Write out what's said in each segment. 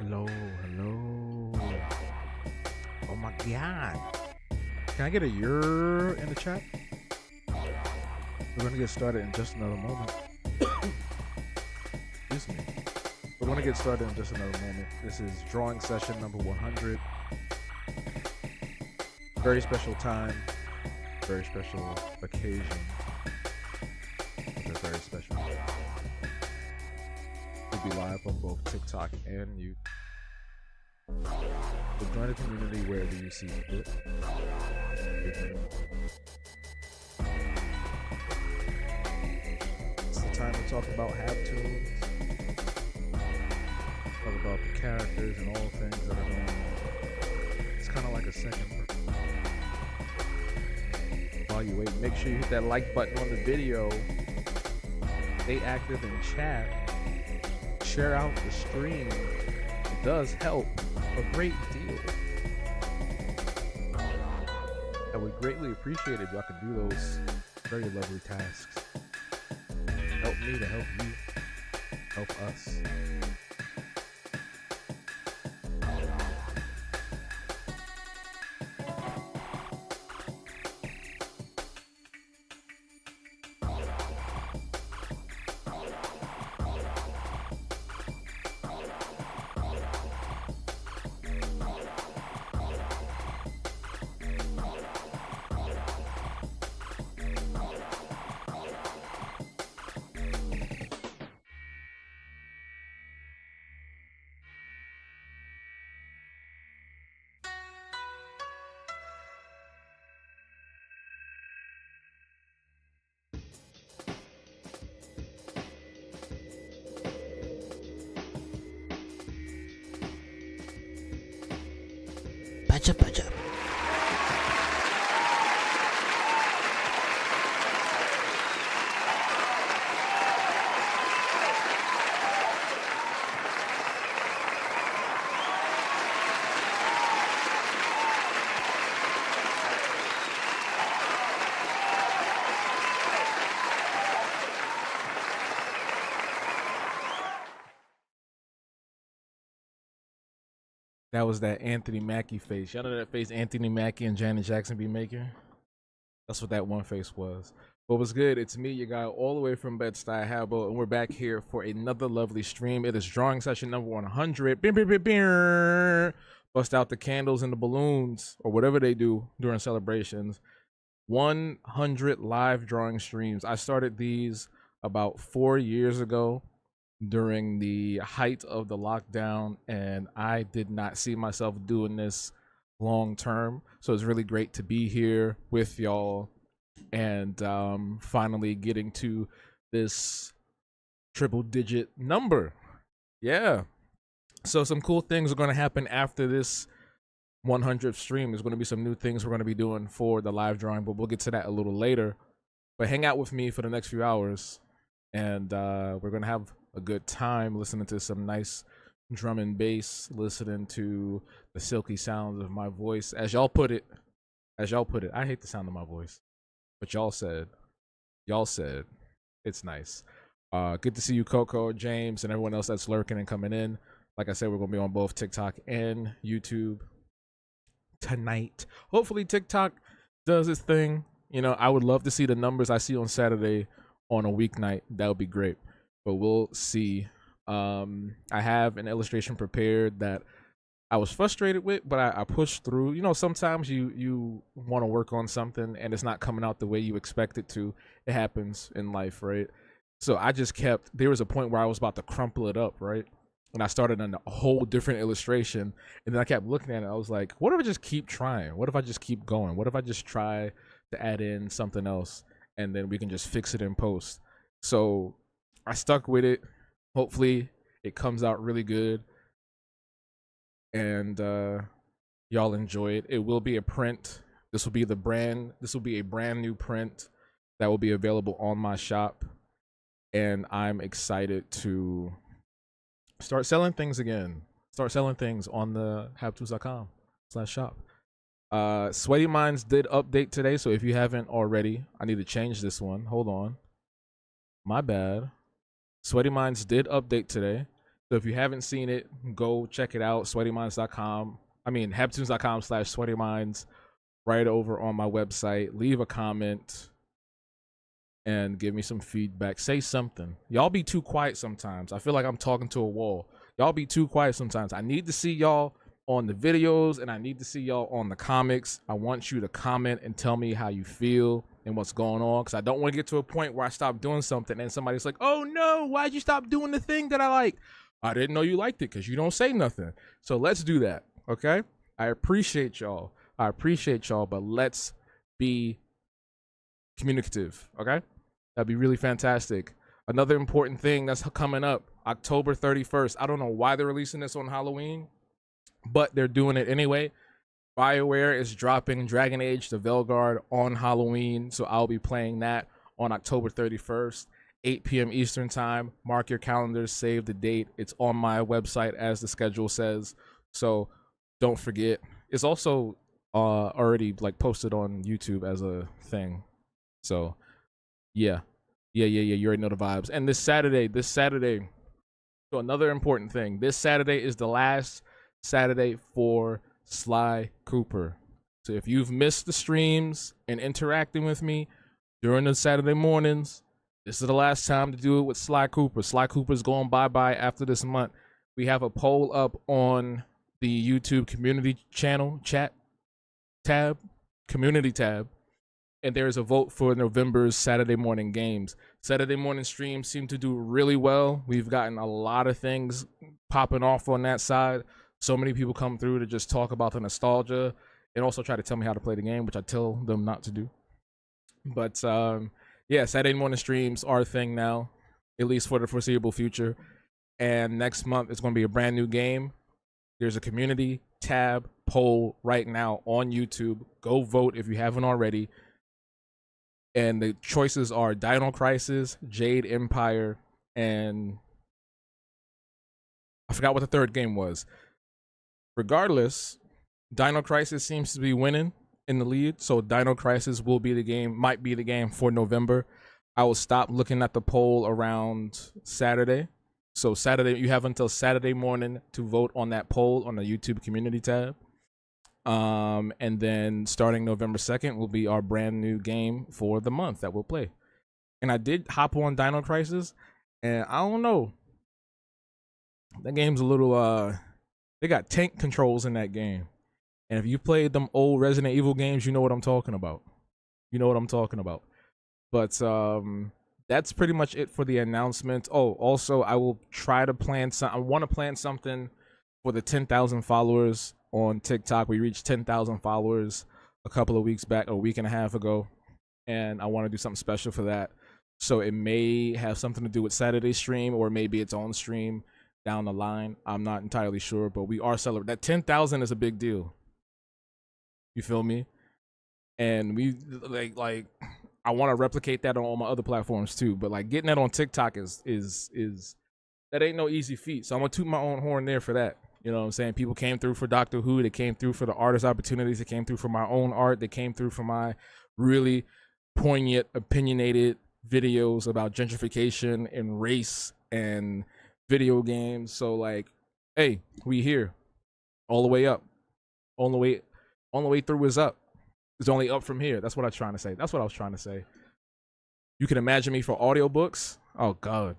Hello, hello. Oh my god. Can I get a "you're" in the chat? We're gonna get started in just another moment. Excuse me. We're gonna get started in just another moment. This is drawing session number 100. Very special time, very special occasion. It's very special. We'll be live on both TikTok and YouTube. So join a community wherever you see fit. It's the time to talk about half-tunes, talk about the characters and all things that are going on. It's kind of like a second work. While you wait, make sure you hit that like button on the video. Stay active in chat. Share out the stream. It does help a great deal. I would greatly appreciate it if y'all could do those very lovely tasks. Help me to help you. Help us. Patch up, patch up. That was that Anthony Mackie face. Y'all know that face Anthony Mackie and Janet Jackson be making? That's what that one face was. But what's good? It's me, your guy, all the way from Bed-Stuy, Habo, and we're back here for another lovely stream. It is drawing session number 100. Bust out the candles and the balloons, or whatever they do during celebrations. 100 live drawing streams. I started these about 4 years ago during the height of the lockdown, and I did not see myself doing this long term. So it's really great to be here with y'all and finally getting to this triple digit number. Yeah. So some cool things are going to happen after this 100th stream. There's going to be some new things we're going to be doing for the live drawing, but we'll get to that a little later. But hang out with me for the next few hours, and we're going to have a good time listening to some nice drum and bass, listening to the silky sounds of my voice. As y'all put it, I hate the sound of my voice, but y'all said it's nice. Good to see you, Coco, James, and everyone else that's lurking and coming in. Like I said, we're gonna be on both TikTok and YouTube tonight. Hopefully TikTok does its thing. You know, I would love to see the numbers I see on Saturday on a weeknight. That would be great, but we'll see. I have an illustration prepared that I was frustrated with, but I pushed through. You know, sometimes you want to work on something and it's not coming out the way you expect it to. It happens in life, right? So I just kept, there was a point where I was about to crumple it up, right? And I started on a whole different illustration, and then I kept looking at it. I was like, what if I just keep trying? What if I just keep going? What if I just try to add in something else, and then we can just fix it in post? So I stuck with it. Hopefully it comes out really good, and y'all enjoy it. It will be a print. This will be a brand new print that will be available on my shop, and I'm excited to start selling things again. Start selling things on the habtools.com/shop. Sweaty Minds did update today, so if you haven't already, I need to change this one. Hold on. My bad. Sweaty Minds did update today. So if you haven't seen it, go check it out. Sweatyminds.com. I mean, Heptunes.com/sweatyminds. Right over on my website. Leave a comment and give me some feedback. Say something. Y'all be too quiet sometimes. I feel like I'm talking to a wall. Y'all be too quiet sometimes. I need to see y'all on the videos, and I need to see y'all on the comics. I want you to comment and tell me how you feel and what's going on, because I don't want to get to a point where I stop doing something and somebody's like, oh no, why'd you stop doing the thing that I like? I didn't know you liked it because you don't say nothing. So let's do that, okay? I appreciate y'all. But let's be communicative, okay? That'd be really fantastic. Another important thing that's coming up, October 31st. I don't know why they're releasing this on Halloween, but they're doing it anyway. BioWare is dropping Dragon Age the Veilguard on Halloween, so I'll be playing that on October 31st, 8 p.m. Eastern time. Mark your calendars, save the date. It's on my website as the schedule says, so don't forget. It's also already like posted on YouTube as a thing, so yeah. You already know the vibes. And this Saturday, so another important thing, this Saturday is the last Saturday for Sly Cooper. So if you've missed the streams and interacting with me during the Saturday mornings, this is the last time to do it with Sly Cooper. Sly Cooper's going bye-bye after this month. We have a poll up on the YouTube community channel, chat tab, community tab. And there is a vote for November's Saturday morning games. Saturday morning streams seem to do really well. We've gotten a lot of things popping off on that side. So many people come through to just talk about the nostalgia and also try to tell me how to play the game, which I tell them not to do. But yeah, Saturday morning streams are a thing now, at least for the foreseeable future. And next month it's going to be a brand new game. There's a community tab poll right now on YouTube. Go vote if you haven't already. And the choices are Dino Crisis, Jade Empire, and I forgot what the third game was. Regardless, Dino Crisis seems to be winning in the lead, so Dino Crisis will be the game, might be the game for November. I will stop looking at the poll around Saturday. So Saturday, you have until Saturday morning to vote on that poll on the YouTube community tab. And then starting November 2nd will be our brand new game for the month that we'll play. And I did hop on Dino Crisis, and I don't know, that game's a little they got tank controls in that game, and if you played them old Resident Evil games, you know what I'm talking about. But that's pretty much it for the announcement. Oh, also I will try to plan some, I want to plan something for the 10,000 followers on TikTok. We reached 10,000 followers a couple of weeks back, a week and a half ago, and I want to do something special for that. So it may have something to do with Saturday's stream, or maybe its own stream down the line. I'm not entirely sure, but we are celebrating. That 10,000 is a big deal. You feel me? And we like I want to replicate that on all my other platforms too. But like getting that on TikTok is that ain't no easy feat. So I'm gonna toot my own horn there for that. You know what I'm saying? People came through for Doctor Who. They came through for the artist opportunities. They came through for my own art. They came through for my really poignant, opinionated videos about gentrification and race and video games. So like, hey, we here. All the way up. On the way through is up. It's only up from here. That's what I was trying to say. You can imagine me for audiobooks. Oh God.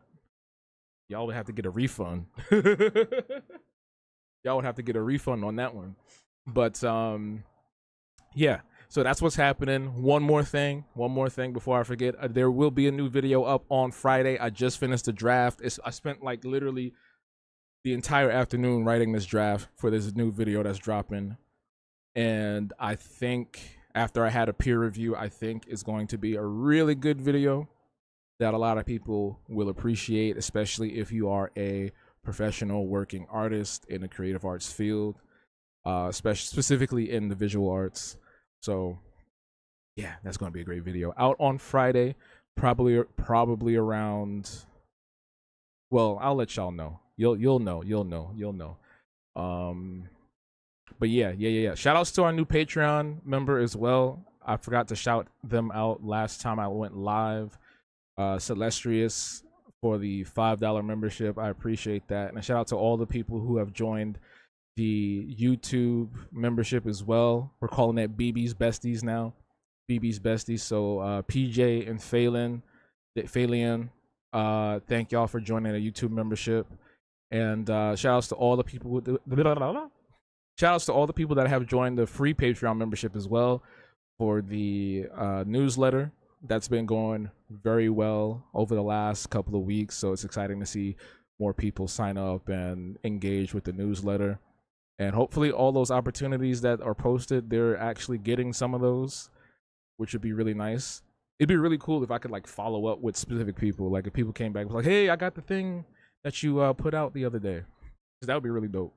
Y'all would have to get a refund. Y'all would have to get a refund on that one. But yeah. So that's what's happening. One more thing before I forget. There will be a new video up on Friday. I just finished the draft. I spent like literally the entire afternoon writing this draft for this new video that's dropping. And I think after I had a peer review, I think it's going to be a really good video that a lot of people will appreciate, especially if you are a professional working artist in the creative arts field, specifically in the visual arts. So yeah, that's going to be a great video. Out on Friday, probably around, well, I'll let y'all know. You'll know. But yeah. Shout outs to our new Patreon member as well. I forgot to shout them out last time I went live. Celestrius for the $5 membership. I appreciate that. And a shout out to all the people who have joined the YouTube membership as well. We're calling it BB's Besties now. BB's Besties. So PJ and Phalian, thank y'all for joining the YouTube membership. And shout outs to all the people shout outs to all the people that have joined the free Patreon membership as well for the newsletter. That's been going very well over the last couple of weeks. So it's exciting to see more people sign up and engage with the newsletter. And hopefully all those opportunities that are posted, they're actually getting some of those, which would be really nice. It'd be really cool if I could like follow up with specific people. Like if people came back and was like, hey, I got the thing that you put out the other day. Because that would be really dope.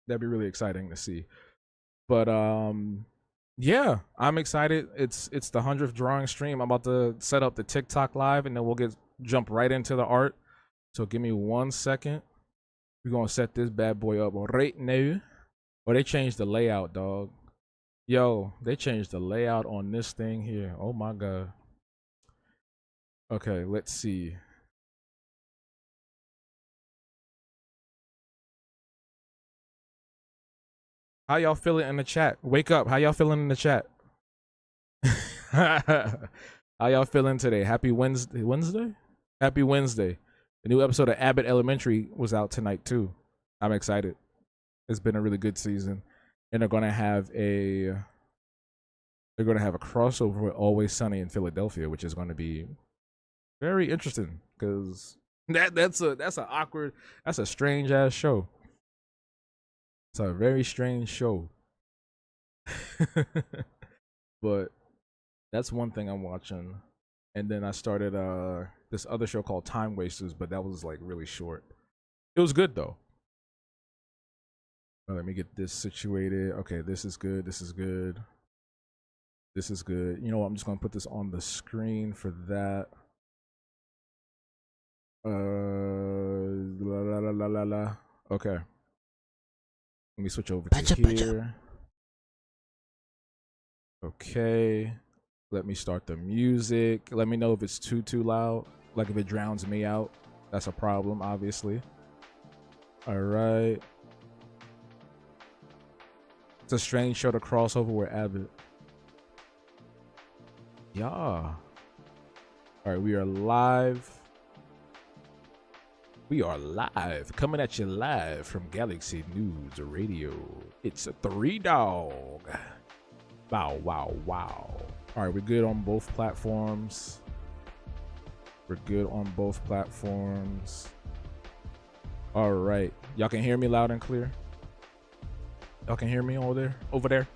That'd be really exciting to see. But yeah, I'm excited. It's the 100th drawing stream. I'm about to set up the TikTok live and then we'll jump right into the art. So give me 1 second. We're gonna set this bad boy up right now. Oh, they changed the layout, dog. Yo, they changed the layout on this thing here. Oh my god. Okay, let's see. How y'all feeling in the chat? Wake up. How y'all feeling in the chat? How y'all feeling today? Happy Wednesday? Happy Wednesday. The new episode of Abbott Elementary was out tonight too. I'm excited. It's been a really good season. And they're gonna have a crossover with Always Sunny in Philadelphia, which is gonna be very interesting because that's a strange ass show. It's a very strange show. But that's one thing I'm watching. And then I started this other show called Time Wasters, but that was like really short. It was good though. Let me get this situated. Okay, this is good. This is good. This is good. You know what? I'm just gonna put this on the screen for that. Okay. Let me switch over to here. Okay. Let me start the music. Let me know if it's too loud. Like if it drowns me out. That's a problem, obviously. All right. It's a strange show to cross over with Abbott. Yeah. All right, we are live. We are live, coming at you live from Galaxy News Radio. It's a 3Dog. Wow, wow, wow. All right, we're good on both platforms. We're good on both platforms. All right, y'all can hear me loud and clear. Y'all can hear me over there.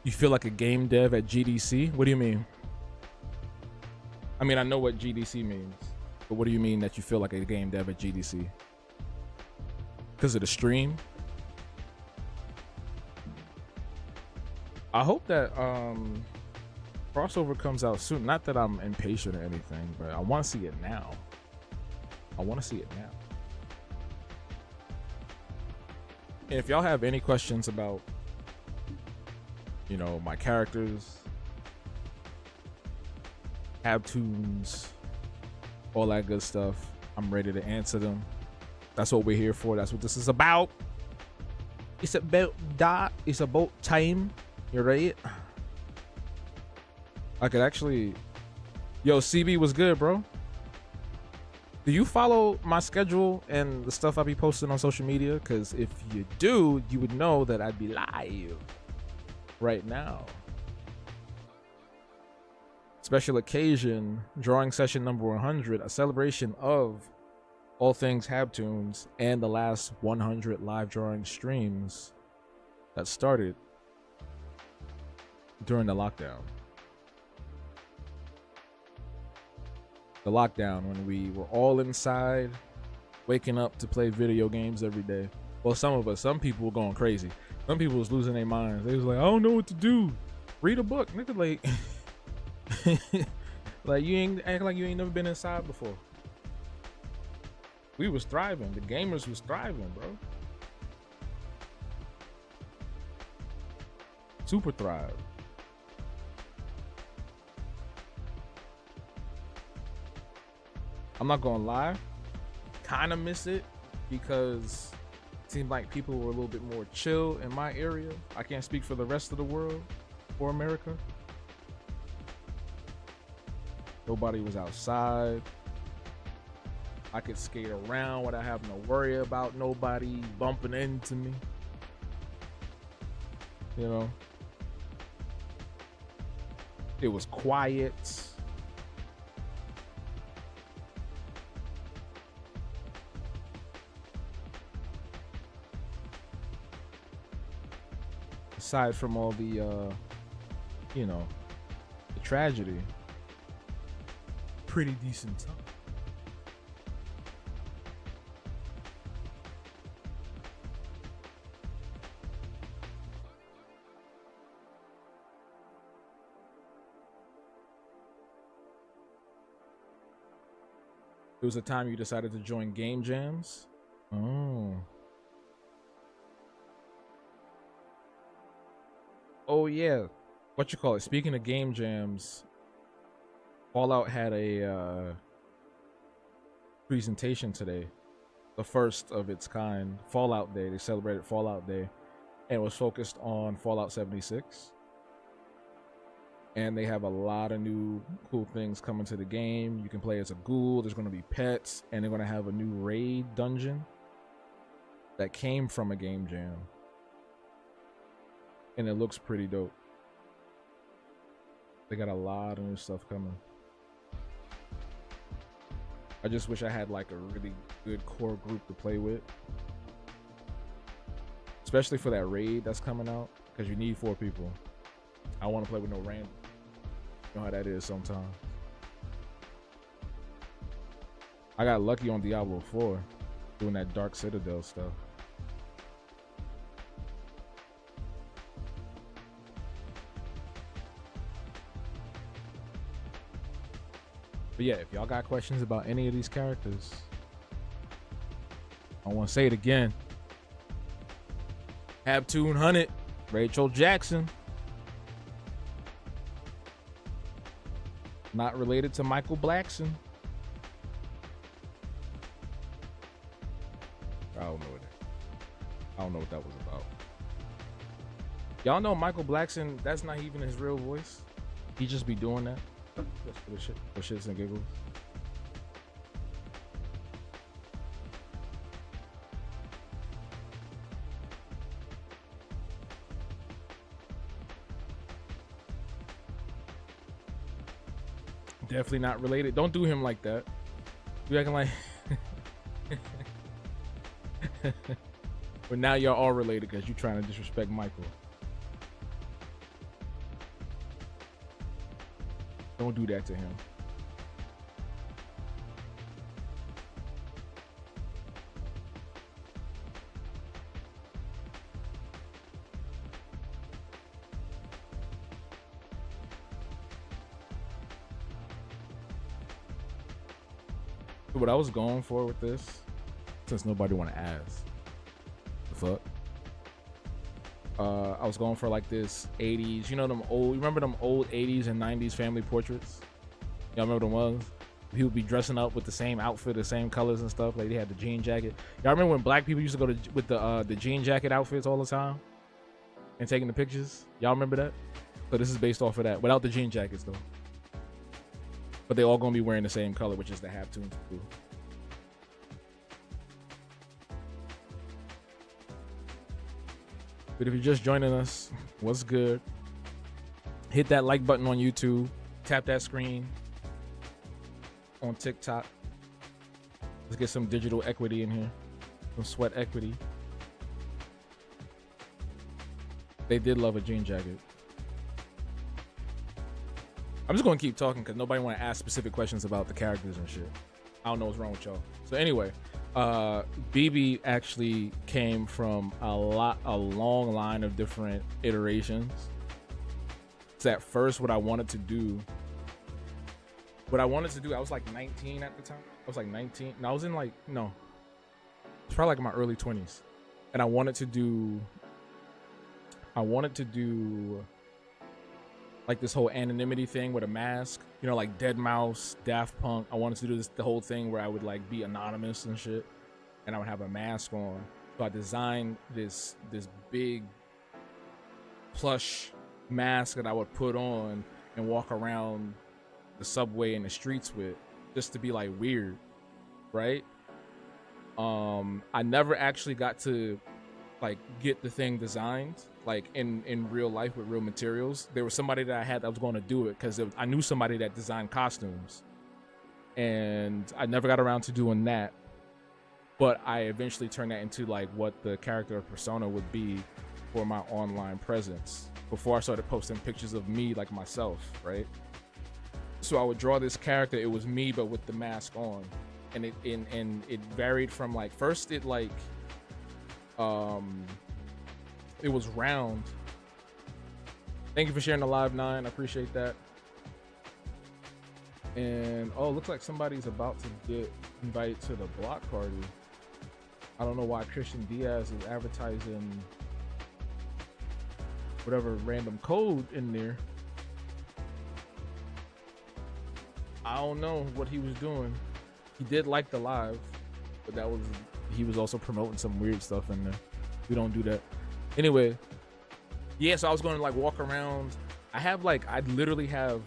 You feel like a game dev at GDC? What do you mean? I mean, I know what GDC means, but what do you mean that you feel like a game dev at GDC? Because of the stream? I hope that crossover comes out soon. Not that I'm impatient or anything, but I want to see it now. I want to see it now. And if y'all have any questions about, you know, my characters, Habtoons, all that good stuff, I'm ready to answer them. That's what we're here for. That's what this is about. It's about that. It's about time. You're right. I could actually... Yo, CB was good, bro. Do you follow my schedule and the stuff I be posting on social media? Because if you do, you would know that I'd be live right now. Special occasion, drawing session number 100, a celebration of all things Habtoons and the last 100 live drawing streams that started during the lockdown. The lockdown when we were all inside, waking up to play video games every day. Well, some people were going crazy. Some people was losing their minds. They was like, I don't know what to do. Read a book, nigga. Like, like you ain't acting like you ain't never been inside before. We was thriving. The gamers was thriving, bro. Super thrive. I'm not gonna lie, kind of miss it because it seemed like people were a little bit more chill in my area. I can't speak for the rest of the world or America. Nobody was outside. I could skate around without having to worry about nobody bumping into me. You know, it was quiet. Aside from all the, you know, the tragedy, pretty decent time. It was a time you decided to join game jams. Oh. Oh yeah. What you call it? Speaking of game jams, Fallout had a presentation today. The first of its kind. Fallout Day. They celebrated Fallout Day. And it was focused on Fallout 76. And they have a lot of new cool things coming to the game. You can play as a ghoul. There's going to be pets. And they're going to have a new raid dungeon that came from a game jam. And it looks pretty dope. They got a lot of new stuff coming. I just wish I had like a really good core group to play with. Especially for that raid that's coming out. Because you need 4 people. I don't want to play with no random. You know how that is sometimes. I got lucky on Diablo 4 doing that Dark Citadel stuff. But yeah, if y'all got questions about any of these characters, I want to say it again. Habtoon Hunnit, Rachel Jackson. Not related to Michael Blackson. I don't know what that was about. Y'all know Michael Blackson, that's not even his real voice. He just be doing that. Just for the shit, for shits and giggles. Definitely not related. Don't do him like that. You acting like but now y'all all related because you trying to disrespect Michael. Don't do that to him. What I was going for with this, since nobody want to ask, the fuck? I was going for like this 80s, you know, them old, you remember them old 80s and 90s family portraits? Y'all remember the ones? He would be dressing up with the same outfit, the same colors and stuff. Like they had the jean jacket. Y'all remember when black people used to go to with the jean jacket outfits all the time and taking the pictures? Y'all remember that? So this is based off of that, without the jean jackets though. But they all gonna be wearing the same color, which is the Habtoon too. But if you're just joining us, what's good? Hit that like button on YouTube. Tap that screen on TikTok. Let's get some digital equity in here. Some sweat equity. They did love a jean jacket. I'm just gonna keep talking because nobody want to ask specific questions about the characters and shit. I don't know what's wrong with y'all. So anyway, BB actually came from a long line of different iterations. So at first, what I wanted to do, I was like 19 at the time. I was like 19. No, I was in like, no, it's probably like in my early 20s. And I wanted to do like this whole anonymity thing with a mask, you know, like Dead Mouse, Daft Punk. I wanted to do the whole thing where I would like be anonymous and shit, and I would have a mask on. So I designed this big plush mask that I would put on and walk around the subway and the streets with, just to be like weird, right? I never actually got to like get the thing designed like in real life with real materials. There was somebody that I had that was going to do it because I knew somebody that designed costumes, and I never got around to doing that. But I eventually turned that into like what the character or persona would be for my online presence before I started posting pictures of me like myself, right? So I would draw this character. It was me but with the mask on, and it varied from like first it like it was round. Thank you for sharing the live, 9. I appreciate that. And oh, looks like somebody's about to get invited to the block party. I don't know why Christian Diaz is advertising whatever random code in there. I don't know what he was doing. He did like the live, but he was also promoting some weird stuff in there. We don't do that. Anyway, yeah, so I was going to like walk around. I literally have,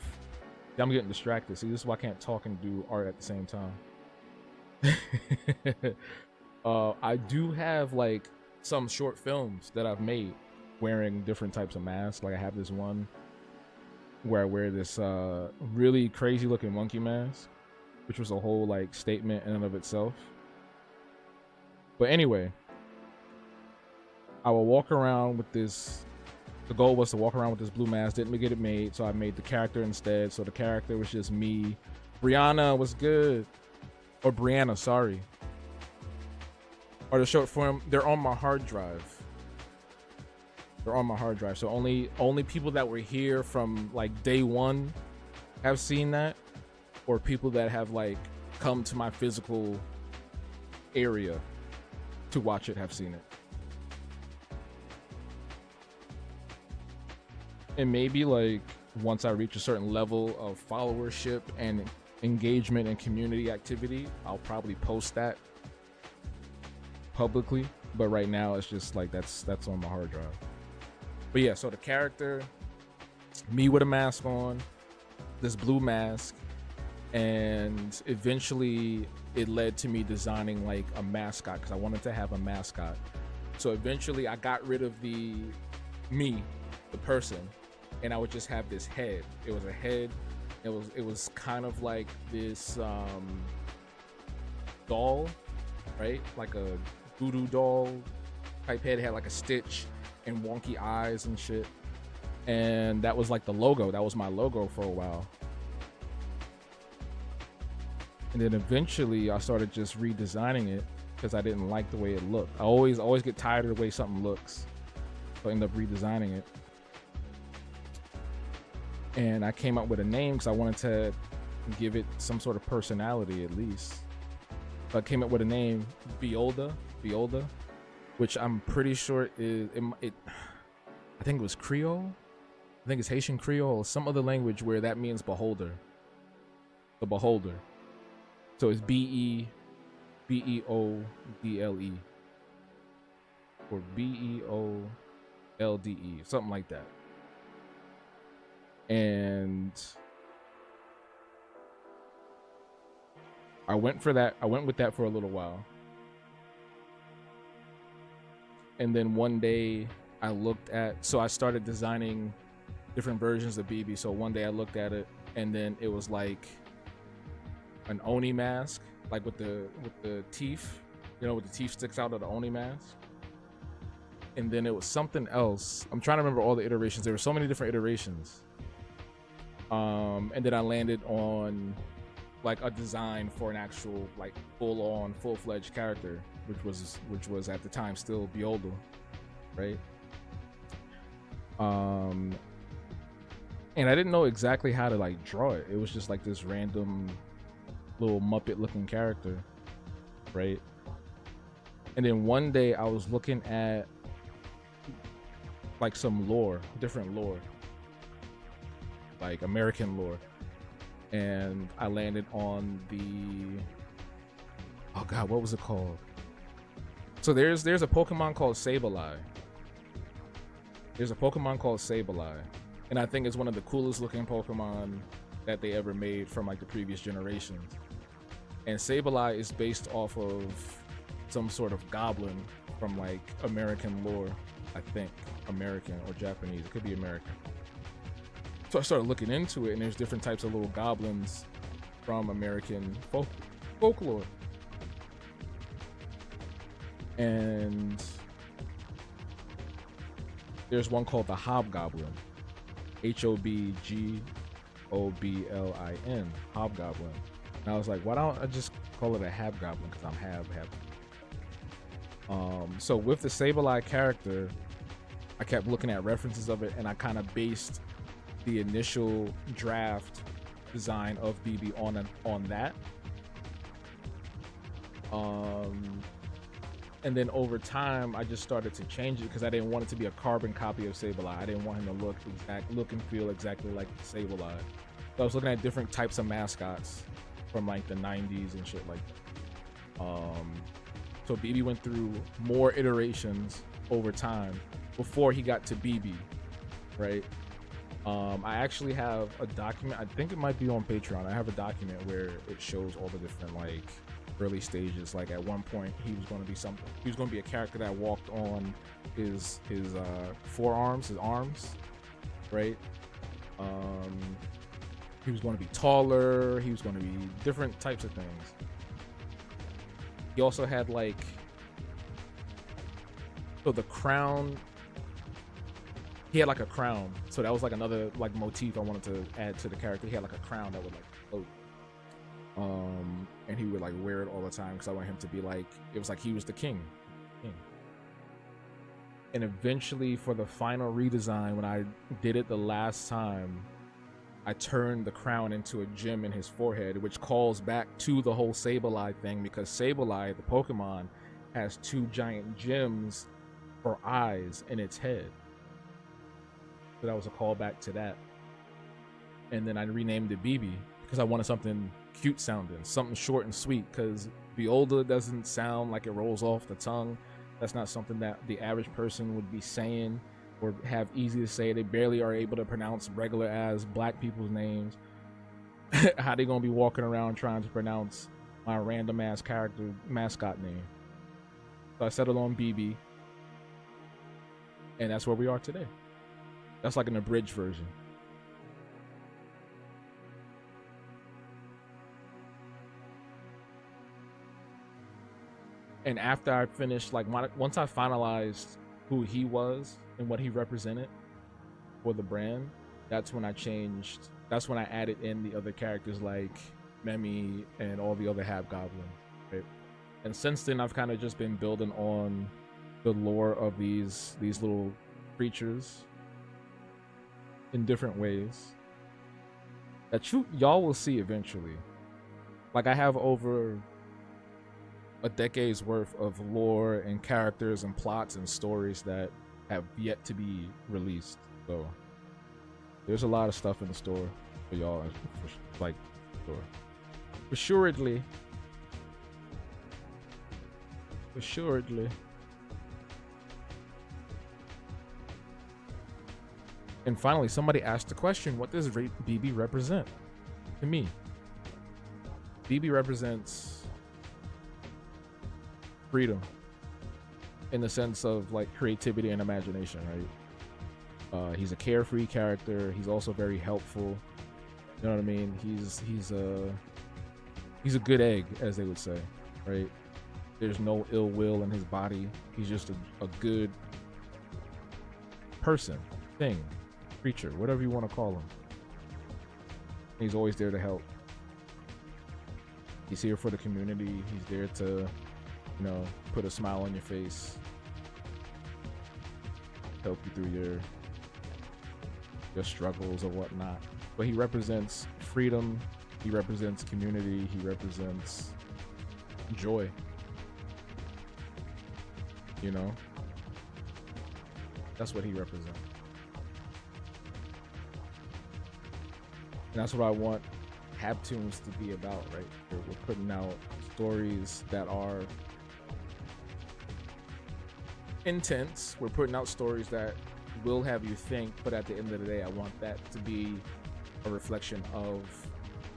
I'm getting distracted. See, this is why I can't talk and do art at the same time. I do have like some short films that I've made wearing different types of masks. Like I have this one where I wear this really crazy looking monkey mask, which was a whole like statement in and of itself. But anyway, I will walk around with this. The goal was to walk around with this blue mask. Didn't get it made, so I made the character instead. So the character was just me. Brianna was good, or Brianna, sorry. Or the short form. They're on my hard drive. They're on my hard drive. So only people that were here from like day one have seen that, or people that have like come to my physical area to watch it have seen it. And maybe like once I reach a certain level of followership and engagement and community activity, I'll probably post that publicly. But right now it's just like that's on my hard drive. But yeah, so the character, me with a mask on, this blue mask, and eventually it led to me designing like a mascot because I wanted to have a mascot. So eventually I got rid of the person, and I would just have this head. It was a head. It was kind of like this doll, right? Like a voodoo doll type head. It had like a Stitch and wonky eyes and shit. And that was like the logo. That was my logo for a while. And then eventually I started just redesigning it because I didn't like the way it looked. I always get tired of the way something looks. So I ended up redesigning it. And I came up with a name because I wanted to give it some sort of personality at least. So I came up with a name, Biolda, which I'm pretty sure is I think it was Creole. I think it's Haitian Creole or some other language where that means beholder. The beholder. So it's Beeodle or Beolde, something like that. And I went with that for a little while. And then one day I started designing different versions of BB. So one day I looked at it and then it was like an Oni mask, like with the teeth, with the teeth sticks out of the Oni mask. And then it was something else. I'm trying to remember all the iterations. There were so many different iterations. And then I landed on like a design for an actual like full-fledged character, which was at the time still Biolda, right? And I didn't know exactly how to like draw it. It was just like this random little Muppet looking character, right? And then one day I was looking at like some different lore. like American lore, and I landed on the, oh god, what was it called? So there's a Pokemon called Sableye. There's a Pokemon called Sableye, and I think it's one of the coolest looking Pokemon that they ever made from like the previous generations. And Sableye is based off of some sort of goblin from like American lore, I think. American or Japanese, it could be American. So I started looking into it, and there's different types of little goblins from American folklore. And there's one called the Hobgoblin, Hobgoblin, Hobgoblin. And I was like, why don't I just call it a Hobgoblin, because I'm Hab. So with the Sableye character, I kept looking at references of it, and I kind of based the initial draft design of BB on that. And then over time, I just started to change it because I didn't want it to be a carbon copy of Sableye. I didn't want him to look and feel exactly like Sableye. So I was looking at different types of mascots from like the 90s and shit like that. So BB went through more iterations over time before he got to BB, right? I actually have a document, I think it might be on Patreon. I have a document where it shows all the different like early stages. Like at one point he was going to be something, he was going to be a character that walked on his forearms, his arms, right? He was going to be taller, he was going to be different types of things. He also had like, so the crown, he had like a crown, so that was like another like motif I wanted to add to the character. He had like a crown that would like float, and he would like wear it all the time because I want him to be like, it was like he was the king. And eventually for the final redesign, when I did it the last time, I turned the crown into a gem in his forehead, which calls back to the whole Sableye thing, because Sableye, the Pokemon, has two giant gems for eyes in its head. So that was a callback to that. And then I renamed it BB because I wanted something cute sounding, something short and sweet, because Beolda doesn't sound like it rolls off the tongue. That's not something that the average person would be saying or have easy to say. They barely are able to pronounce regular as black people's names. How they gonna be walking around trying to pronounce my random ass character mascot name? So I settled on BB, and that's where we are today. That's like an abridged version. And after I finished, like once I finalized who he was and what he represented for the brand, that's when I changed. That's when I added in the other characters like Memi and all the other Hobgoblins, right? And since then, I've kind of just been building on the lore of these little creatures in different ways that y'all will see eventually. Like I have over a decade's worth of lore and characters and plots and stories that have yet to be released. So there's a lot of stuff in the store for y'all, like assuredly. And finally, somebody asked the question, what does BB represent to me? BB represents freedom in the sense of like creativity and imagination, right? He's a carefree character. He's also very helpful. You know what I mean? He's a good egg, as they would say, right? There's no ill will in his body. He's just a good person, thing, creature, whatever you want to call him. He's always there to help. He's here for the community. He's there to, you know, put a smile on your face, help you through your struggles or whatnot. But he represents freedom. He represents community. He represents joy. You know, that's what he represents. And that's what I want Habtoons to be about, right? We're putting out stories that are intense. We're putting out stories that will have you think, but at the end of the day, I want that to be a reflection of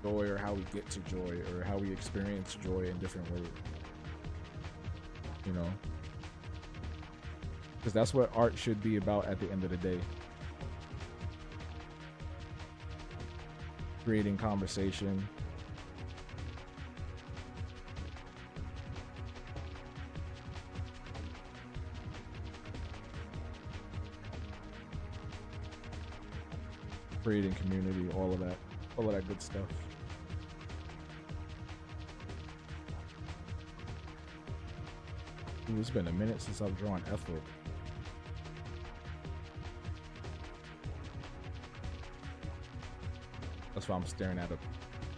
joy, or how we get to joy, or how we experience joy in different ways. You know? Because that's what art should be about at the end of the day. Creating conversation. Creating community, all of that good stuff. Ooh, it's been a minute since I've drawn Ethel. That's why I'm staring at a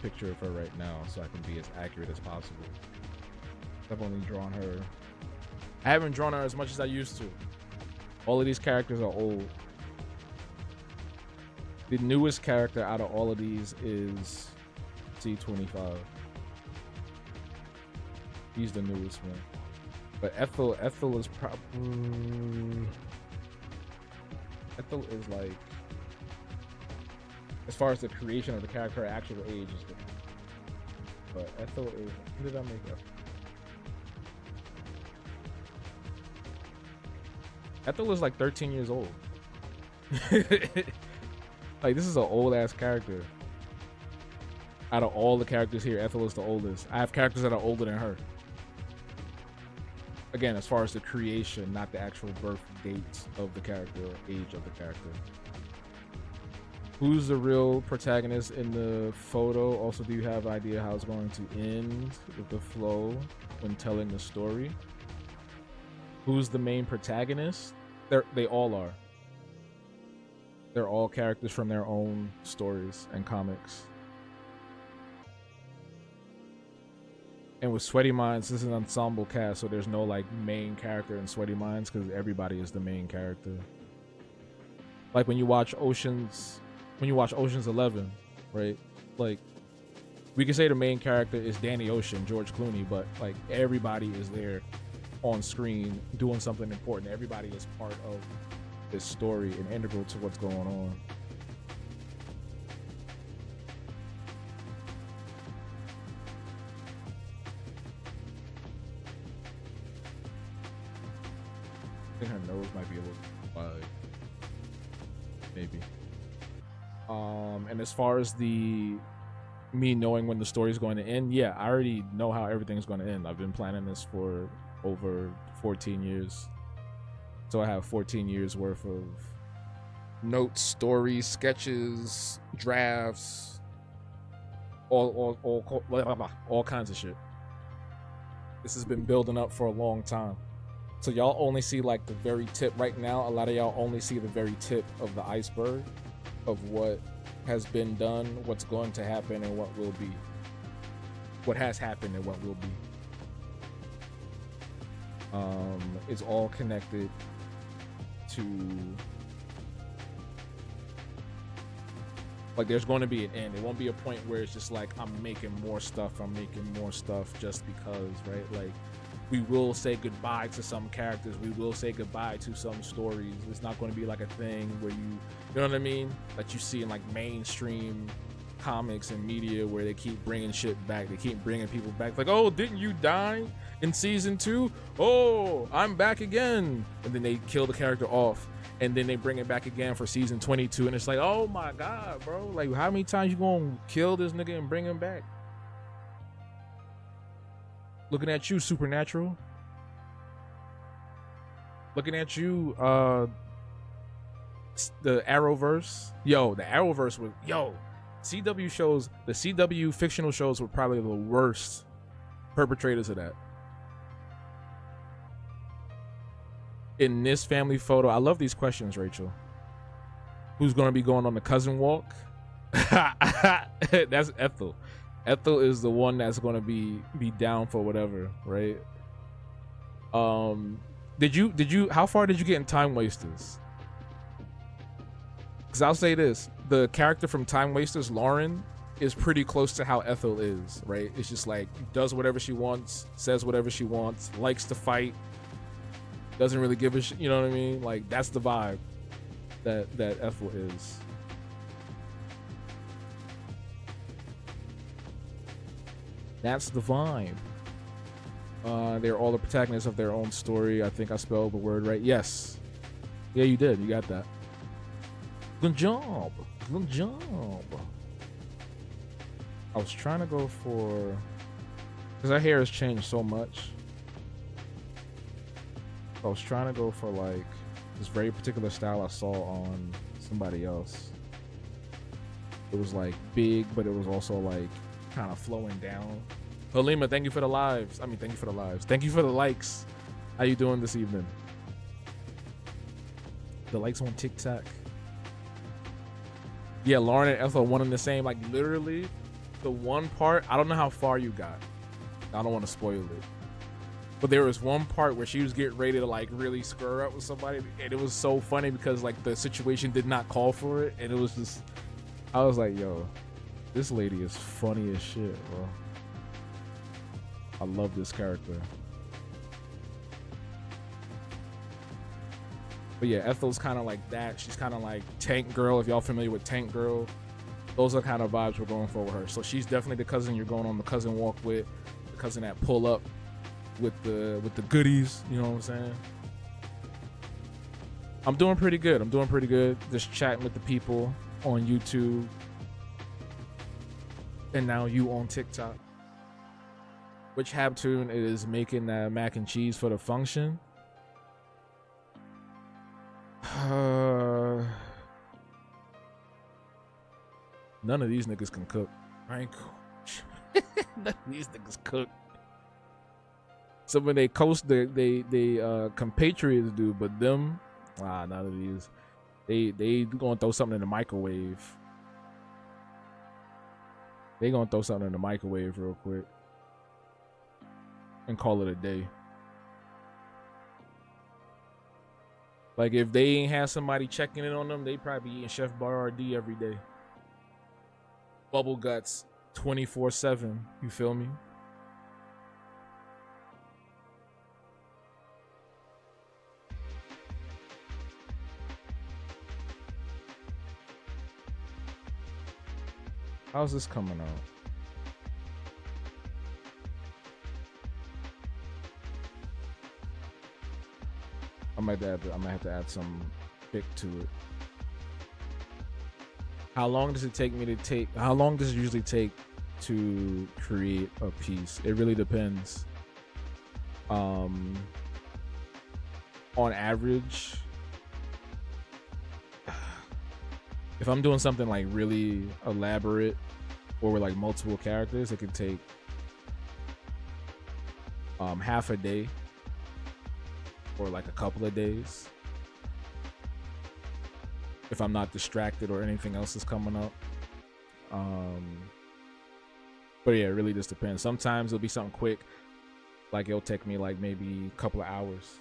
picture of her right now, so I can be as accurate as possible. I've only drawn her. I haven't drawn her as much as I used to. All of these characters are old. The newest character out of all of these is C25. He's the newest one. But Ethel is probably... Ethel is like... As far as the creation of the character, her actual age is different. But Ethel is... When did I make Ethel? Ethel is like 13 years old. Like, this is an old ass character. Out of all the characters here, Ethel is the oldest. I have characters that are older than her. Again, as far as the creation, not the actual birth dates of the character or age of the character. Who's the real protagonist in the photo? Also, do you have an idea how it's going to end with the flow when telling the story? Who's the main protagonist? They all are. They're all characters from their own stories and comics. And with Sweaty Minds, this is an ensemble cast, so there's no like main character in Sweaty Minds because everybody is the main character. Like when you watch Ocean's 11, right? Like we can say the main character is Danny Ocean, George Clooney, but like everybody is there on screen doing something important. Everybody is part of this story and integral to what's going on. I think her nose might be a little wide. Maybe. And as far as me knowing when the story's going to end, yeah, I already know how everything's going to end. I've been planning this for over 14 years. So I have 14 years worth of notes, stories, sketches, drafts, all kinds of shit. This has been building up for a long time. So y'all only see like the very tip right now. A lot of y'all only see the very tip of the iceberg of what has been done, what's going to happen, and what will be. What has happened and what will be. It's all connected to, like, there's going to be an end. It won't be a point where it's just like I'm making more stuff just because, right? Like, we will say goodbye to some characters, we will say goodbye to some stories. It's not going to be like a thing where you know what I mean, that you see in like mainstream comics and media where they keep bringing shit back, they keep bringing people back, like, oh, didn't you die in season 2? Oh, I'm back again, and then they kill the character off, and then they bring it back again for season 22, and it's like, oh my god, bro, like, how many times you gonna kill this nigga and bring him back? Looking at you, Supernatural. Looking at you, the Arrowverse. Yo, the Arrowverse was, CW shows, the CW fictional shows were probably the worst perpetrators of that. In this family photo, I love these questions, Rachel. Who's going to be going on the cousin walk? That's Ethel. Ethel is the one that's going to be down for whatever, right? How far did you get in Time Wasters? Because I'll say this, the character from Time Wasters, Lauren, is pretty close to how Ethel is, right? It's just like does whatever she wants, says whatever she wants, likes to fight, doesn't really give a shit. You know what I mean? Like that's the vibe that Ethel is. That's the vibe. They're all the protagonists of their own story. I think I spelled the word right. Yes. Yeah, you did. You got that. Good job. Good job. I was trying to go for, because her hair has changed so much. I was trying to go for like this very particular style I saw on somebody else. It was like big, but it was also like kind of flowing down. Halima, thank you for the lives. I mean, thank you for the lives. Thank you for the likes. How you doing this evening? The likes on TikTok. Yeah, Lauren and Ethel one and the same. Like literally, the one part. I don't know how far you got. I don't want to spoil it. But there was one part where she was getting ready to like really square up with somebody, and it was so funny because like the situation did not call for it, and it was just. I was like, yo, this lady is funny as shit, bro. I love this character. But yeah, Ethel's kind of like that. She's kind of like Tank Girl. If y'all familiar with Tank Girl, those are kind of vibes we're going for with her. So she's definitely the cousin you're going on the cousin walk with, the cousin that pull up with the goodies. You know what I'm saying? I'm doing pretty good. I'm doing pretty good. Just chatting with the people on YouTube, and now you on TikTok. Which Habtoon is making mac and cheese for the function? None of these niggas can cook. I ain't cool. None of these niggas cook. Some of they compatriots do, but them, none of these. They gonna throw something in the microwave. They gonna throw something in the microwave real quick and call it a day. Like if they ain't have somebody checking in on them, they probably be eating Chef Boyardee every day. Bubble guts 24/7. You feel me? How's this coming out? I might have to add some pick to it. How long does it usually take to create a piece? It really depends. On average, if I'm doing something like really elaborate or with like multiple characters, it could take half a day or like a couple of days if I'm not distracted or anything else is coming up. But yeah, it really just depends. Sometimes it'll be something quick, like it'll take me like maybe a couple of hours.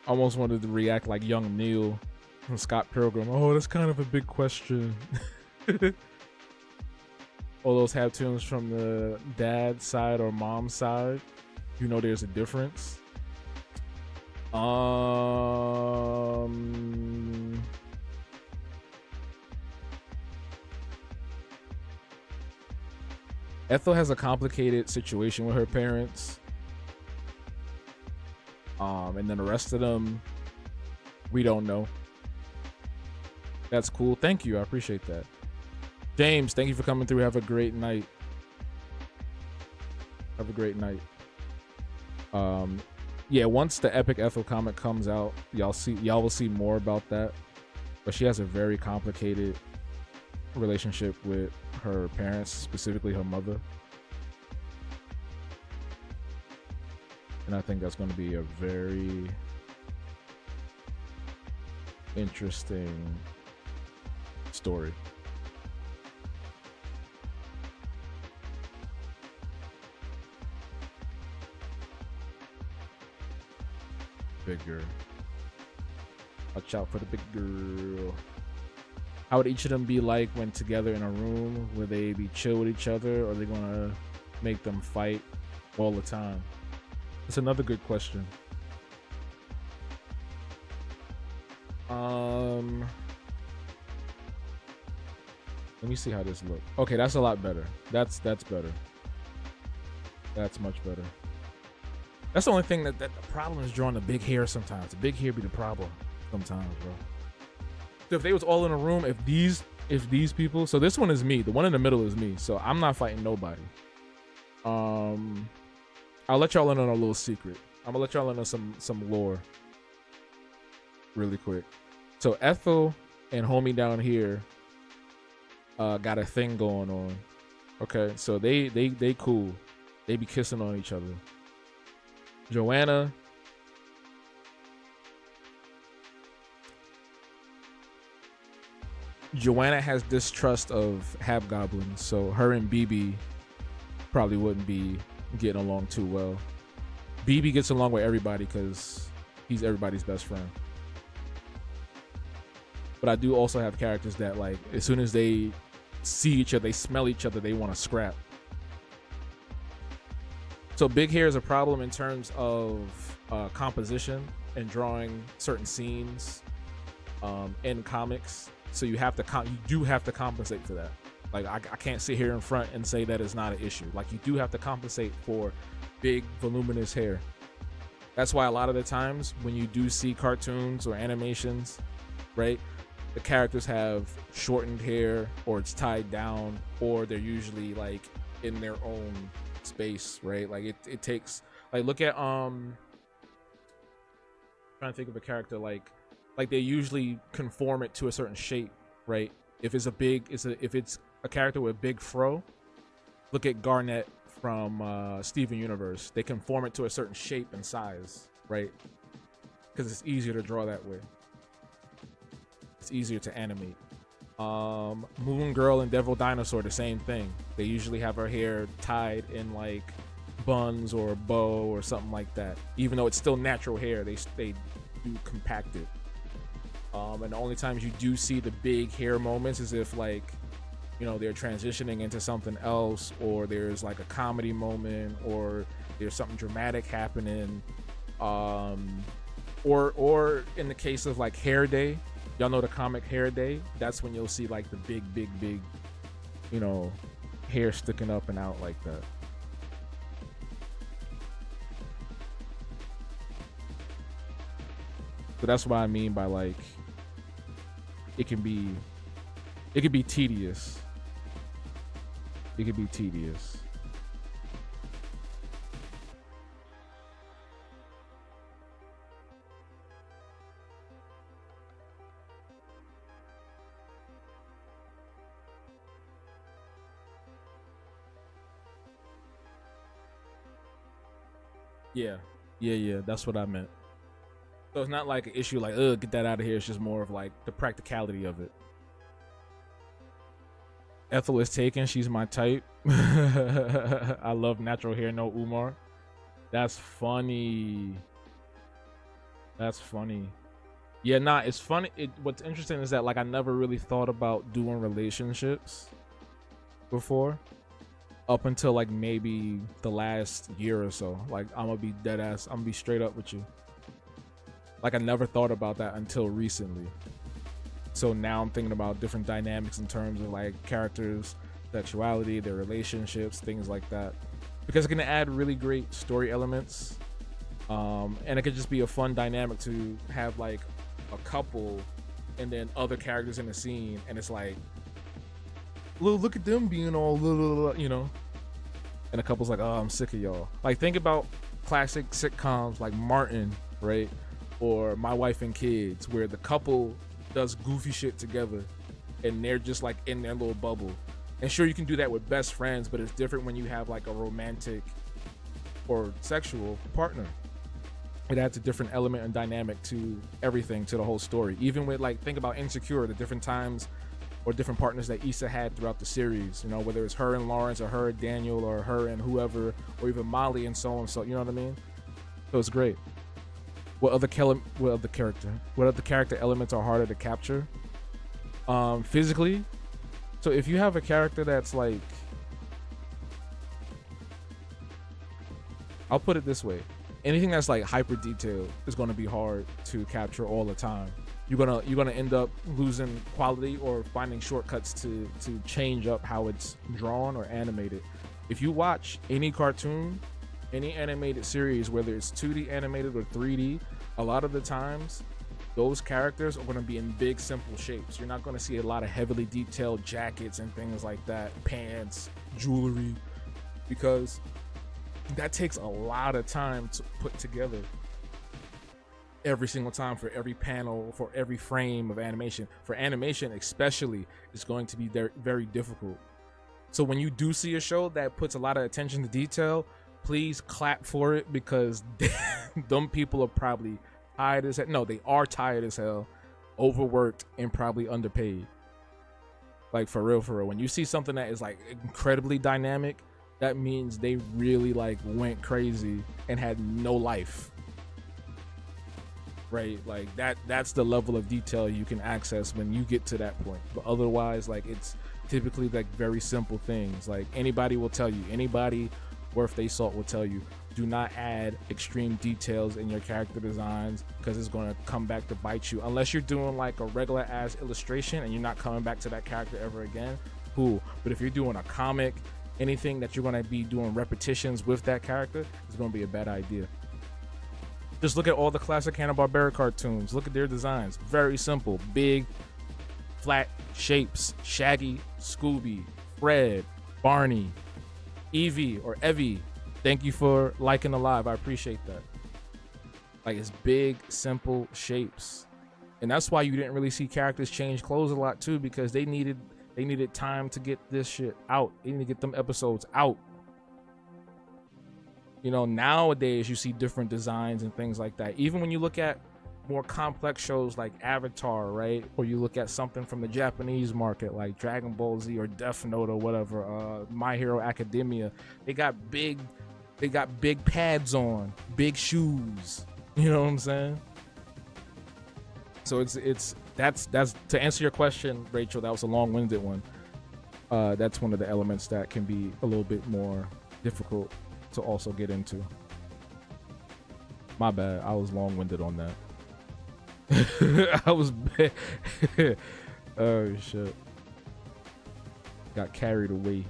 Almost wanted to react like young Neil from Scott Pilgrim. Oh, that's kind of a big question. All those Habtoons from the dad side or mom side, you know there's a difference. Ethel has a complicated situation with her parents. And then the rest of them, we don't know. That's cool. Thank you. I appreciate that. James, thank you for coming through. Have a great night. Have a great night. Yeah, once the Epic Ethel comic comes out, y'all will see more about that. But she has a very complicated relationship with her parents, specifically her mother. And I think that's going to be a very interesting story. Figure. Watch out for the big girl. How would each of them be like when together in a room? Will they be chill with each other, or are they gonna make them fight all the time? That's another good question. Let me see how this looks. Okay, that's a lot better. That's better. That's much better. That's the only thing that the problem is drawing the big hair sometimes. The big hair be the problem sometimes, bro. So if they was all in a room, if these people, so this one is me. The one in the middle is me. So I'm not fighting nobody. I'll let y'all in on a little secret. I'm gonna let y'all in on some lore really quick. So Ethel and homie down here got a thing going on. Okay, so they cool. They be kissing on each other. Joanna has distrust of hobgoblins, so her and BB probably wouldn't be getting along too well. BB gets along with everybody because he's everybody's best friend. But I do also have characters that, like, as soon as they see each other, they smell each other, they want to scrap. So big hair is a problem in terms of composition and drawing certain scenes in comics. So you do have to compensate for that. Like I can't sit here in front and say that it's not an issue. Like you do have to compensate for big voluminous hair. That's why a lot of the times when you do see cartoons or animations, right, the characters have shortened hair, or it's tied down, or they're usually like in their own space, right? Like it takes, like, look at trying to think of a character like they usually conform it to a certain shape, right? If it's a character with big fro, look at Garnet from Steven Universe. They conform it to a certain shape and size, right? Because it's easier to draw that way. It's easier to animate. Moon Girl and Devil Dinosaur, the same thing. They usually have her hair tied in like buns or a bow or something like that. Even though it's still natural hair, they do compact it. And the only times you do see the big hair moments is if, like, you know, they're transitioning into something else, or there's like a comedy moment, or there's something dramatic happening, or in the case of like Hair Day. Y'all know the comic Hair Day? That's when you'll see like the big, you know, hair sticking up and out like that. So that's what I mean by, like, it can be tedious. It can be tedious. Yeah, that's what I meant. So it's not like an issue like, get that out of here. It's just more of like the practicality of it. Ethel is taken. She's my type. I love natural hair, no Umar. That's funny. That's funny. Yeah, nah, it's funny. What's interesting is that, like, I never really thought about doing relationships before. Up until like maybe the last year or so. Like, I'm gonna be dead ass. I'm gonna be straight up with you. Like, I never thought about that until recently. So now I'm thinking about different dynamics in terms of like characters, sexuality, their relationships, things like that. Because it can add really great story elements. And it could just be a fun dynamic to have like a couple and then other characters in the scene, and it's like, look at them being all, you know, and a couple's like, oh, I'm sick of y'all. Like, think about classic sitcoms like Martin, right? Or My Wife and Kids, where the couple does goofy shit together and they're just like in their little bubble. And sure, you can do that with best friends, but it's different when you have like a romantic or sexual partner. It adds a different element and dynamic to everything, to the whole story. Even with, like, think about Insecure, the different times or different partners that Issa had throughout the series, you know, whether it's her and Lawrence or her and Daniel or her and whoever, or even Molly and so on. So, you know what I mean? So it's great. what other character elements are harder to capture? Physically. So if you have a character that's like, I'll put it this way, anything that's like hyper detailed is going to be hard to capture all the time. You're gonna end up losing quality or finding shortcuts to change up how it's drawn or animated. If you watch any cartoon, any animated series, whether it's 2D animated or 3D, a lot of the times those characters are going to be in big simple shapes. You're not going to see a lot of heavily detailed jackets and things like that, pants, jewelry, because that takes a lot of time to put together every single time, for every panel, for every frame of animation. For animation especially, it's going to be very difficult. So when you do see a show that puts a lot of attention to detail, please clap for it, because them people are probably tired as hell. No, they are tired as hell, overworked, and probably underpaid. Like, for real, when you see something that is like incredibly dynamic, that means they really like went crazy and had no life, right? Like that's the level of detail you can access when you get to that point. But otherwise, like, it's typically like very simple things. Like, anybody will tell you, anybody worth their salt will tell you, do not add extreme details in your character designs, because it's going to come back to bite you. Unless you're doing like a regular ass illustration and you're not coming back to that character ever again, cool. But if you're doing a comic, anything that you're going to be doing repetitions with that character, is going to be a bad idea. Just look at all the classic Hanna-Barbera cartoons. Look at their designs. Very simple. Big, flat shapes. Shaggy, Scooby, Fred, Barney, Evie or Evie. Thank you for liking the live. I appreciate that. Like, it's big, simple shapes. And that's why you didn't really see characters change clothes a lot too, because they needed time to get this shit out. They need to get them episodes out. You know, nowadays you see different designs and things like that. Even when you look at more complex shows like Avatar, right? Or you look at something from the Japanese market like Dragon Ball Z or Death Note or whatever, My Hero Academia, they got big pads on, big shoes. You know what I'm saying? So that's to answer your question, Rachel. That was a long-winded one. That's one of the elements that can be a little bit more difficult to also get into. My bad. I was long-winded on that. I was bad. Oh shit. Got carried away.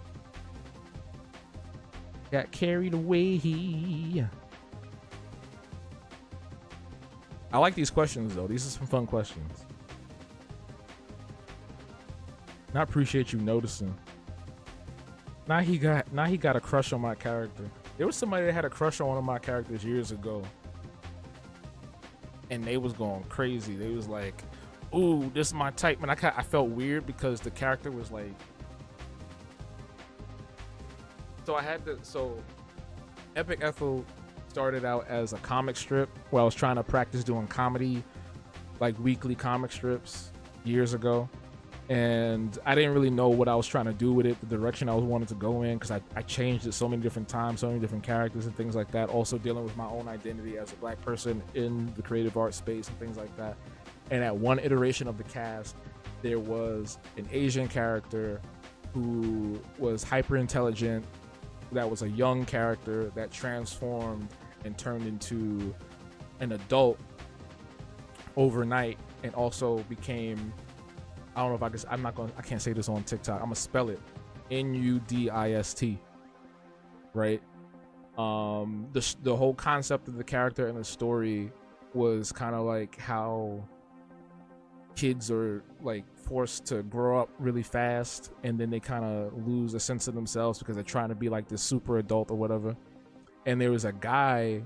Got carried away. I like these questions though. These are some fun questions. And I appreciate you noticing. Now he got a crush on my character. There was somebody that had a crush on one of my characters years ago, and they was going crazy. They was like, "Ooh, this is my type." Man, I felt weird because the character was like. So Epic Ethel started out as a comic strip where I was trying to practice doing comedy, like weekly comic strips years ago. And I didn't really know what I was trying to do with it, the direction I was wanting to go in, because I changed it so many different times, so many different characters and things like that. Also dealing with my own identity as a black person in the creative art space and things like that. And at one iteration of the cast, there was an Asian character who was hyper intelligent, that was a young character that transformed and turned into an adult overnight, and also became, I don't know if I can't say this on TikTok. I'm gonna spell it Nudist, right? The whole concept of the character and the story was kind of like how kids are like forced to grow up really fast, and then they kind of lose a sense of themselves because they're trying to be like this super adult or whatever. And there was a guy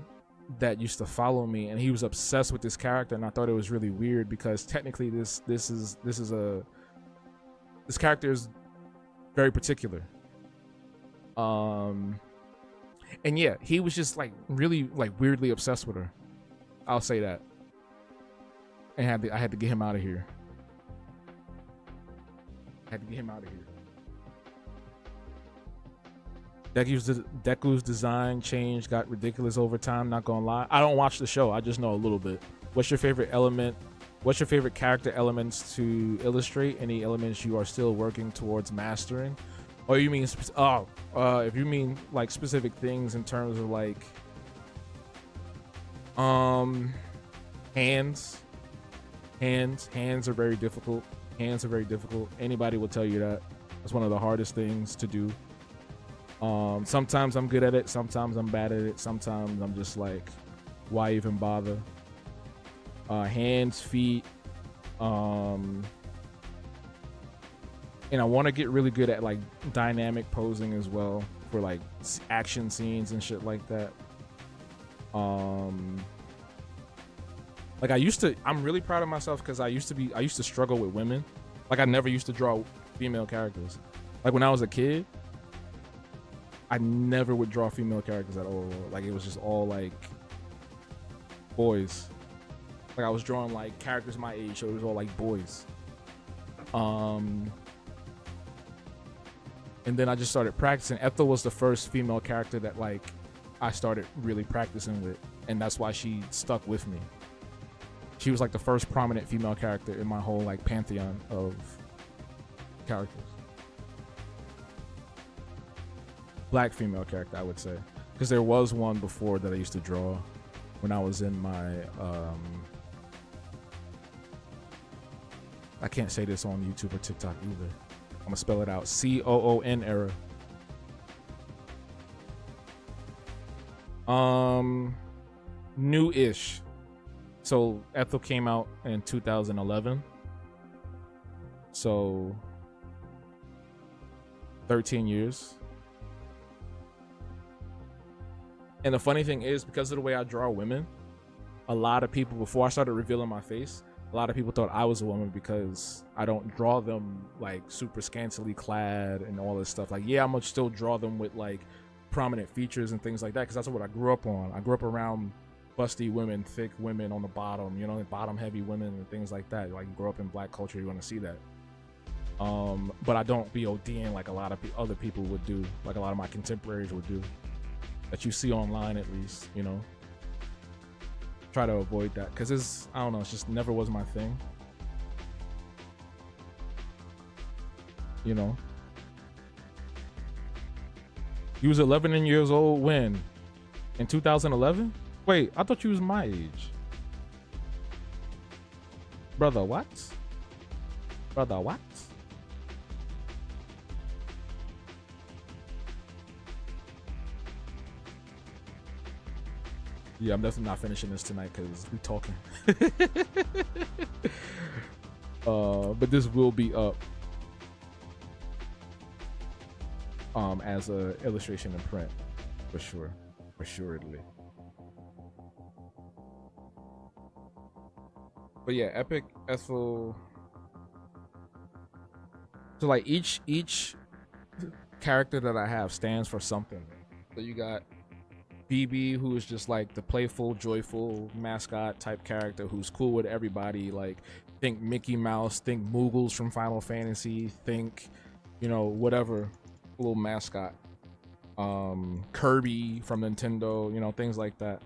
that used to follow me, and he was obsessed with this character, and I thought it was really weird because technically this character is very particular. And yeah, he was just like really like weirdly obsessed with her. I'll say that. And I had to get him out of here. Deku's design change got ridiculous over time. Not gonna lie, I don't watch the show. I just know a little bit. What's your favorite element? What's your favorite character elements to illustrate? Any elements you are still working towards mastering? Or you mean if you mean like specific things in terms of like um hands, hands are very difficult. Hands are very difficult. Anybody will tell you that. That's one of the hardest things to do. Sometimes I'm good at it, sometimes I'm bad at it, sometimes I'm just like, why even bother? Hands, feet, and I want to get really good at like dynamic posing as well for like action scenes and shit like that. Like I'm really proud of myself because I used to struggle with women. Like I never used to draw female characters. Like when I was a kid, I never would draw female characters at all. Like it was just all like boys. Like I was drawing like characters my age, so it was all like boys. And then I just started practicing. Ethel was the first female character that like I started really practicing with, and that's why she stuck with me. She was like the first prominent female character in my whole like pantheon of characters. Black female character, I would say, because there was one before that I used to draw when I was in my I can't say this on YouTube or TikTok either. I'm gonna spell it out. COON era. New-ish. So Ethel came out in 2011. So 13 years. And the funny thing is, because of the way I draw women, a lot of people, before I started revealing my face, a lot of people thought I was a woman because I don't draw them like super scantily clad and all this stuff. Like, yeah, I'm gonna still draw them with like prominent features and things like that because that's what I grew up on. I grew up around busty women, thick women on the bottom, you know, bottom heavy women and things like that. Like, you grow up in black culture, you're gonna see that. But I don't BODing like a lot of other people would do, like a lot of my contemporaries would do, that you see online at least, you know. Try to avoid that because I don't know, it's just never was my thing, you know. You was 11 years old when? In 2011? Wait, I thought you was my age. Brother, what? Brother, what? Yeah, I'm definitely not finishing this tonight because we talking. But this will be up as a illustration in print for sure, for assuredly. But yeah, Epic, Ethel. So like each character that I have stands for something. So you got BB, who is just like the playful, joyful mascot type character who's cool with everybody. Like, think Mickey Mouse, think Moogles from Final Fantasy, think, you know, whatever little mascot. Kirby from Nintendo, you know, things like that.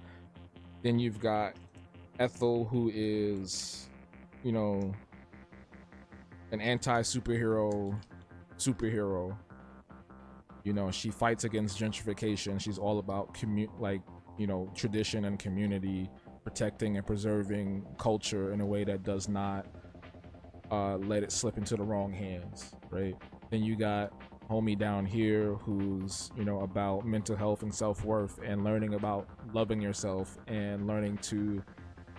Then you've got Ethel, who is, you know, an anti-superhero superhero. You know, she fights against gentrification. She's all about you know, tradition and community, protecting and preserving culture in a way that does not let it slip into the wrong hands, right? Then you got homie down here who's, you know, about mental health and self-worth and learning about loving yourself and learning to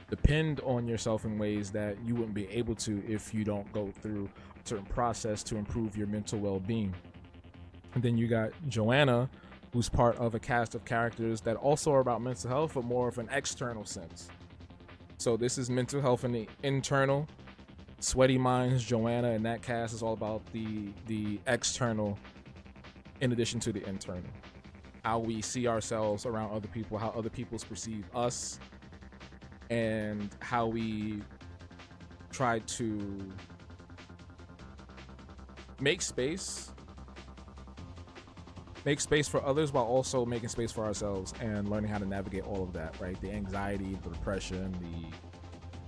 depend on yourself in ways that you wouldn't be able to if you don't go through a certain process to improve your mental well-being. And then you got Joanna, who's part of a cast of characters that also are about mental health, but more of an external sense. So this is mental health in the internal. Sweaty Minds, Joanna, and that cast is all about the external in addition to the internal. How we see ourselves around other people, how other people perceive us, and how we try to make space. make space for others while also making space for ourselves and learning how to navigate all of that, right? The anxiety, the depression,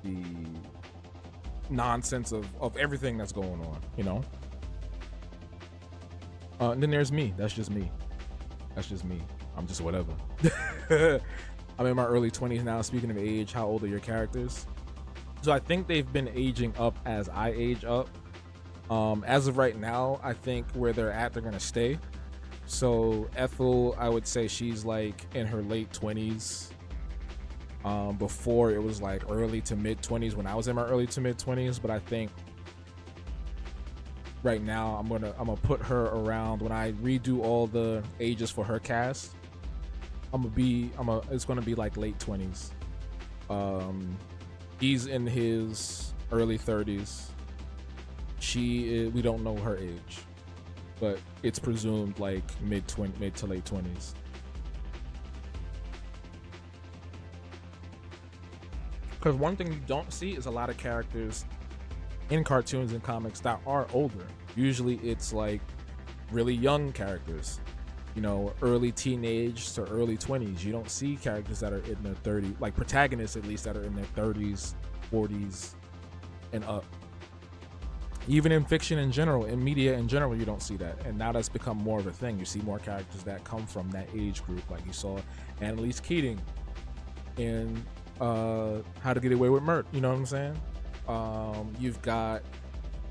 the nonsense of everything that's going on, you know. And then there's me. That's just me. That's just me. I'm just whatever. I'm in my early 20s now. Speaking of age, how old are your characters? So I think they've been aging up as I age up. As of right now, I think where they're at, they're gonna stay. So Ethel, I would say she's like in her late 20s. Before it was like early to mid 20s when I was in my early to mid 20s, but I think right now I'm gonna put her around when I redo all the ages for her cast. It's gonna be like late 20s. He's in his early 30s. We don't know her age, but it's presumed like mid to late 20s. Because one thing you don't see is a lot of characters in cartoons and comics that are older. Usually it's like really young characters, you know, early teenage to early 20s. You don't see characters that are in their 30s, like protagonists at least, that are in their 30s, 40s, and up. Even in fiction in general, in media in general, you don't see that. And now that's become more of a thing. You see more characters that come from that age group. Like you saw Annalise Keating in How to Get Away with Murder, you know what I'm saying? You've got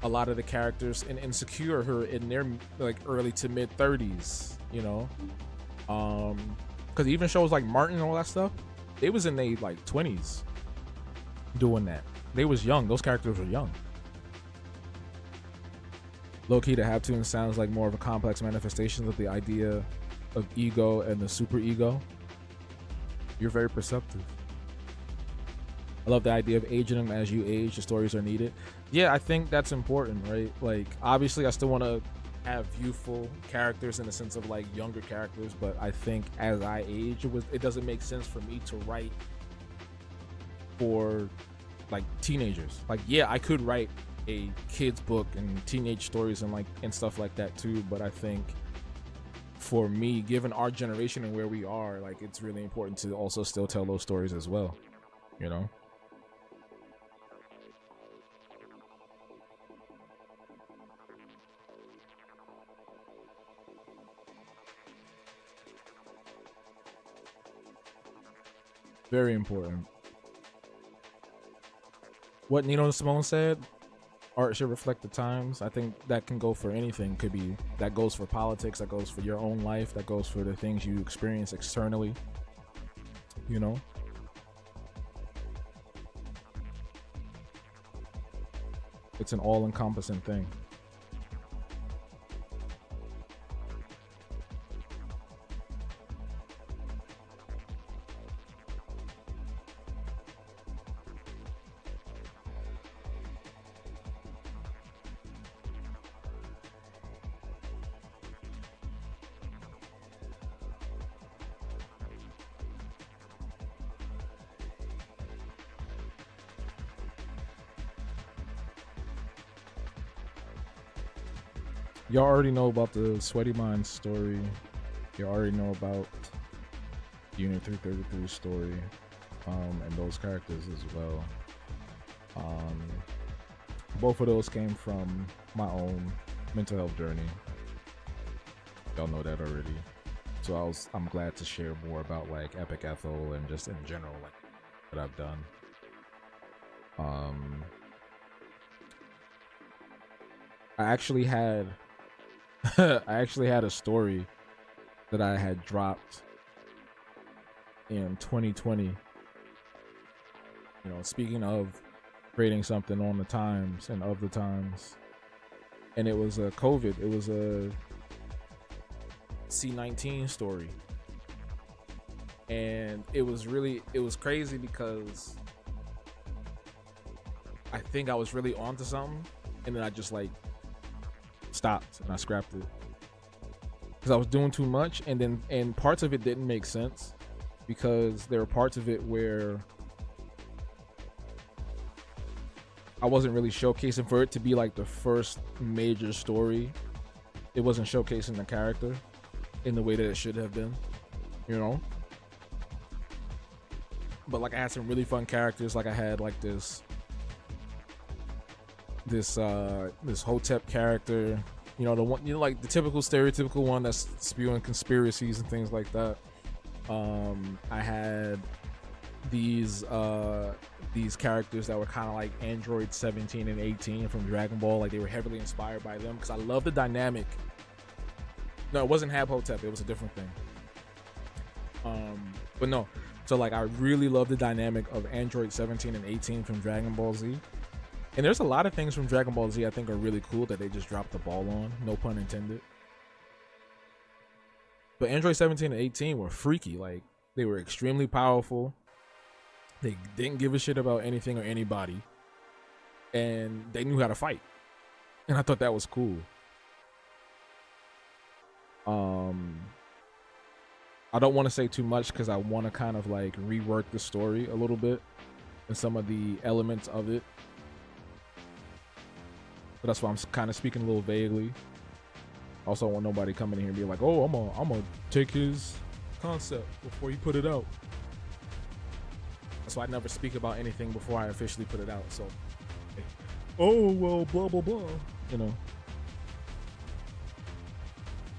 a lot of the characters in Insecure who are in their like early to mid 30s, you know? Because even shows like Martin and all that stuff, they was in their like 20s doing that. They was young. Those characters were young. Low-key, the Habtoon sounds like more of a complex manifestation of the idea of ego and the super ego. You're very perceptive. I love the idea of aging them as you age. The stories are needed. Yeah, I think that's important, right? Like, obviously, I still want to have youthful characters in the sense of like younger characters, but I think as I age, it doesn't make sense for me to write for like teenagers. Like, yeah, I could write a kid's book and teenage stories and stuff like that too, but I think for me, given our generation and where we are, like, it's really important to also still tell those stories as well, you know? Very important. What Nino Simone said, art should reflect the times. I think that can go for anything. Could be that goes for politics, that goes for your own life, that goes for the things you experience externally, you know? It's an all-encompassing thing. Y'all already know about the Sweaty Minds story. You already know about Unit 333 story, and those characters as well. Both of those came from my own mental health journey. Y'all know that already. So I'm glad to share more about like Epic Ethel and just in general like what I've done. I actually had a story that I had dropped in 2020. You know, speaking of creating something on the times and of the times, and it was a COVID. It was a C-19 story, and it was crazy because I think I was really onto something, and then I just like stopped and I scrapped it because I was doing too much, and parts of it didn't make sense because there were parts of it where I wasn't really showcasing for it to be like the first major story. It wasn't showcasing the character, in the way that it should have been, you know. But like I had some really fun characters. Like I had like this Hotep character, you know, the one, you know, like the typical stereotypical one that's spewing conspiracies and things like that. I had these characters that were kind of like Android 17 and 18 from Dragon Ball. Like they were heavily inspired by them because I love the dynamic. No, it wasn't Hab Hotep, it was a different thing. But no, so like I really love the dynamic of Android 17 and 18 from Dragon Ball Z. And there's a lot of things from Dragon Ball Z I think are really cool that they just dropped the ball on, no pun intended. But Android 17 and 18 were freaky. Like they were extremely powerful. They didn't give a shit about anything or anybody. And they knew how to fight. And I thought that was cool. I don't want to say too much because I want to kind of like rework the story a little bit and some of the elements of it. But that's why I'm kind of speaking a little vaguely. Also, I want nobody coming in here and be like, "Oh, I'm gonna take his concept before you put it out." That's why I never speak about anything before I officially put it out. So, oh well, blah blah blah, you know.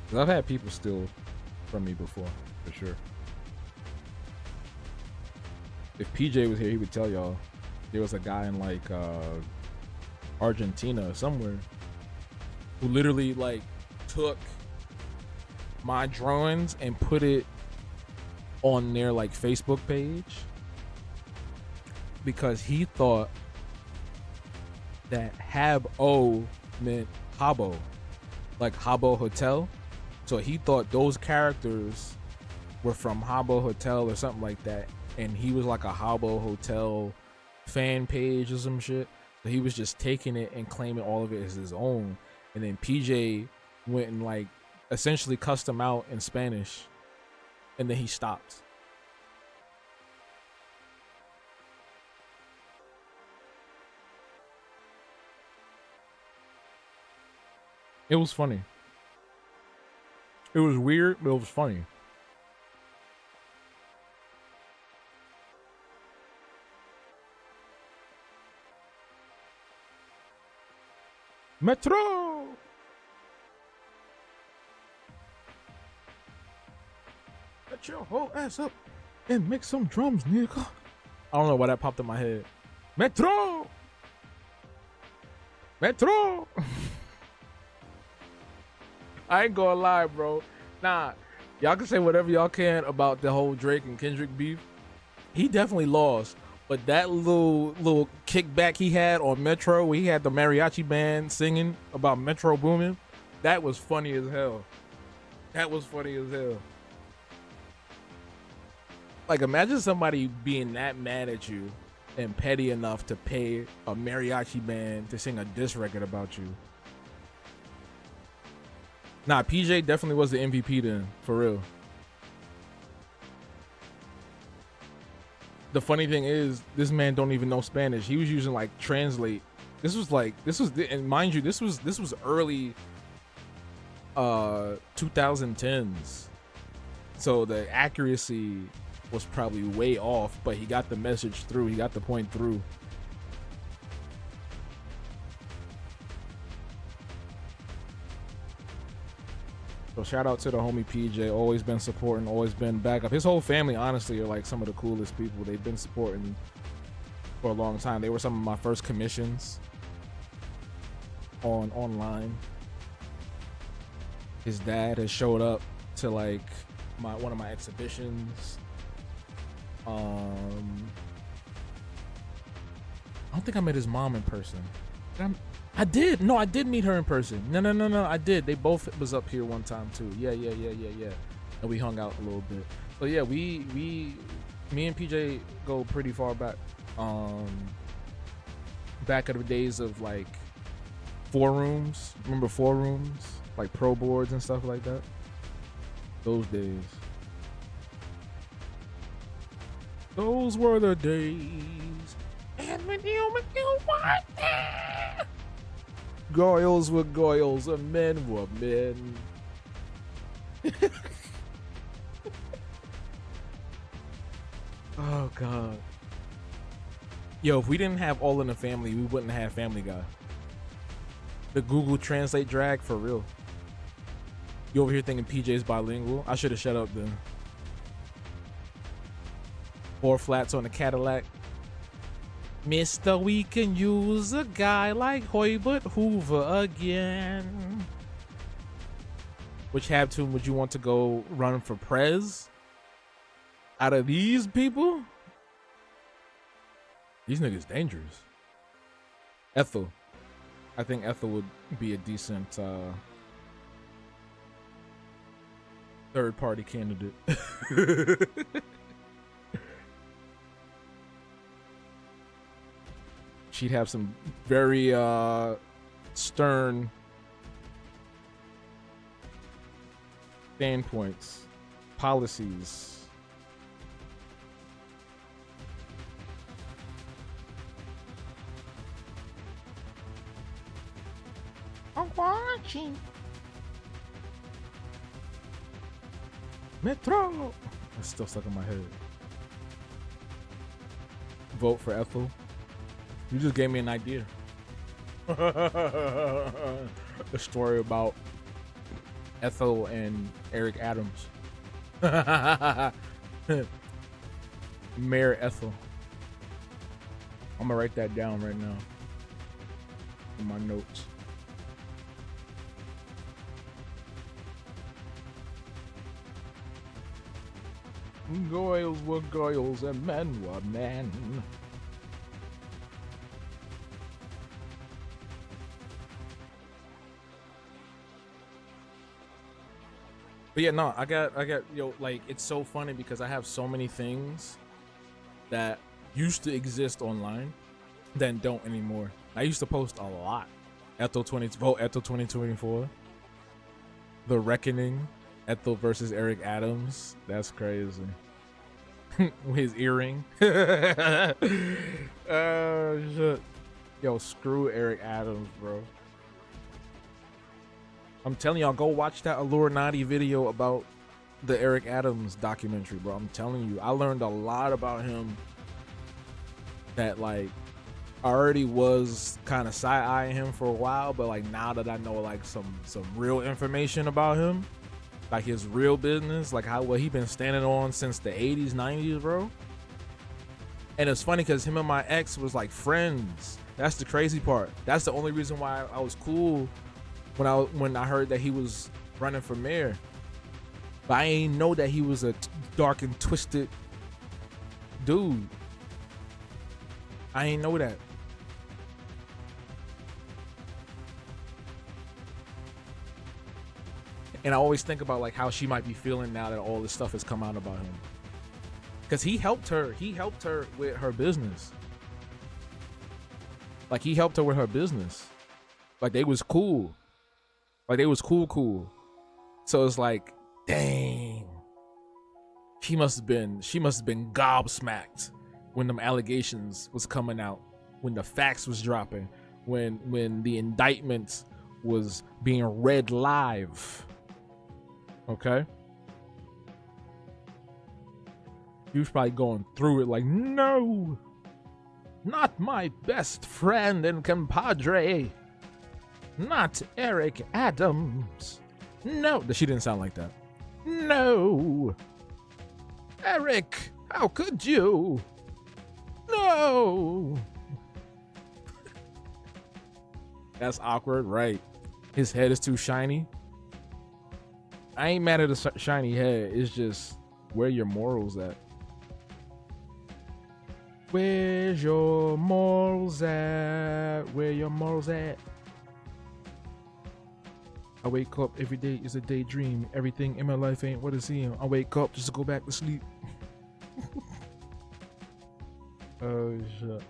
'Cause I've had people steal from me before, for sure. If PJ was here, he would tell y'all there was a guy in like Argentina or somewhere who literally like took my drawings and put it on their like Facebook page because he thought that Hab-O meant Habbo, like Habbo Hotel. So he thought those characters were from Habbo Hotel or something like that, and he was like a Habbo Hotel fan page or some shit. So he was just taking it and claiming all of it as his own. And then PJ went and like essentially cussed him out in Spanish. And then he stopped. It was funny. It was weird, but it was funny. Metro! Get your whole ass up and make some drums, nigga. I don't know why that popped in my head. Metro! Metro! I ain't gonna lie, bro. Nah, y'all can say whatever y'all can about the whole Drake and Kendrick beef. He definitely lost. But that little kickback he had on Metro, where he had the mariachi band singing about Metro booming, that was funny as hell. That was funny as hell. Like, imagine somebody being that mad at you and petty enough to pay a mariachi band to sing a diss record about you. Nah, PJ definitely was the MVP then, for real. The funny thing is, this man don't even know Spanish. He was using like Translate. This was, and mind you, this was early 2010s. So the accuracy was probably way off, but he got the message through. He got the point through. So shout out to the homie PJ, always been supporting, always been back up. His whole family, honestly, are like some of the coolest people. They've been supporting for a long time. They were some of my first commissions online. His dad has showed up to like one of my exhibitions. I don't think I met his mom in person. I did. No, I did meet her in person. No. I did. They both was up here one time too. Yeah. And we hung out a little bit. So yeah, me and PJ go pretty far back. Back in the days of like forums. Remember forums? Like pro boards and stuff like that. Those days. Those were the days. And when you want that. Goyles were goyles and men were men. Oh god. Yo, if we didn't have All in the Family, we wouldn't have Family Guy. The Google Translate drag for real. You over here thinking PJ's bilingual? I should have shut up then. 4 flats on the Cadillac. Mister, we can use a guy like Hoybert Hoover again. Which Habtoon would you want to go run for prez? Out of these people? These niggas dangerous. Ethel. I think Ethel would be a decent third party candidate. She'd have some very stern standpoints, policies. I'm watching. Metro. That's still stuck in my head. Vote for Ethel. You just gave me an idea. A story about Ethel and Eric Adams. Mayor Ethel. I'm gonna write that down right now in my notes. Girls were girls and men were men. But yeah, no, I got yo, like, it's so funny because I have so many things that used to exist online that don't anymore. I used to post a lot. Ethel 2024. The Reckoning. Ethel versus Eric Adams. That's crazy. His earring. Shit. Yo, screw Eric Adams, bro. I'm telling y'all, go watch that Illuminati video about the Eric Adams documentary, bro. I'm telling you, I learned a lot about him that, like, I already was kind of side-eyeing him for a while, but like now that I know like some real information about him, like his real business, like what he been standing on since the 80s, 90s, bro. And it's funny because him and my ex was like friends. That's the crazy part. That's the only reason why I was cool when I heard that he was running for mayor. But I ain't know that he was a dark and twisted dude. I ain't know that. And I always think about like how she might be feeling now that all this stuff has come out about him. Cause he helped her with her business. Like he helped her with her business. Like they was cool. Like they was cool. So it's like, dang. She must have been gobsmacked when them allegations was coming out, when the facts was dropping, when the indictment was being read live. Okay? He was probably going through it like, no, not my best friend and compadre, not Eric Adams. No, she didn't sound like that. No, Eric, how could you? No. That's awkward, right? His head is too shiny. I ain't mad at a shiny head. It's just, where your morals at? Where's your morals at? Where your morals at? I wake up every day is a daydream. Everything in my life ain't what it seems. I wake up just to go back to sleep. Oh shit.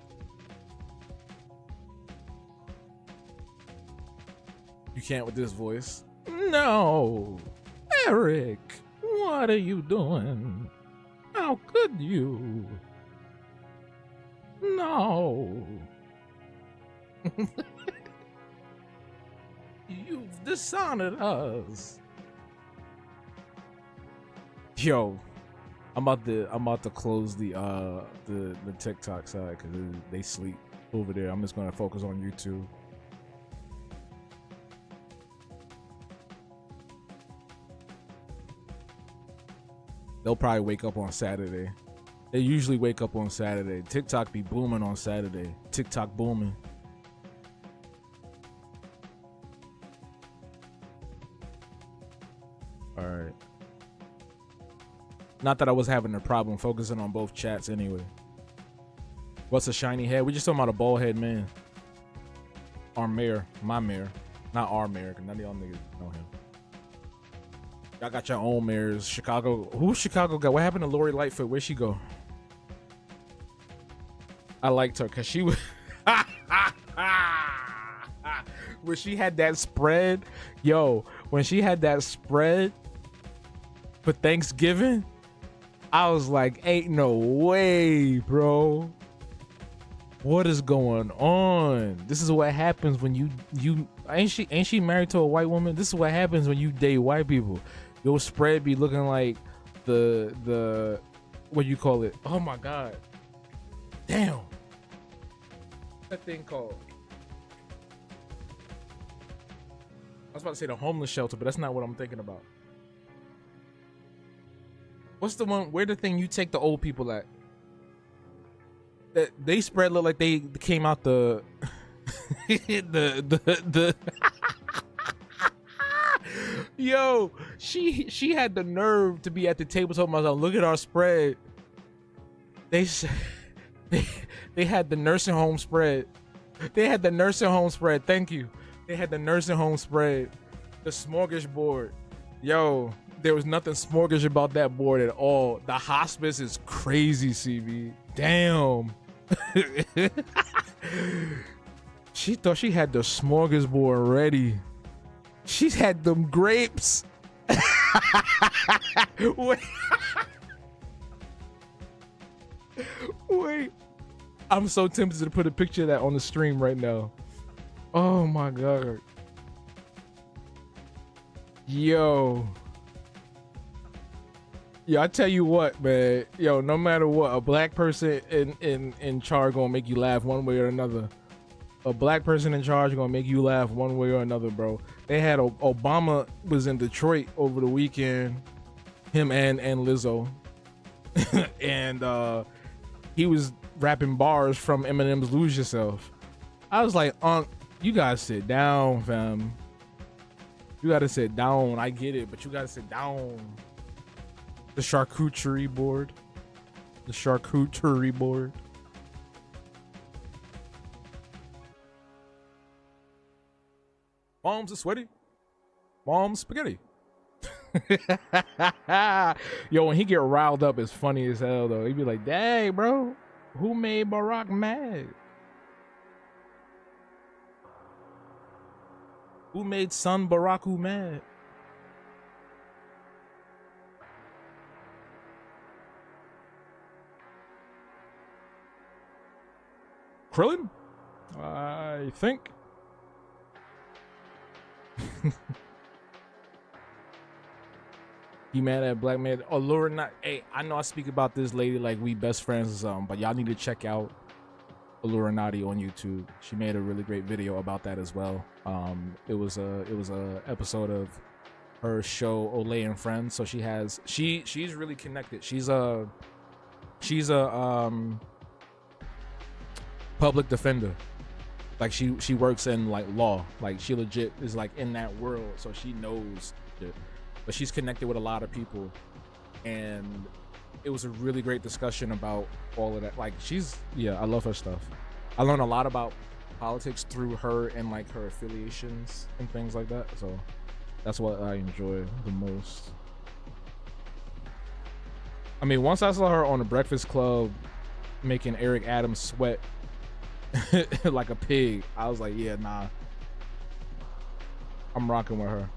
You can't with this voice. No, Eric, what are you doing? How could you? No. You've dishonored us. Yo, I'm about to close the TikTok side because they sleep over there. I'm just gonna focus on YouTube. They'll probably wake up on Saturday. They usually wake up on Saturday. TikTok be booming on Saturday. TikTok booming. All right. Not that I was having a problem focusing on both chats anyway. What's a shiny head? We just talking about a bald head man. Our mayor. My mayor. Not our mayor, because none of y'all niggas know him. Y'all got your own mayors. Chicago. Who's Chicago got? What happened to Lori Lightfoot? Where'd she go? I liked her because she was when she had that spread. Yo, when she had that spread for Thanksgiving, I was like, ain't no way, bro. What is going on? This is what happens when you ain't she married to a white woman? This is what happens when you date white people. Your spread be looking like the what do you call it? Oh my god. Damn. What's that thing called? I was about to say the homeless shelter, but that's not what I'm thinking about. What's the one where the thing you take the old people at? That they spread look like they came out the the Yo, she had the nerve to be at the table talking about, look at our spread. They said they had the nursing home spread. They had the nursing home spread. Thank you. They had the nursing home spread. The smorgasbord. Yo, there was nothing smorgasbord about that board at all. The hospice is crazy, CB. Damn. She thought she had the smorgasbord ready. She's had them grapes. Wait. Wait. I'm so tempted to put a picture of that on the stream right now. Oh my god. Yo. Yeah, I tell you what, man. Yo, no matter what, a black person in charge gonna make you laugh one way or another. A black person in charge gonna make you laugh one way or another, bro. They had Obama was in Detroit over the weekend, him and Lizzo, and he was rapping bars from Eminem's "Lose Yourself." I was like, you gotta sit down, fam. You gotta sit down. I get it, but you gotta sit down. The charcuterie board. The charcuterie board. Mom's a sweaty. Mom's spaghetti. Yo, when he get riled up, it's funny as hell though. He'd be like, "Dang, bro, who made Barack mad? Who made son Barack mad?" Krillin? I think. He mad at black man. Oh, Laura, not. Hey, I know I speak about this lady like we best friends or something, but y'all need to check out Illuminati on YouTube. She made a really great video about that as well. It was a episode of her show Olay and Friends. So she's really connected. She's a public defender. Like she works in like law. Like she legit is like in that world, so she knows it. But she's connected with a lot of people, and it was a really great discussion about all of that. Like I love her stuff. I learned a lot about politics through her and like her affiliations and things like that. So that's what I enjoy the most. I mean, once I saw her on the Breakfast Club making Eric Adams sweat like a pig, I was like, yeah, nah, I'm rocking with her.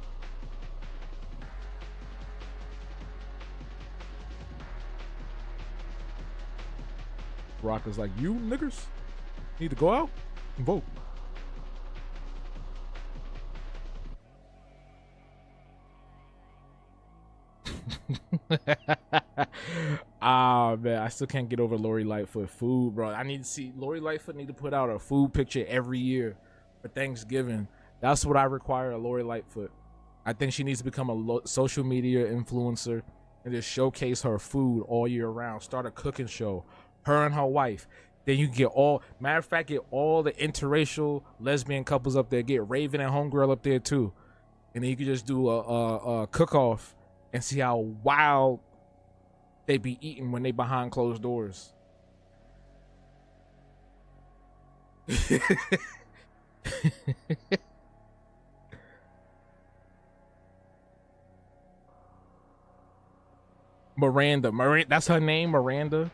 Rock is like, you niggers need to go out and vote. Ah man, I still can't get over Lori Lightfoot food, bro. I need to see Lori Lightfoot need to put out a food picture every year for Thanksgiving. That's what I require of Lori Lightfoot. I think she needs to become a social media influencer and just showcase her food all year round. Start a cooking show, her and her wife. Then you get all, matter of fact, get all the interracial lesbian couples up there. Get Raven and Homegirl up there too, and then you can just do a cook-off and see how wild they be eating when they behind closed doors. Miranda, that's her name, Miranda.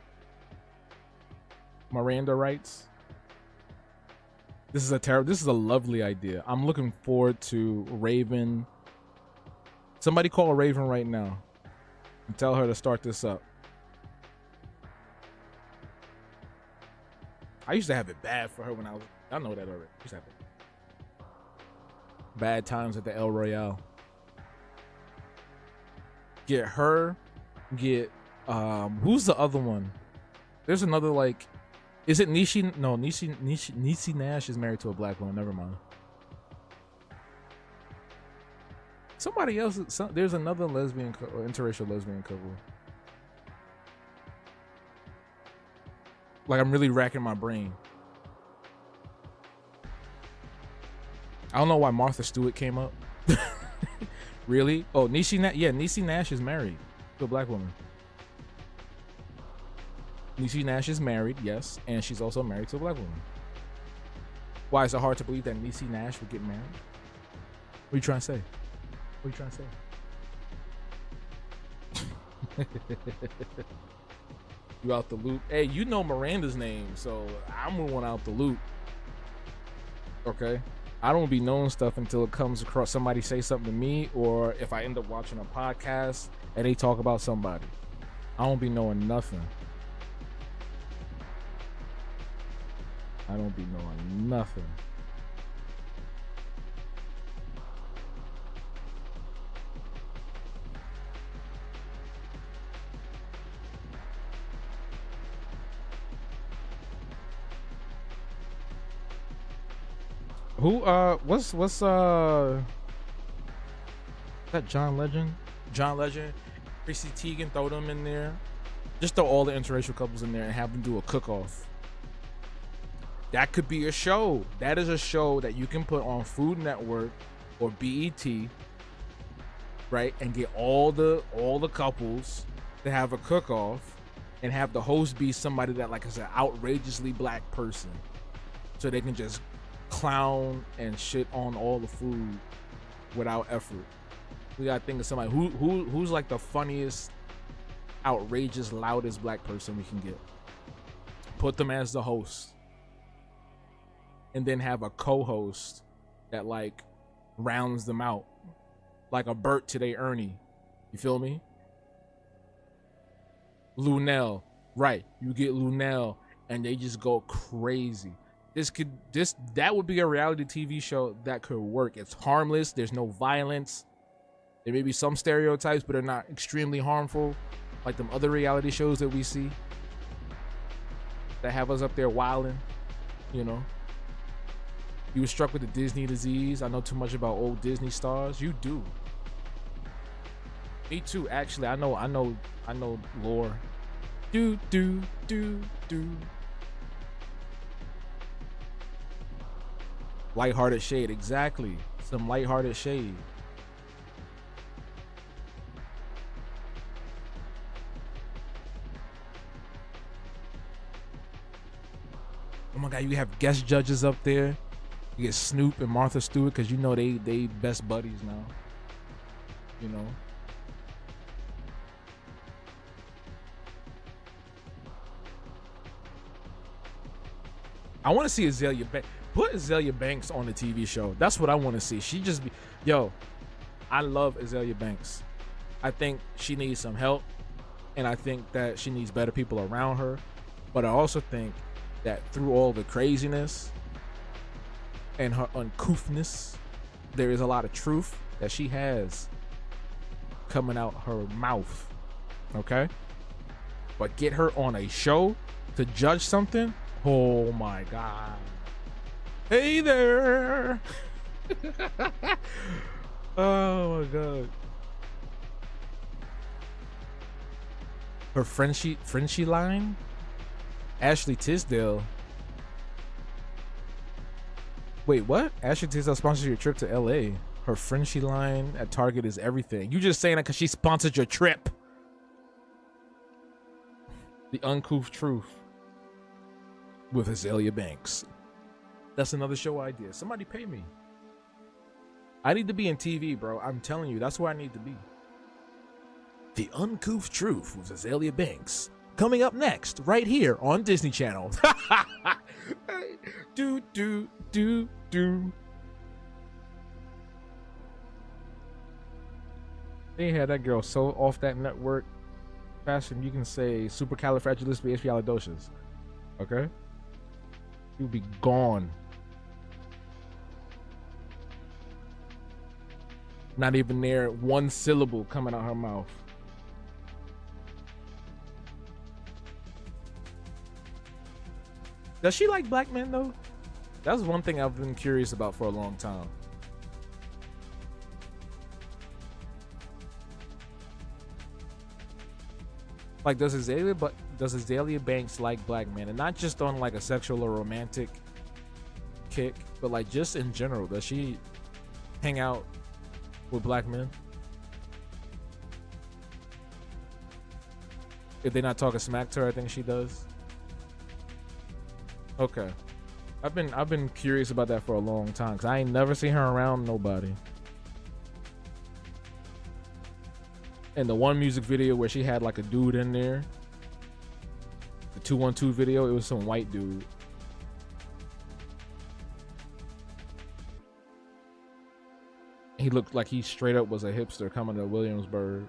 Miranda writes, this is a lovely idea. I'm looking forward to Raven. Somebody call Raven right now and tell her to start this up. I used to have it bad for her when I know that already. I used to have it. Bad times at the El Royale. Get her, get who's the other one? There's another, like, is it Nishi? No, Niecy Nash is married to a black woman. Never mind. Somebody else. There's another lesbian, interracial lesbian couple. Like, I'm really racking my brain. I don't know why Martha Stewart came up. Really? Oh, Niecy Nash is married to a black woman. Niecy Nash is married, yes, and she's also married to a black woman. Why is it hard to believe that Niecy Nash would get married? What are you trying to say? What are you trying to say? You out the loop? Hey, you know Miranda's name, so I'm the one out the loop. Okay? I don't be knowing stuff until it comes across, somebody say something to me, or if I end up watching a podcast and they talk about somebody. I don't be knowing nothing. I don't be knowing nothing. Who what's that John Legend? John Legend, Chrissy Teigen, throw them in there. Just throw all the interracial couples in there and have them do a cook-off. That could be a show. That is a show that you can put on Food Network or BET, right? And get all the couples to have a cook-off and have the host be somebody that, like I said, outrageously black person, so they can just clown and shit on all the food without effort. We gotta think of somebody who's like the funniest, outrageous, loudest black person we can get. Put them as the host. And then have a co-host that, like, rounds them out, like a Bert to their Ernie. You feel me? Lunel, right? You get Lunel, and they just go crazy. That would be a reality TV show that could work. It's harmless. There's no violence. There may be some stereotypes, but they're not extremely harmful, like them other reality shows that we see that have us up there wilding. You know. You were struck with the Disney disease. I know too much about old Disney stars. You do. Me too. Actually, I know lore. Do. Lighthearted shade, exactly. Some lighthearted shade. Oh my God, you have guest judges up there. You get Snoop and Martha Stewart, because you know they best buddies now. You know. I want to see Azalea Banks. Put Azalea Banks on the TV show. That's what I want to see. She just be, yo, I love Azalea Banks. I think she needs some help, and I think that she needs better people around her. But I also think that through all the craziness and her uncouthness, there is a lot of truth that she has coming out her mouth. Okay? but get her on a show to judge something. Oh my god. Hey there. Oh my god. Her Frenchie line? Ashley Tisdale. Wait, what? Ashley Tisdale sponsors your trip to LA. Her Frenchie line at Target is everything. You just saying that because she sponsored your trip. The Uncouth Truth with Azalea Banks. That's another show idea. Somebody pay me. I need to be in TV, bro. I'm telling you, that's where I need to be. The Uncouth Truth with Azalea Banks. Coming up next, right here on Disney Channel. do. They had that girl so off that network. Fashion, you can say supercalifragilisticexpialidocious. Okay? You'll be gone. Not even there, one syllable coming out her mouth. Does she like black men though? That's one thing I've been curious about for a long time. Like, does Azalea Banks like black men, and not just on like a sexual or romantic kick, but like just in general? Does she hang out with black men? If they're not talking smack to her, I think she does. Okay, I've been curious about that for a long time because I ain't never seen her around nobody. And the one music video where she had like a dude in there, the 212 video, it was some white dude. He looked like he straight up was a hipster coming to Williamsburg.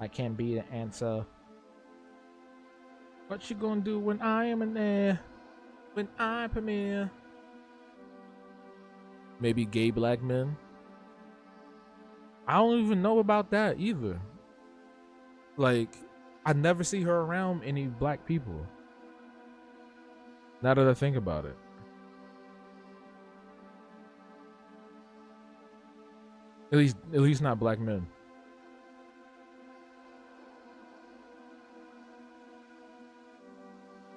I can't be the answer. What you gonna do when I am in there? When I premiere? Maybe gay black men. I don't even know about that either. Like, I never see her around any black people. Now that I think about it. At least not black men.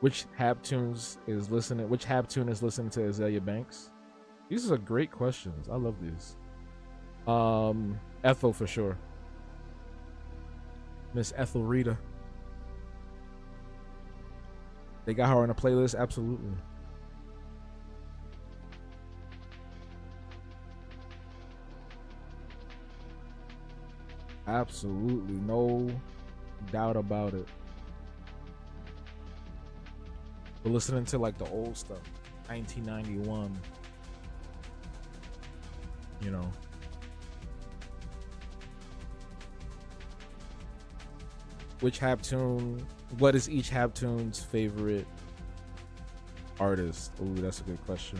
Which Habtoon is listening to Azalea Banks? These are great questions. I love these. Ethel for sure. Miss Ethel Rita. They got her on a playlist, absolutely. Absolutely, no doubt about it. But listening to like the old stuff, 1991. You know, which Habtoon? What is each Habtoon's favorite artist? Ooh, that's a good question.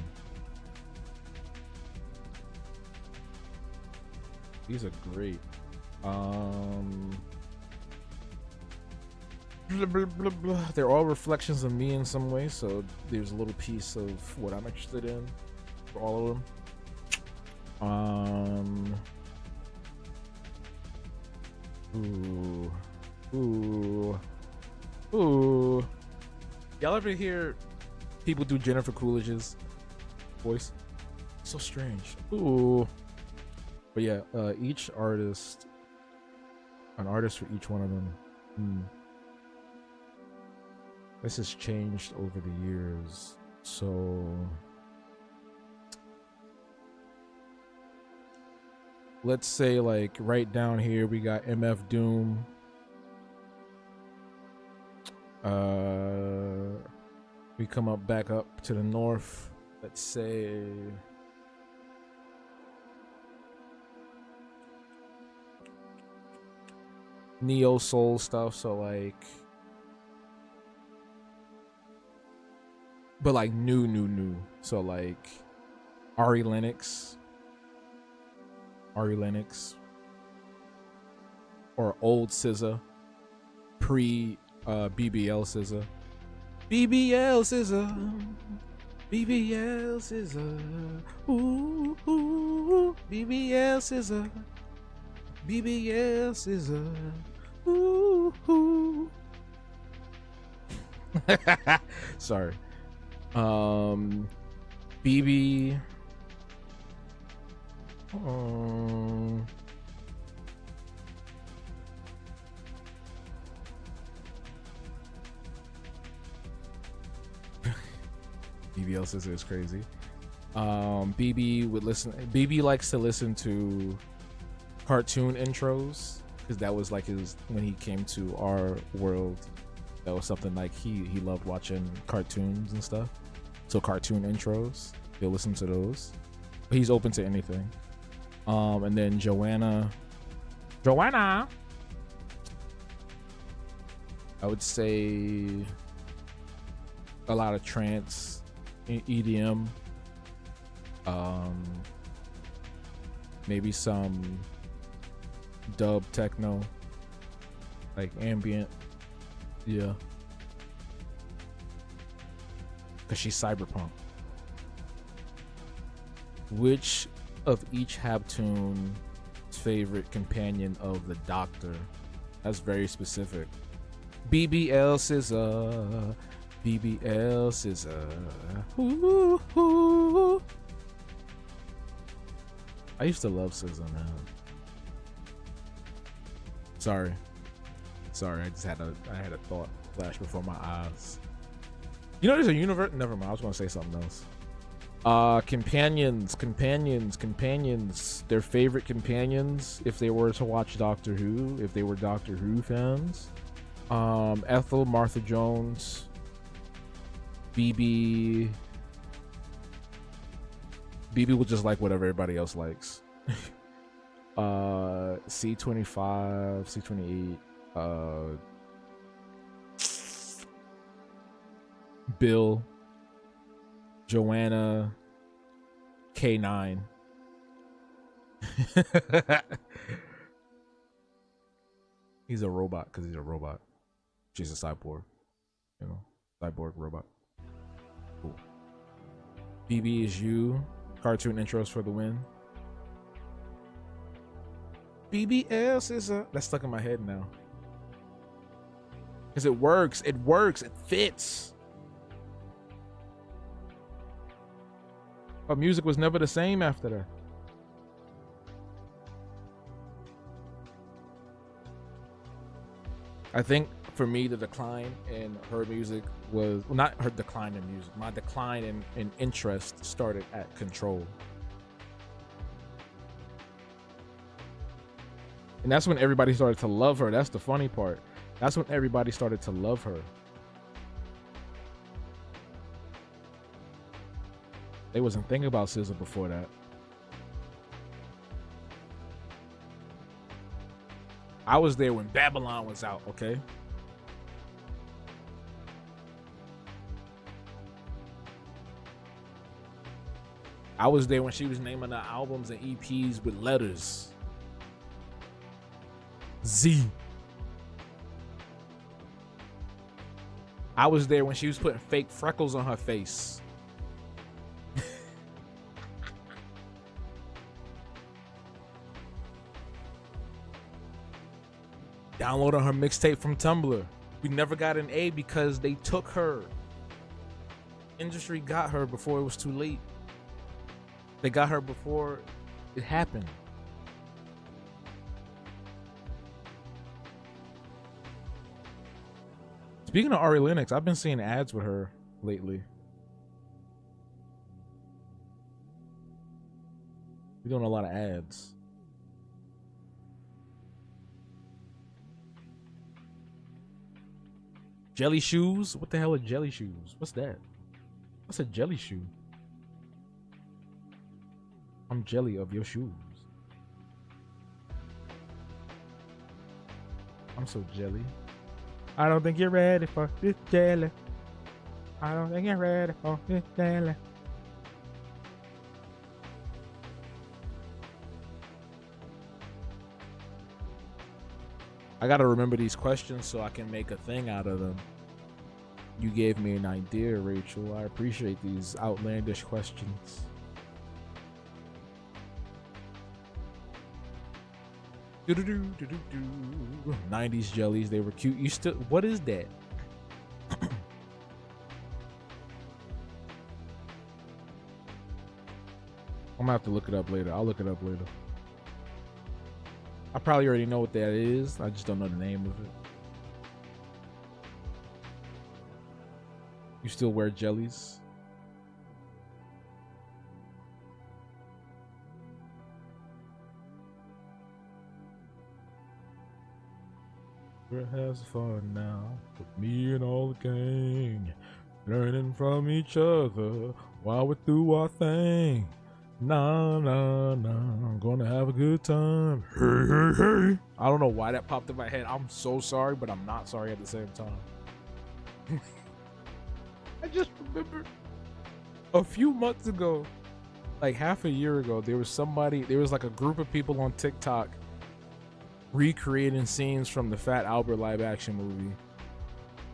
These are great. They're all reflections of me in some way, so there's a little piece of what I'm interested in for all of them. Ooh. Y'all ever hear people do Jennifer Coolidge's voice? So strange. Ooh. But yeah, each artist, an artist for each one of them. This has changed over the years. So let's say like right down here we got MF Doom. We come back up to the north. Let's say neo soul stuff. So like, but like new. So like Ari Lennox. Ari Lennox, or old SZA, pre BBL SZA. BBL SZA, BBL SZA, ooh, ooh, BBL SZA, BBL SZA, ooh, ooh. Sorry. BB. BBL SZA is crazy. BB likes to listen to cartoon intros because that was like his when he came to our world. That was something like he loved watching cartoons and stuff. So cartoon intros, he'll listen to those. But he's open to anything. And then Joanna, I would say a lot of trance, EDM, maybe some dub techno, like ambient. Yeah, because she's cyberpunk. Which of each Habtoon's favorite companion of the Doctor? That's very specific. BBL SZA, BBL SZA. Ooh, ooh. I used to love SZA, man. Sorry, I just had a thought flash before my eyes. You know, there's a universe. Never mind. I was gonna say something else. Companions. Their favorite companions if they were to watch Doctor Who. If they were Doctor Who fans. Ethel, Martha Jones, BB. BB will just like whatever everybody else likes. C25, C28. Bill, Joanna, K9. He's a robot because he's a robot. She's a cyborg, you know, cyborg robot. Cool. BB is you. Cartoon intros for the win. BBL is that's stuck in my head now. Because it works. It fits. But music was never the same after that. I think for me, the decline in her music was not her decline in music. My decline in interest started at Control. And that's when everybody started to love her. That's the funny part. That's when everybody started to love her. They wasn't thinking about SZA before that. I was there when Babylon was out, okay? I was there when she was naming the albums and EPs with letters. Z. I was there when she was putting fake freckles on her face. Downloading her mixtape from Tumblr. We never got an A because they took her. Industry got her before it was too late. They got her before it happened. Speaking of Ari Lennox, I've been seeing ads with her lately. We're doing a lot of ads. Jelly shoes? What the hell are jelly shoes? What's that? What's a jelly shoe? I'm jelly of your shoes. I'm so jelly. I don't think you're ready for this jelly. I don't think you're ready for this jelly. I gotta remember these questions so I can make a thing out of them. You gave me an idea, Rachel. I appreciate these outlandish questions. Do do do do do do. 90s jellies, they were cute. You still, what is that? I'm gonna have to look it up later. I'll look it up later. I probably already know what that is. I just don't know the name of it. You still wear jellies? We're having fun now with me and all the gang, learning from each other while we do our thing. Nah, nah, nah, I'm gonna have a good time. Hey, hey, hey. I don't know why that popped in my head. I'm so sorry, but I'm not sorry at the same time. I just remembered a few months ago, like half a year ago, there was like a group of people on TikTok recreating scenes from the Fat Albert live action movie.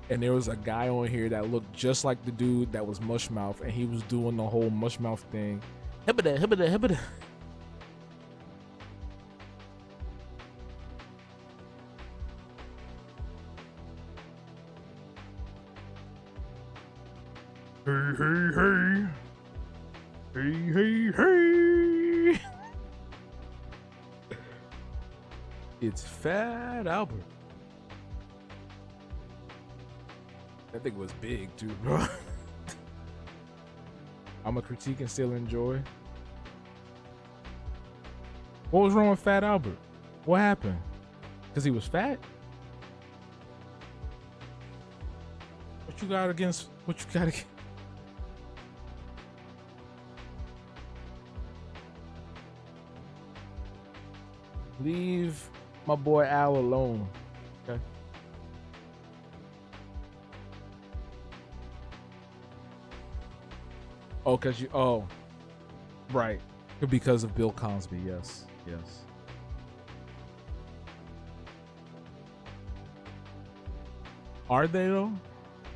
And there was a guy on here that looked just like the dude that was Mushmouth, and he was doing the whole Mushmouth thing. Hibbida, hibbida, hibbida. Hey, hey, hey. Hey, hey, hey. It's Fat Albert. That thing was big too, bro. I'm a critique and still enjoy. What was wrong with Fat Albert? What happened? Because he was fat? What you got against? What you got against? Leave my boy Al alone. Okay. Oh, cause you. Oh, right. Because of Bill Cosby. Yes. Yes. Are they though?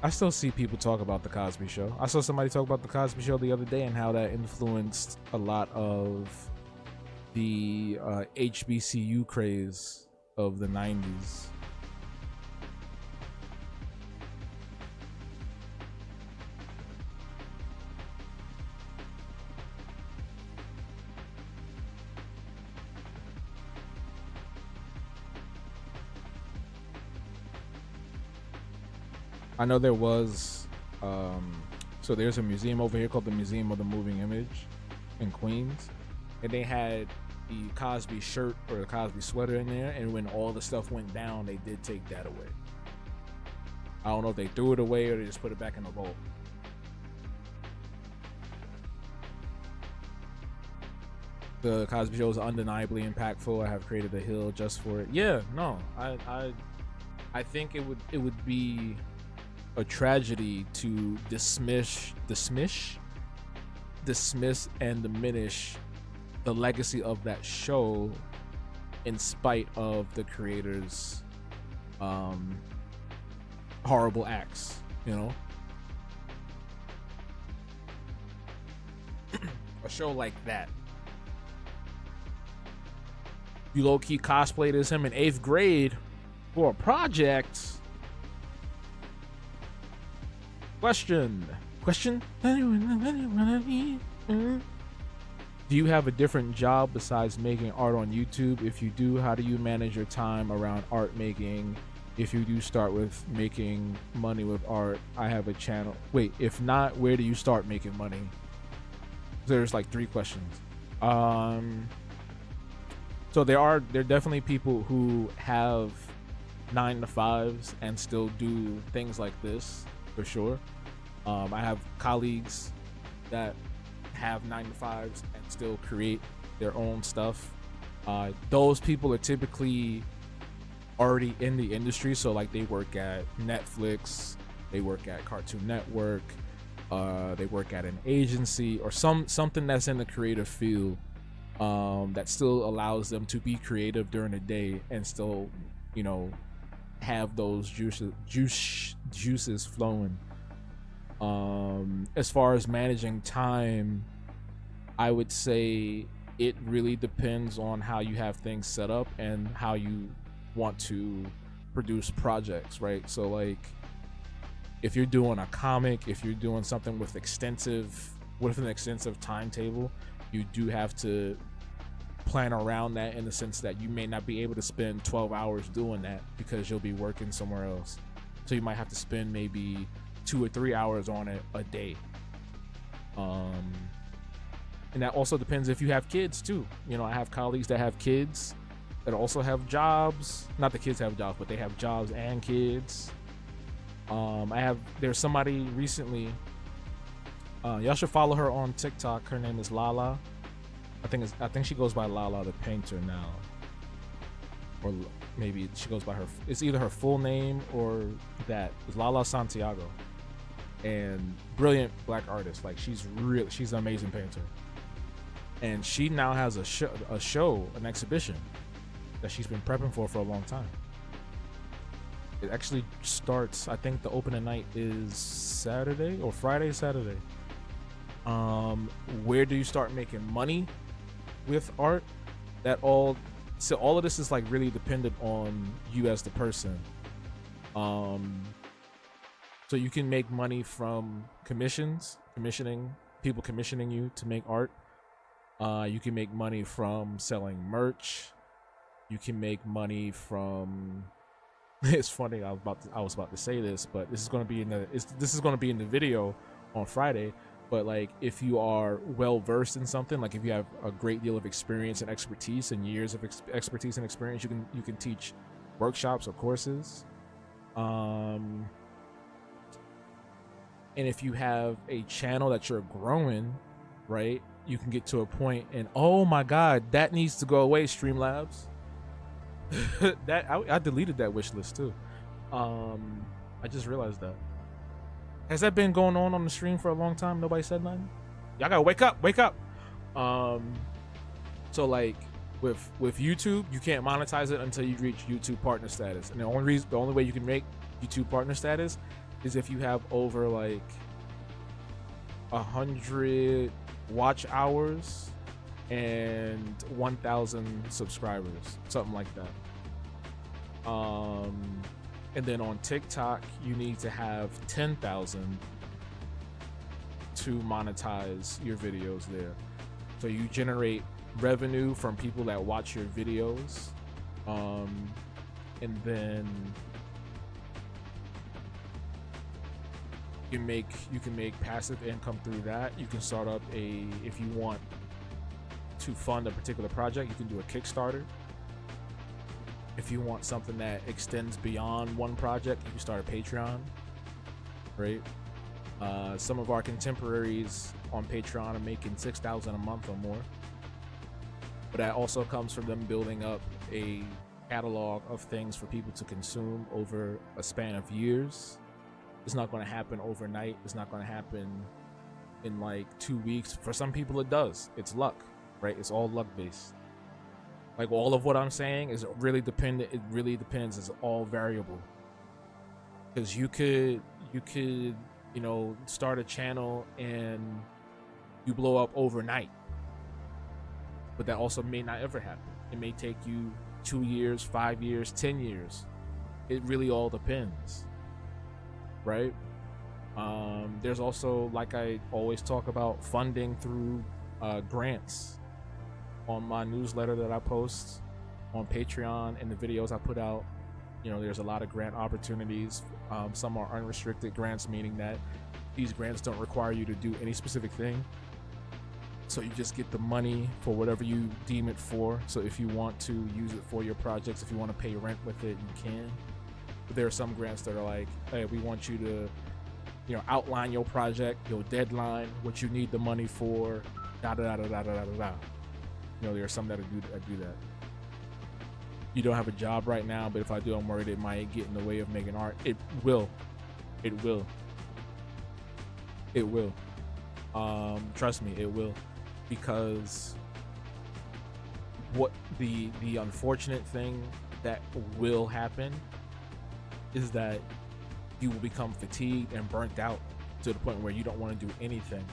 I still see people talk about the Cosby Show. I saw somebody talk about the Cosby Show the other day and how that influenced a lot of the HBCU craze of the 90s. I know there was, so there's a museum over here called the Museum of the Moving Image in Queens, and they had the Cosby shirt or the Cosby sweater in there, and when all the stuff went down, they did take that away. I don't know if they threw it away or they just put it back in the vault. The Cosby Show is undeniably impactful. I have created a hill just for it. Yeah, no, I think it would be a tragedy to dismiss and diminish the legacy of that show in spite of the creators' horrible acts, you know. A show like that, you low-key cosplayed as him in 8th grade for a project. Question. Do you have a different job besides making art on YouTube? If you do, how do you manage your time around art making? If you do start with making money with art, I have a channel. Wait, if not, where do you start making money? There's like 3 questions. So there are definitely people who have 9-to-5s and still do things like this, for sure. I have colleagues that have 9-to-5s and still create their own stuff. Those people are typically already in the industry, so like they work at Netflix, they work at Cartoon Network, they work at an agency or something that's in the creative field, that still allows them to be creative during the day and still, you know, have those juices flowing. As far as managing time, I would say it really depends on how you have things set up and how you want to produce projects, right? So like if you're doing a comic, if you're doing something with an extensive timetable, you do have to plan around that, in the sense that you may not be able to spend 12 hours doing that because you'll be working somewhere else. So you might have to spend maybe 2 or 3 hours on it a day. And that also depends if you have kids too. You know, I have colleagues that have kids that also have jobs. Not the kids have jobs, but they have jobs and kids. There's somebody recently, y'all should follow her on TikTok. Her name is Lala. I think she goes by Lala the Painter now, or maybe she goes by it's either her full name or that. It's Lala Santiago, and brilliant black artist. Like she's an amazing painter, and she now has an exhibition that she's been prepping for a long time. It actually starts, I think the opening night is Saturday or Saturday. Where do you start making money with art? All of this is like really dependent on you as the person. So you can make money from commissioning people commissioning you to make art. You can make money from selling merch. You can make money from it's funny, I was about to say this, but this is going to be in the video on Friday. But like, if you are well versed in something, like if you have a great deal of experience and expertise and years of expertise and experience, you can teach workshops or courses. And if you have a channel that you're growing, right, you can get to a point and, oh my God, that needs to go away, Streamlabs. I deleted that wish list too. I just realized that. Has that been going on the stream for a long time? Nobody said nothing? Y'all gotta wake up. So like with YouTube, you can't monetize it until you reach YouTube partner status. And the only way you can make YouTube partner status is if you have over like 100 watch hours and 1,000 subscribers, something like that. And then on TikTok, you need to have 10,000 to monetize your videos there. So you generate revenue from people that watch your videos, and then you can make passive income through that. You can start up if you want to fund a particular project, you can do a Kickstarter. If you want something that extends beyond one project, you can start a Patreon, right? Some of our contemporaries on Patreon are making $6,000 a month or more, but that also comes from them building up a catalog of things for people to consume over a span of years. It's not going to happen overnight. It's not going to happen in like 2 weeks. For some people, it does. It's luck, right? It's all luck based. Like, all of what I'm saying is really dependent. It really depends. It's all variable. Because you could, start a channel and you blow up overnight. But that also may not ever happen. It may take you 2 years, 5 years, 10 years. It really all depends, right? There's also, like I always talk about, funding through grants. On my newsletter that I post on Patreon and the videos I put out, there's a lot of grant opportunities. Some are unrestricted grants, meaning that these grants don't require you to do any specific thing. So you just get the money for whatever you deem it for. So if you want to use it for your projects, if you want to pay rent with it, you can. But there are some grants that are like, hey, we want you to, outline your project, your deadline, what you need the money for, da da da da da da da da. There are some that do that. You don't have a job right now, but if I do, I'm worried it might get in the way of making art. It will. Trust me, it will. Because what the unfortunate thing that will happen is that you will become fatigued and burnt out to the point where you don't want to do anything.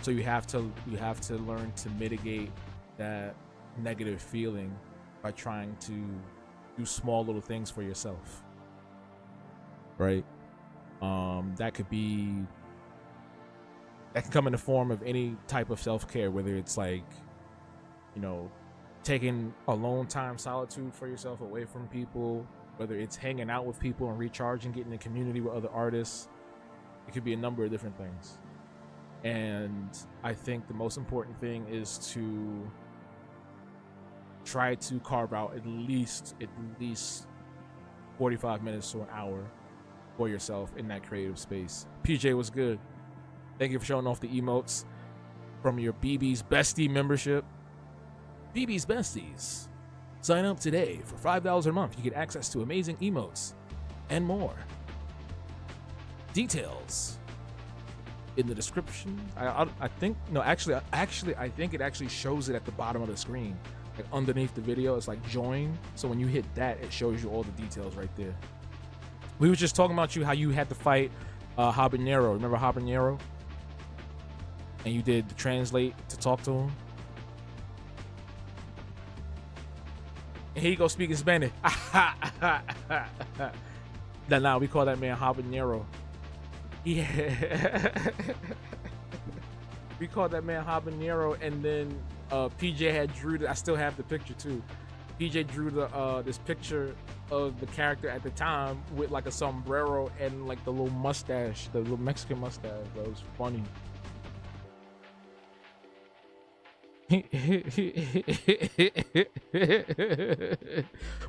So you have to learn to mitigate that negative feeling by trying to do small little things for yourself, right? That can come in the form of any type of self-care, whether it's like, you know, taking alone time, solitude for yourself away from people, whether it's hanging out with people and recharging, getting in community with other artists. It could be a number of different things. And I think the most important thing is to try to carve out at least 45 minutes to an hour for yourself in that creative space. PJ was good. Thank you for showing off the emotes from your BB's Bestie membership. BB's Besties. Sign up today for $5 a month. You get access to amazing emotes and more. Details in the description. I think I think it actually shows it at the bottom of the screen, like underneath the video. It's like join. So when you hit that, it shows you all the details right there. We were just talking about how you had to fight Habanero. Remember Habanero? And you did translate to talk to him. And here you go speaking Spanish. Nah, we call that man Habanero. Yeah. We called that man Habanero, and then PJ had drew I still have the picture too. PJ drew this picture of the character at the time with like a sombrero and like the little mustache, the little Mexican mustache. That was funny.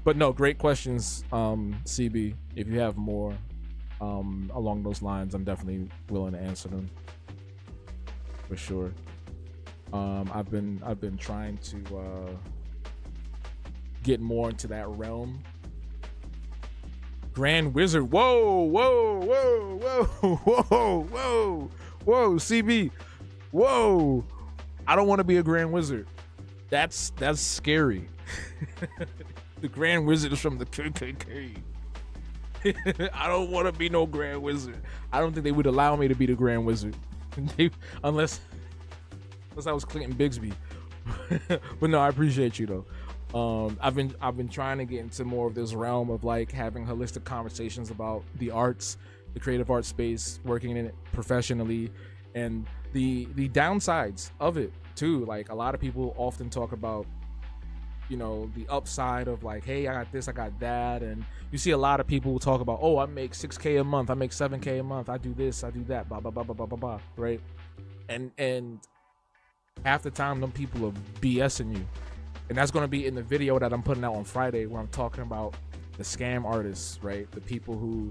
But no, great questions, CB. If you have more along those lines, I'm definitely willing to answer them for sure. I've been trying to get more into that realm. Grand Wizard, whoa, CB, whoa. I don't want to be a Grand Wizard. That's scary. The Grand Wizard is from the KKK. I don't want to be no Grand Wizard. I don't think they would allow me to be the Grand Wizard, unless I was Clinton Bigsby. But no, I appreciate you though. I've been trying to get into more of this realm of like having holistic conversations about the arts, the creative arts space, working in it professionally, and the downsides of it too. Like a lot of people often talk about, you know, the upside of like, hey, I got this, I got that, and you see a lot of people talk about, oh, I make $6K a month, I make $7K a month, I do this, I do that, blah blah blah blah blah blah blah, right? And half the time, them people are BSing you, and that's gonna be in the video that I'm putting out on Friday, where I'm talking about the scam artists, right? The people who,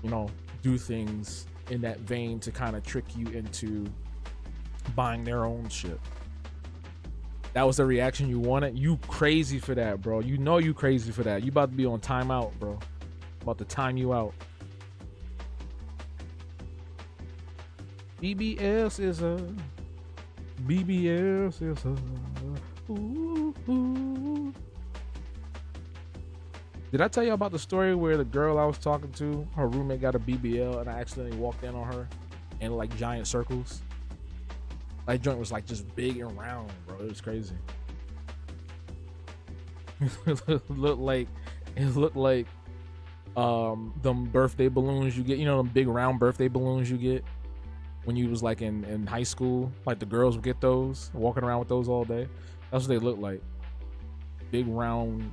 you know, do things in that vein to kind of trick you into buying their own shit. That was the reaction you wanted? You crazy for that, bro. You know you crazy for that. You about to be on timeout, bro. About to time you out. BBS is a ooh. Did I tell you about the story where the girl I was talking to, her roommate got a BBL and I accidentally walked in on her in like giant circles? That joint was like just big and round, bro. It was crazy. It looked like them birthday balloons you get, you know, them big round birthday balloons you get when you was like in high school. Like the girls would get those, walking around with those all day. That's what they look like. Big round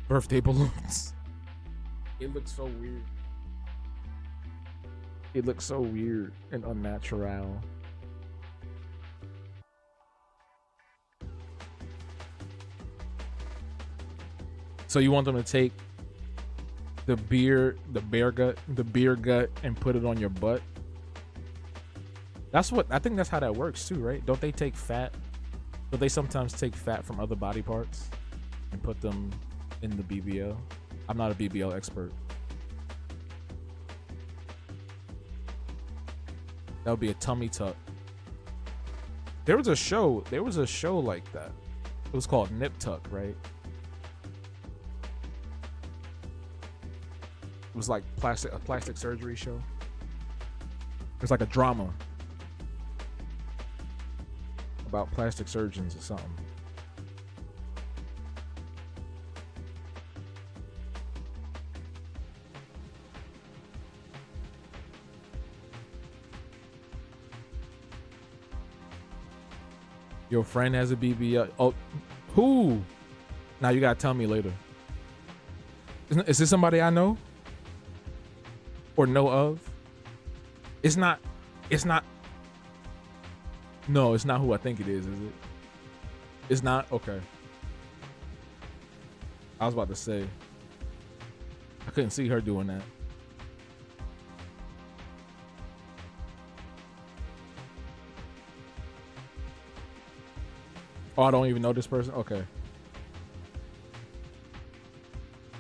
birthday balloons. It looks so weird. It looks so weird and unnatural. So you want them to take the beer gut, and put it on your butt? That's what I think. That's how that works too, right? Don't they take fat? But they sometimes take fat from other body parts and put them in the BBL. I'm not a BBL expert. That would be a tummy tuck. There was a show like that. It was called Nip Tuck, right? It was like a plastic surgery show. It was like a drama about plastic surgeons or something. Your friend has a BBL. Oh, who? Now you gotta tell me later. Is this somebody I know or know of? It's not. It's not. No, it's not who I think it is it? It's not? Okay. I was about to say. I couldn't see her doing that. Oh, I don't even know this person? Okay.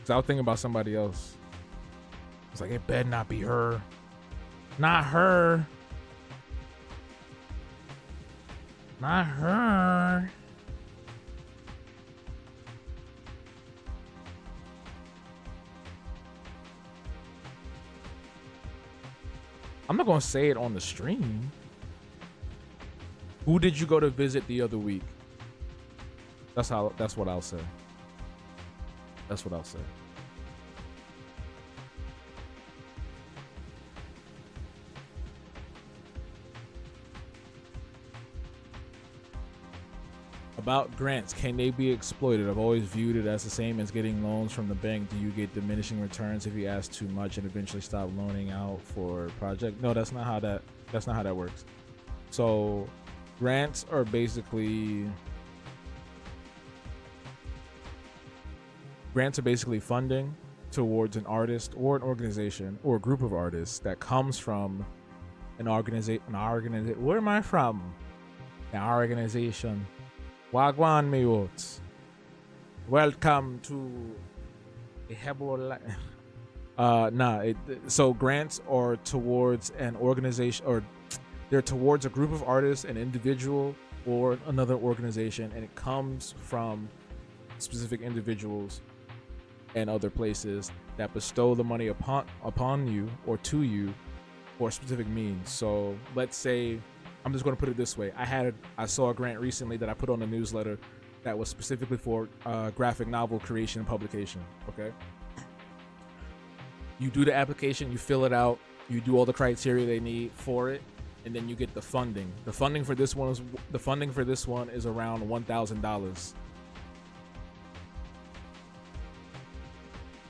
So I was thinking about somebody else. It's like, it better not be her. Not her. Not her. I'm not gonna say it on the stream. Who did you go to visit the other week? That's what I'll say. That's what I'll say. About grants, can they be exploited? I've always viewed it as the same as getting loans from the bank. Do you get diminishing returns if you ask too much and eventually stop loaning out for a project? No, that's not how that works. So grants are basically funding towards an artist or an organization or a group of artists that comes from an organization. Where am I from? An organization. Wagwan Mewot. Welcome to the Hebel. So grants are towards an organization, or they're towards a group of artists, an individual, or another organization, and it comes from specific individuals and other places that bestow the money upon you or to you for a specific means. So let's say, I'm just going to put it this way. I saw a grant recently that I put on the newsletter that was specifically for graphic novel creation and publication. Okay. You do the application, you fill it out, you do all the criteria they need for it, and then you get the funding. The funding for this one is around $1,000.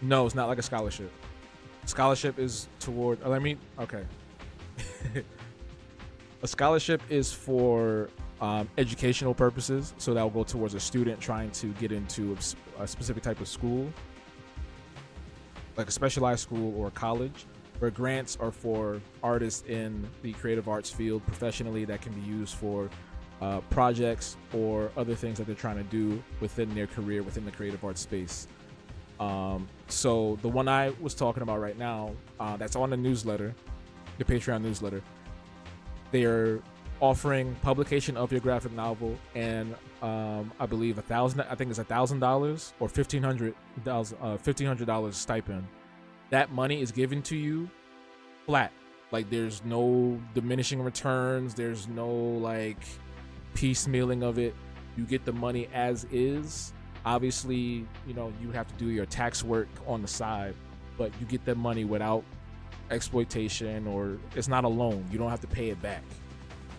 No, it's not like a scholarship. Scholarship is toward. Okay. A scholarship is for educational purposes, so that will go towards a student trying to get into a specific type of school, like a specialized school or a college. Where grants are for artists in the creative arts field professionally that can be used for projects or other things that they're trying to do within their career within the creative arts space. So the one I was talking about right now, that's on the newsletter, the Patreon newsletter, they are offering publication of your graphic novel and I believe $1,000 or $1,500 stipend. That money is given to you flat. Like there's no diminishing returns. There's no like piecemealing of it. You get the money as is. Obviously, you have to do your tax work on the side, but you get that money without exploitation, or it's not a loan. You don't have to pay it back.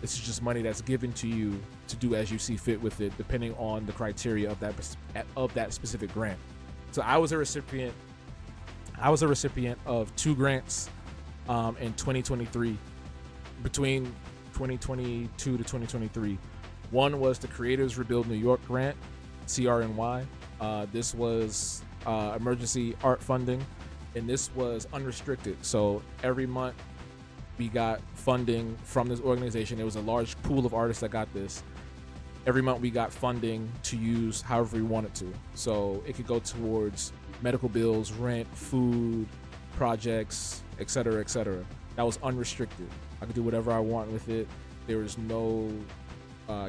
This is just money that's given to you to do as you see fit with it, depending on the criteria of that specific grant. So I was a recipient of 2 grants in 2023, between 2022 to 2023. One was the Creators Rebuild New York grant, CRNY. This was emergency art funding, and this was unrestricted. So every month we got funding from this organization. It was a large pool of artists that got this. Every month we got funding to use however we wanted to. So it could go towards medical bills, rent, food, projects, etc., etc. That was unrestricted. I could do whatever I want with it. There was no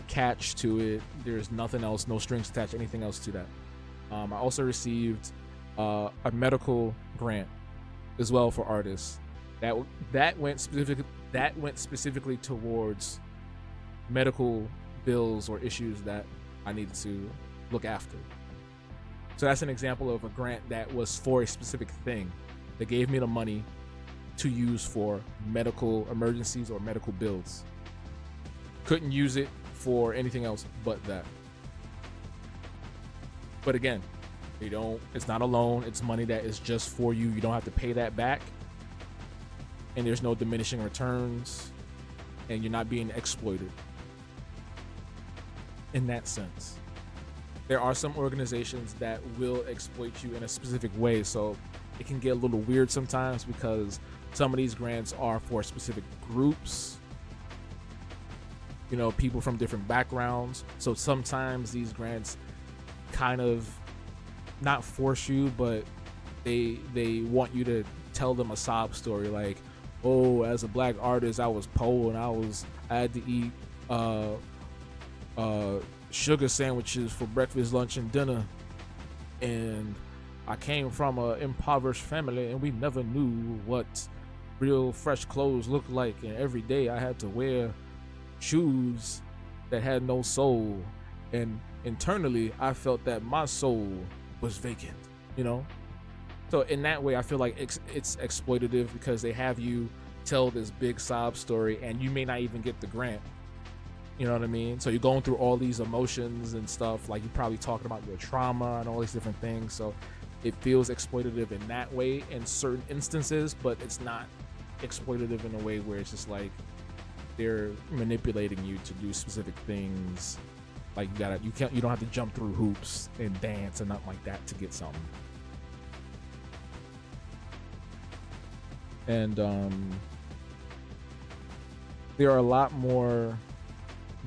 catch to it. There's nothing else, no strings attached, anything else to that. I also received a medical grant as well for artists. That went specifically towards medical bills or issues that I needed to look after. So that's an example of a grant that was for a specific thing. They gave me the money to use for medical emergencies or medical bills. Couldn't use it for anything else but that. But again, it's not a loan. It's money that is just for you. You don't have to pay that back. And there's no diminishing returns. And you're not being exploited. In that sense. There are some organizations that will exploit you in a specific way. So it can get a little weird sometimes because some of these grants are for specific groups. You know, people from different backgrounds. So sometimes these grants kind of not force you, but they want you to tell them a sob story, like, oh, as a black artist, I was poor and I had to eat sugar sandwiches for breakfast, lunch, and dinner, and I came from an impoverished family, and we never knew what real fresh clothes looked like, and every day I had to wear shoes that had no soul, and internally I felt that my soul was vacant, you know. So in that way, I feel like it's exploitative because they have you tell this big sob story and you may not even get the grant. You know what I mean? So you're going through all these emotions and stuff, like you're probably talking about your trauma and all these different things. So it feels exploitative in that way in certain instances, but it's not exploitative in a way where it's just like they're manipulating you to do specific things. Like you don't have to jump through hoops and dance and nothing like that to get something. And there are a lot more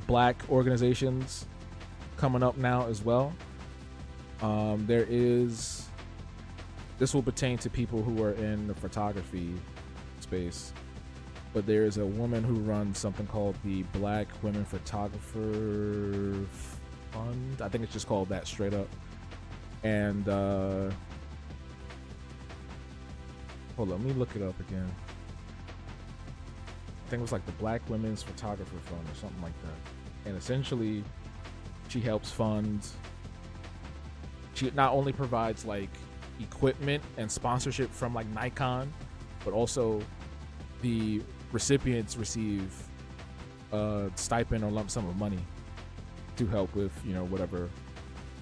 black organizations coming up now as well. This will pertain to people who are in the photography space, but there is a woman who runs something called the Black Women Photographer Fund. I think it's just called that straight up. And hold on, let me look it up again. I think it was like the Black Women's Photographer Fund or something like that. And essentially, she helps fund. She not only provides like equipment and sponsorship from like Nikon, but also the recipients receive a stipend or lump sum of money to help with, you know, whatever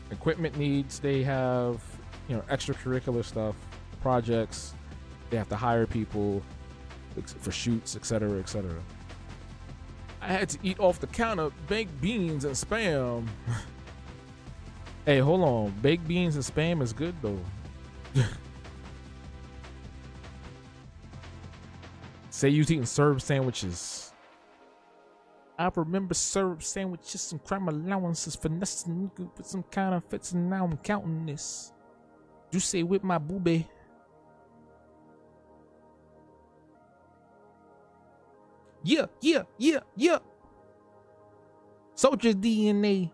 equipment needs they have, you know, extracurricular stuff, projects. They have to hire people for shoots, etc., etc. I had to eat off the counter baked beans and spam. Hey, hold on. Baked beans and spam is good though. Say you eating syrup sandwiches. I remember syrup sandwiches, some crime allowances, finessing with some kind of fits, and now I'm counting this. You say with my boobie. Yeah. Soldier DNA.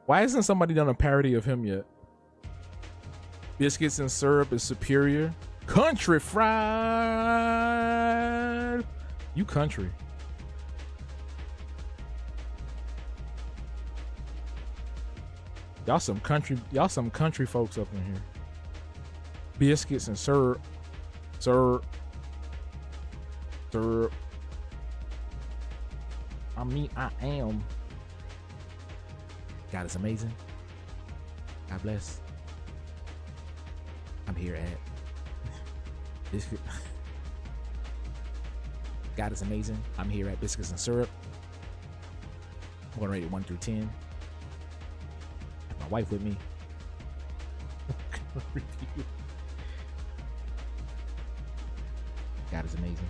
Why hasn't somebody done a parody of him yet? Biscuits and syrup is superior. Country fried. You country. Y'all some country folks up in here. Biscuits and syrup. Syrup. I mean, I am. God is amazing. God bless. I'm here at Biscuit. God is amazing. I'm here at Biscuits and Syrup. I'm going to rate it 1 through 10. Have my wife with me. God is amazing.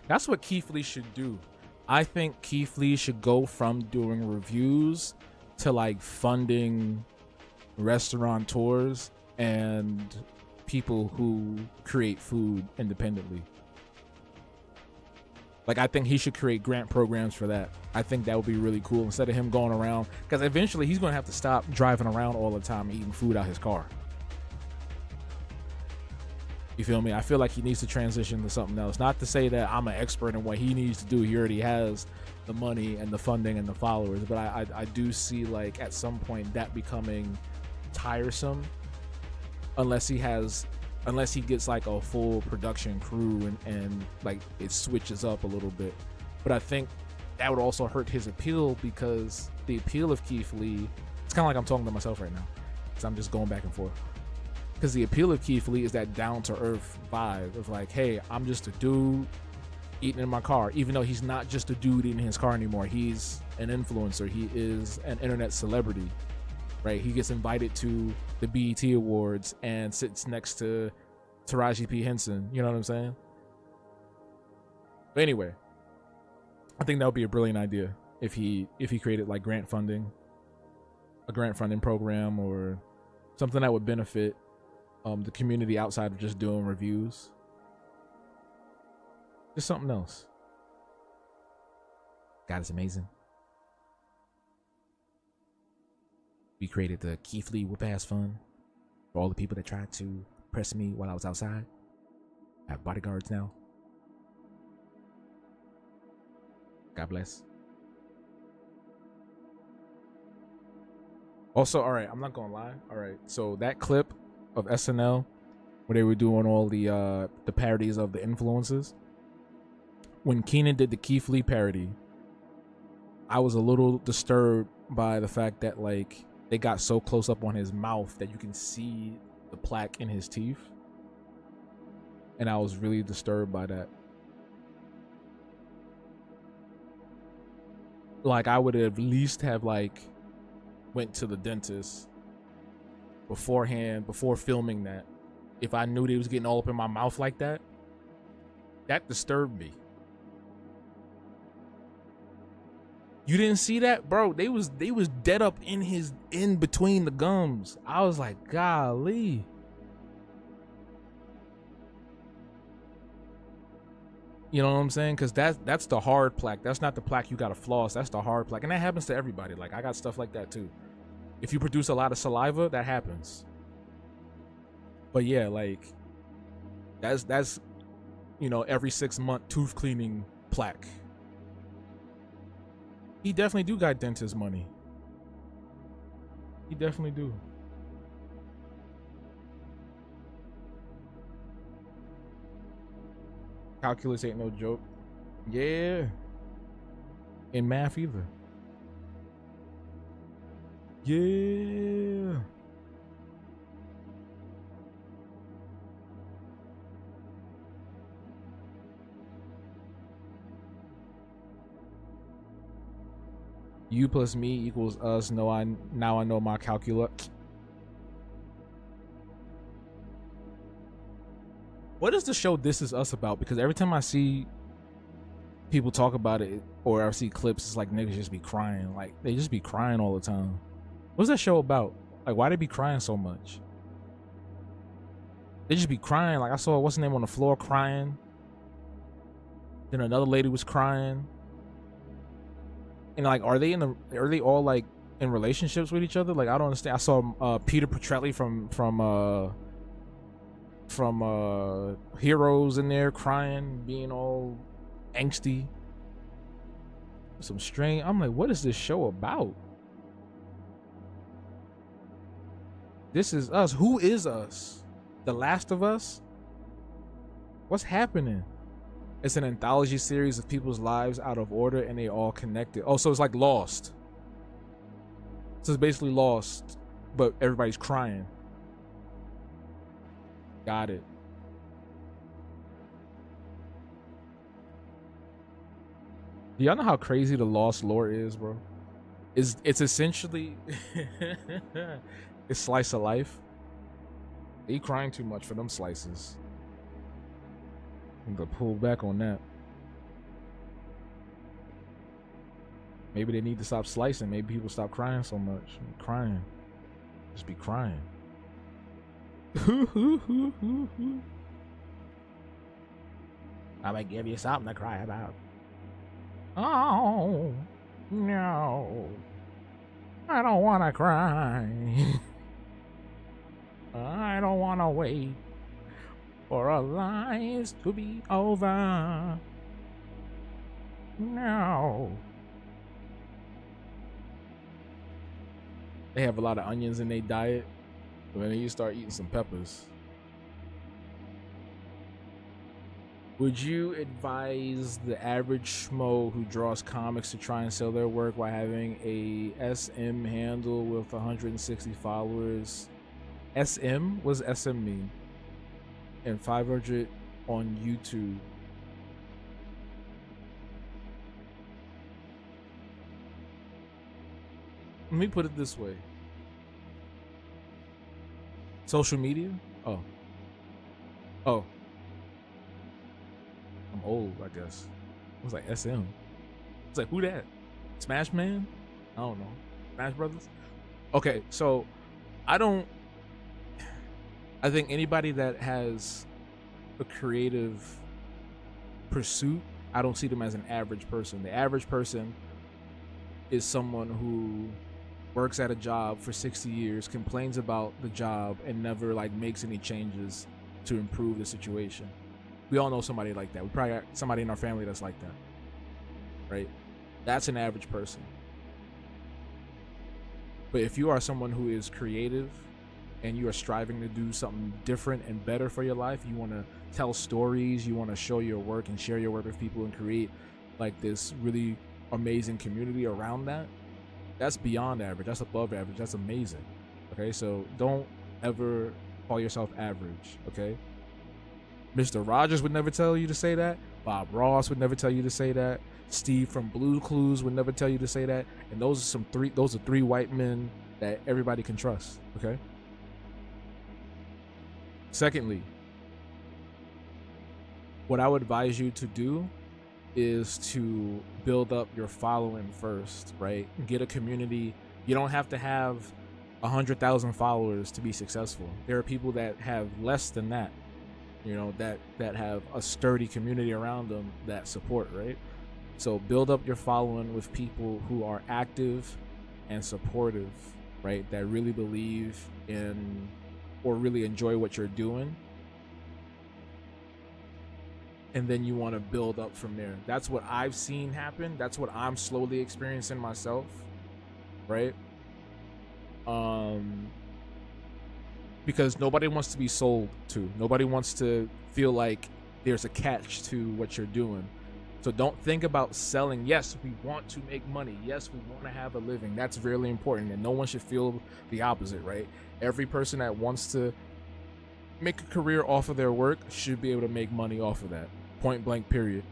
That's what Keith Lee should do. I think Keith Lee should go from doing reviews to like funding restaurateurs and people who create food independently. Like, I think he should create grant programs for that. I think that would be really cool instead of him going around, because eventually he's going to have to stop driving around all the time eating food out his car. You feel me? I feel like he needs to transition to something else. Not to say that I'm an expert in what he needs to do. He already has the money and the funding and the followers, but I do see, like, at some point that becoming tiresome unless he gets like a full production crew and like it switches up a little bit. But I think that would also hurt his appeal, because the appeal of Keith Lee, it's kind of like I'm talking to myself right now because I'm just going back and forth, because the appeal of Keith Lee is that down to earth vibe of like, hey, I'm just a dude eating in my car, even though he's not just a dude eating in his car anymore. He's an influencer. He is an internet celebrity, right? He gets invited to the BET Awards and sits next to Taraji P. Henson. You know what I'm saying? But anyway, I think that would be a brilliant idea if he created like a grant funding program or something that would benefit the community outside of just doing reviews. Just something else. God is amazing. We created the Keith Lee Whoop Ass Fund for all the people that tried to press me while I was outside. I have bodyguards now. God bless. Also, all right, I'm not gonna lie. All right, so that clip of SNL where they were doing all the parodies of the influences, when Keenan did the Keith Lee parody, I was a little disturbed by the fact that like they got so close up on his mouth that you can see the plaque in his teeth, and I was really disturbed by that. Like, I would at least have like went to the dentist beforehand, before filming that, if I knew they was getting all up in my mouth like that. That disturbed me. You didn't see that, bro? They was dead up in between the gums. I was like, golly. You know what I'm saying? Because that's the hard plaque. That's not the plaque you gotta floss. That's the hard plaque, and that happens to everybody. Like, I got stuff like that too. If you produce a lot of saliva, that happens. But yeah, like that's every 6-month tooth cleaning plaque. He definitely do got dentist money. He definitely do. Calculus ain't no joke. Yeah. In math either. Yeah. U plus me equals us. Now I know my calculus. What is the show This Is Us about? Because every time I see people talk about it or I see clips, it's like niggas just be crying. Like, they just be crying all the time. What's that show about? Like, why they be crying so much? They just be crying. Like, I saw what's her name on the floor crying. Then another lady was crying. And like, are they all like in relationships with each other? Like, I don't understand. I saw Peter Petrelli from Heroes in there crying, being all angsty. Some strange. I'm like, what is this show about? This Is Us. Who is us? The Last of Us? What's happening? It's an anthology series of people's lives out of order and they all connected. Oh, so it's like Lost. So it's basically Lost, but everybody's crying. Got it. Do y'all know how crazy the Lost lore is, bro? It's essentially it's slice of life. They crying too much for them slices. I'm gonna pull back on that. Maybe they need to stop slicing. Maybe people stop crying so much. I'm crying. Just be crying. I'm gonna give you something to cry about. Oh, no. I don't want to cry. I don't want to wait for our lives to be over. No. They have a lot of onions in their diet, but then you start eating some peppers. Would you advise the average schmo who draws comics to try and sell their work while having a SM handle with 160 followers? SM? What does SM mean? And 500 on YouTube. Let me put it this way. Social media? Oh. I'm old, I guess. It was like SM. It's like, who that? Smash Man? I don't know. Smash Brothers? Okay, so I think anybody that has a creative pursuit, I don't see them as an average person. The average person is someone who works at a job for 60 years, complains about the job, and never like makes any changes to improve the situation. We all know somebody like that. We probably got somebody in our family that's like that, right? That's an average person. But if you are someone who is creative and you are striving to do something different and better for your life, you want to tell stories, you want to show your work and share your work with people and create like this really amazing community around that, that's beyond average. That's above average. That's amazing. Okay, so don't ever call yourself average. Okay, Mr. Rogers would never tell you to say that. Bob Ross would never tell you to say that. Steve from Blue Clues would never tell you to say that. And those are three white men that everybody can trust. Okay. Secondly, what I would advise you to do is to build up your following first, right? Get a community. You don't have to have 100,000 followers to be successful. There are people that have less than that, you know, that have a sturdy community around them that support, right? So build up your following with people who are active and supportive, right? That really believe in or really enjoy what you're doing. And then you want to build up from there. That's what I've seen happen. That's what I'm slowly experiencing myself, right? Because nobody wants to be sold to. Nobody wants to feel like there's a catch to what you're doing. So don't think about selling. Yes, we want to make money. Yes, we want to have a living. That's really important. And no one should feel the opposite, right? Every person that wants to make a career off of their work should be able to make money off of that. Point blank, period.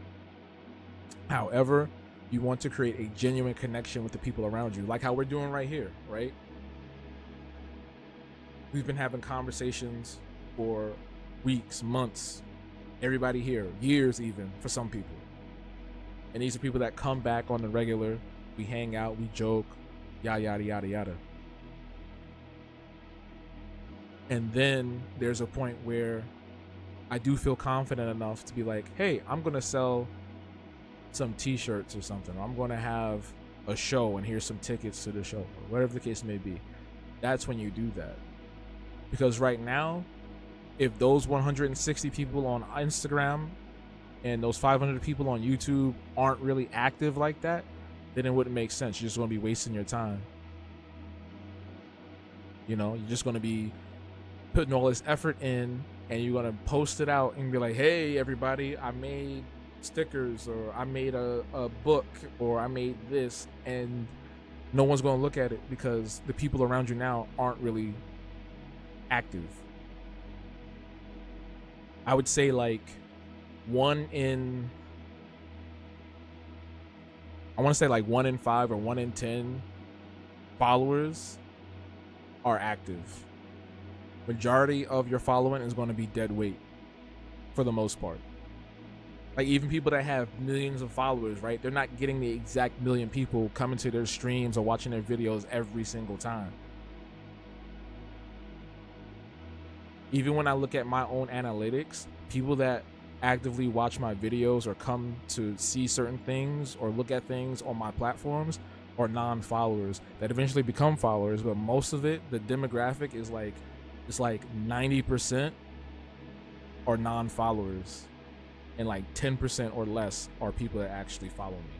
However, you want to create a genuine connection with the people around you, like how we're doing right here, right? We've been having conversations for weeks, months, everybody here, years even, for some people. And these are people that come back on the regular. We hang out, we joke, yada, yada, yada, yada. And then there's a point where I do feel confident enough to be like, hey, I'm going to sell some t-shirts or something. I'm going to have a show and here's some tickets to the show, or whatever the case may be. That's when you do that. Because right now, if those 160 people on Instagram and those 500 people on YouTube aren't really active like that, then it wouldn't make sense. You're just going to be wasting your time. You know, you're just going to be putting all this effort in and you're going to post it out and be like, hey, everybody, I made stickers, or I made a book, or I made this, and no one's going to look at it because the people around you now aren't really active. I would say like 1 in 5 or 1 in 10 followers are active. Majority of your following is going to be dead weight for the most part. Like even people that have millions of followers, right? They're not getting the exact million people coming to their streams or watching their videos every single time. Even when I look at my own analytics, people that actively watch my videos or come to see certain things or look at things on my platforms are non-followers that eventually become followers, but most of it, the demographic is like, it's like 90% are non-followers and like 10% or less are people that actually follow me.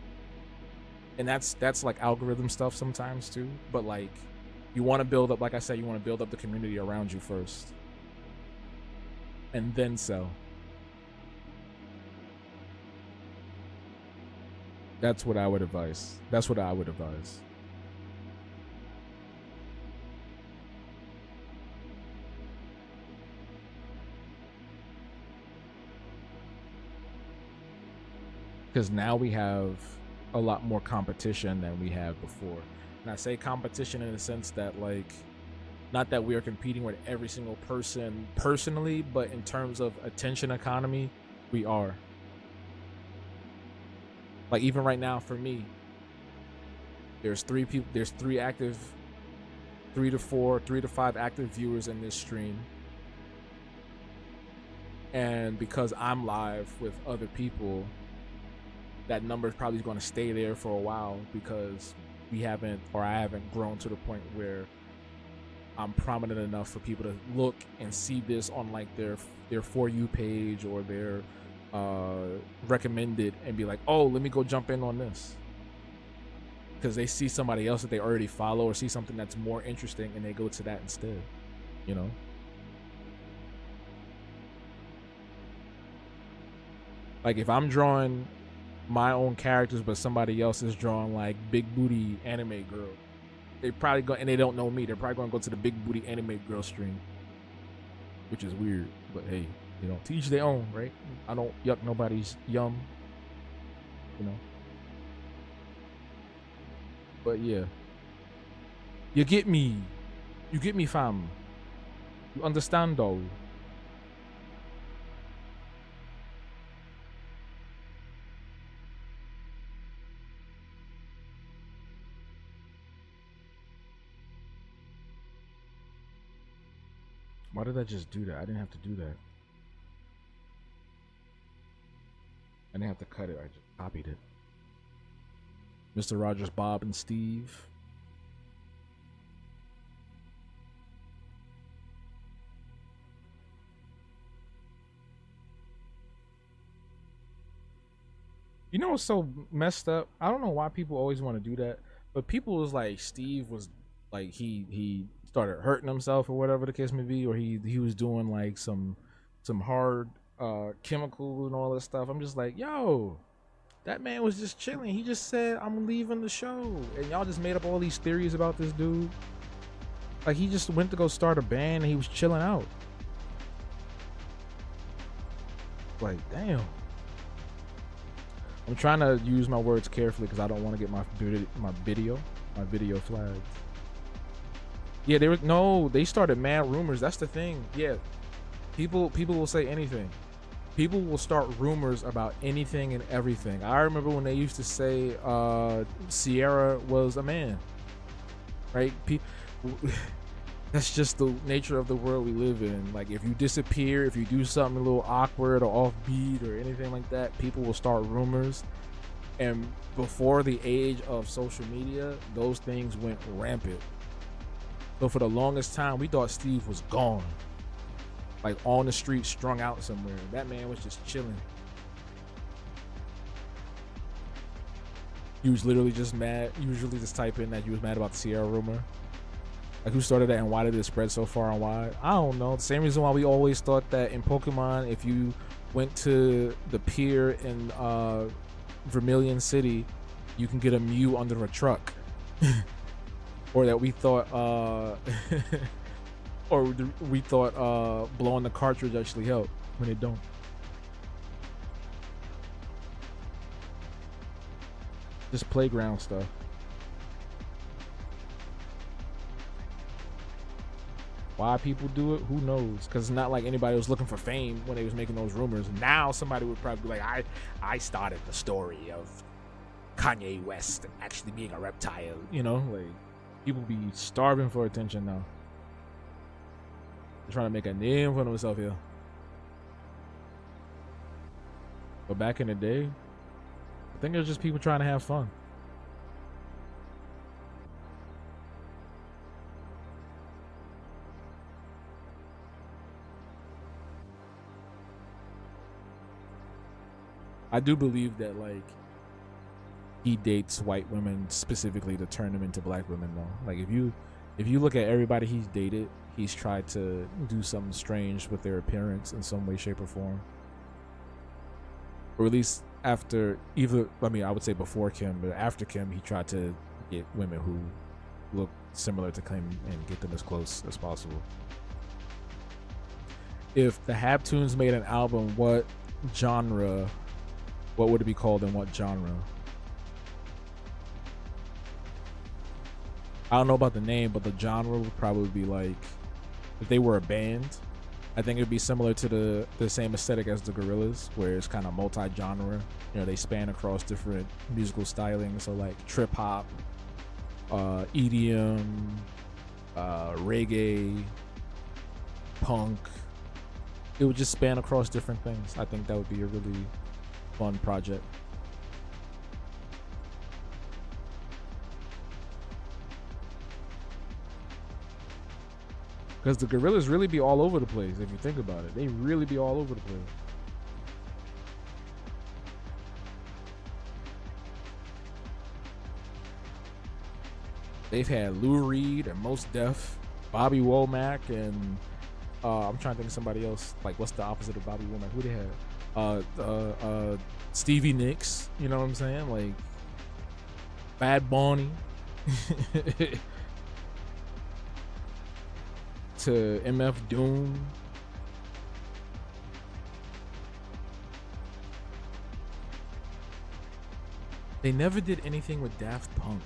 And that's like algorithm stuff sometimes too, but like you want to build up, like I said, you want to build up the community around you first and then sell. That's what I would advise. That's what I would advise. Because now we have a lot more competition than we have before. And I say competition in the sense that, like, not that we are competing with every single person personally, but in terms of attention economy, we are. Like, even right now for me, there's 3 people, there's 3 active, 3 to 4, 3 to 5 active viewers in this stream. And because I'm live with other people, that number is probably going to stay there for a while because we haven't, or I haven't grown to the point where I'm prominent enough for people to look and see this on like their For You page or their recommended and be like, oh, let me go jump in on this, because they see somebody else that they already follow or see something that's more interesting and they go to that instead, you know. Like if I'm drawing my own characters but somebody else is drawing like big booty anime girl, they probably go, and they don't know me, they're probably gonna go to the big booty anime girl stream, which is weird, but hey, you know, to each their own, right? I don't yuck nobody's yum, you know. But yeah, you get me, fam. You understand though. Why did I just do that? I didn't have to do that. I didn't have to cut it. I just copied it. Mr. Rogers, Bob, and Steve. You know what's so messed up? I don't know why people always want to do that, but people was like, Steve was like, he started hurting himself or whatever the case may be, or he was doing like some hard chemicals and all this stuff. I'm just like, yo, that man was just chilling. He just said, I'm leaving the show, and y'all just made up all these theories about this dude. Like, he just went to go start a band and he was chilling out. Like, damn. I'm trying to use my words carefully because I don't want to get my video flagged. Yeah, they started mad rumors. That's the thing. Yeah, people will say anything. People will start rumors about anything and everything. I remember when they used to say Sierra was a man, right? That's just the nature of the world we live in. Like, if you disappear, if you do something a little awkward or offbeat or anything like that, people will start rumors. And before the age of social media, those things went rampant. So for the longest time, we thought Steve was gone, like on the street, strung out somewhere. That man was just chilling. He was literally just mad. Usually just type in that you was mad about the Sierra rumor. Like, who started that and why did it spread so far and wide? I don't know. The same reason why we always thought that in Pokemon, if you went to the pier in Vermilion City, you can get a Mew under a truck. Or that we thought blowing the cartridge actually helped, when it don't. Just playground stuff. Why people do it, who knows? Because it's not like anybody was looking for fame when they was making those rumors. Now somebody would probably be like, I started the story of Kanye West actually being a reptile. You know, like, people be starving for attention now. trying to make a name for himself here. But back in the day, I think it was just people trying to have fun. I do believe that like he dates white women specifically to turn them into black women though. Like if you look at everybody he's dated, he's tried to do something strange with their appearance in some way, shape, or form. Or at least after either, I mean, I would say before Kim, but after Kim, he tried to get women who look similar to Kim and get them as close as possible. If the Habtoons made an album, what genre, what would it be called and what genre? I don't know about the name, but the genre would probably be like, if they were a band, I think it would be similar to the same aesthetic as the Gorillaz, where it's kind of multi-genre. You know, they span across different musical stylings, so like trip hop, EDM, reggae, punk. It would just span across different things. I think that would be a really fun project. Because the Gorillaz really be all over the place, if you think about it. They really be all over the place. They've had Lou Reed and Mos Def, Bobby Womack, and I'm trying to think of somebody else. Like, what's the opposite of Bobby Womack? Who they had? Stevie Nicks. You know what I'm saying? Like, Bad Bunny. To MF Doom. They never did anything with Daft Punk.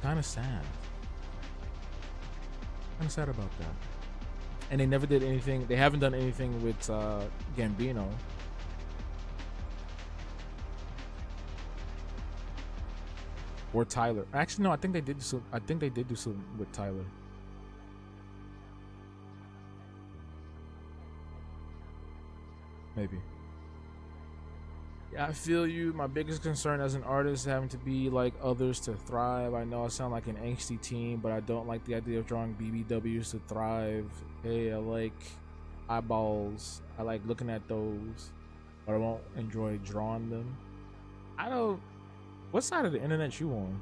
Kind of sad. Kind of sad about that. And they never did anything. They haven't done anything with Gambino. Or Tyler. Actually, no. I think they did. I think they did do something with Tyler. Maybe. Yeah, I feel you. My biggest concern as an artist is having to be like others to thrive. I know I sound like an angsty teen, but I don't like the idea of drawing BBWs to thrive. Hey, I like eyeballs. I like looking at those, but I won't enjoy drawing them. I don't. What side of the internet you on?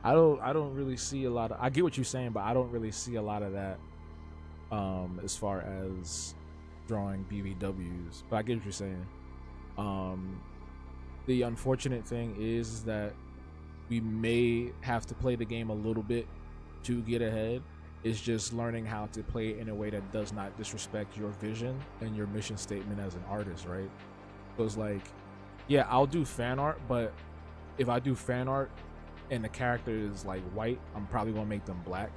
I don't really see a lot of. I get what you're saying, but I don't really see a lot of that. As far as drawing BBWs, but I get what you're saying. The unfortunate thing is that we may have to play the game a little bit to get ahead. It's just learning how to play it in a way that does not disrespect your vision and your mission statement as an artist, right? So it's like, yeah, I'll do fan art, but if I do fan art and the character is like white, I'm probably gonna make them black.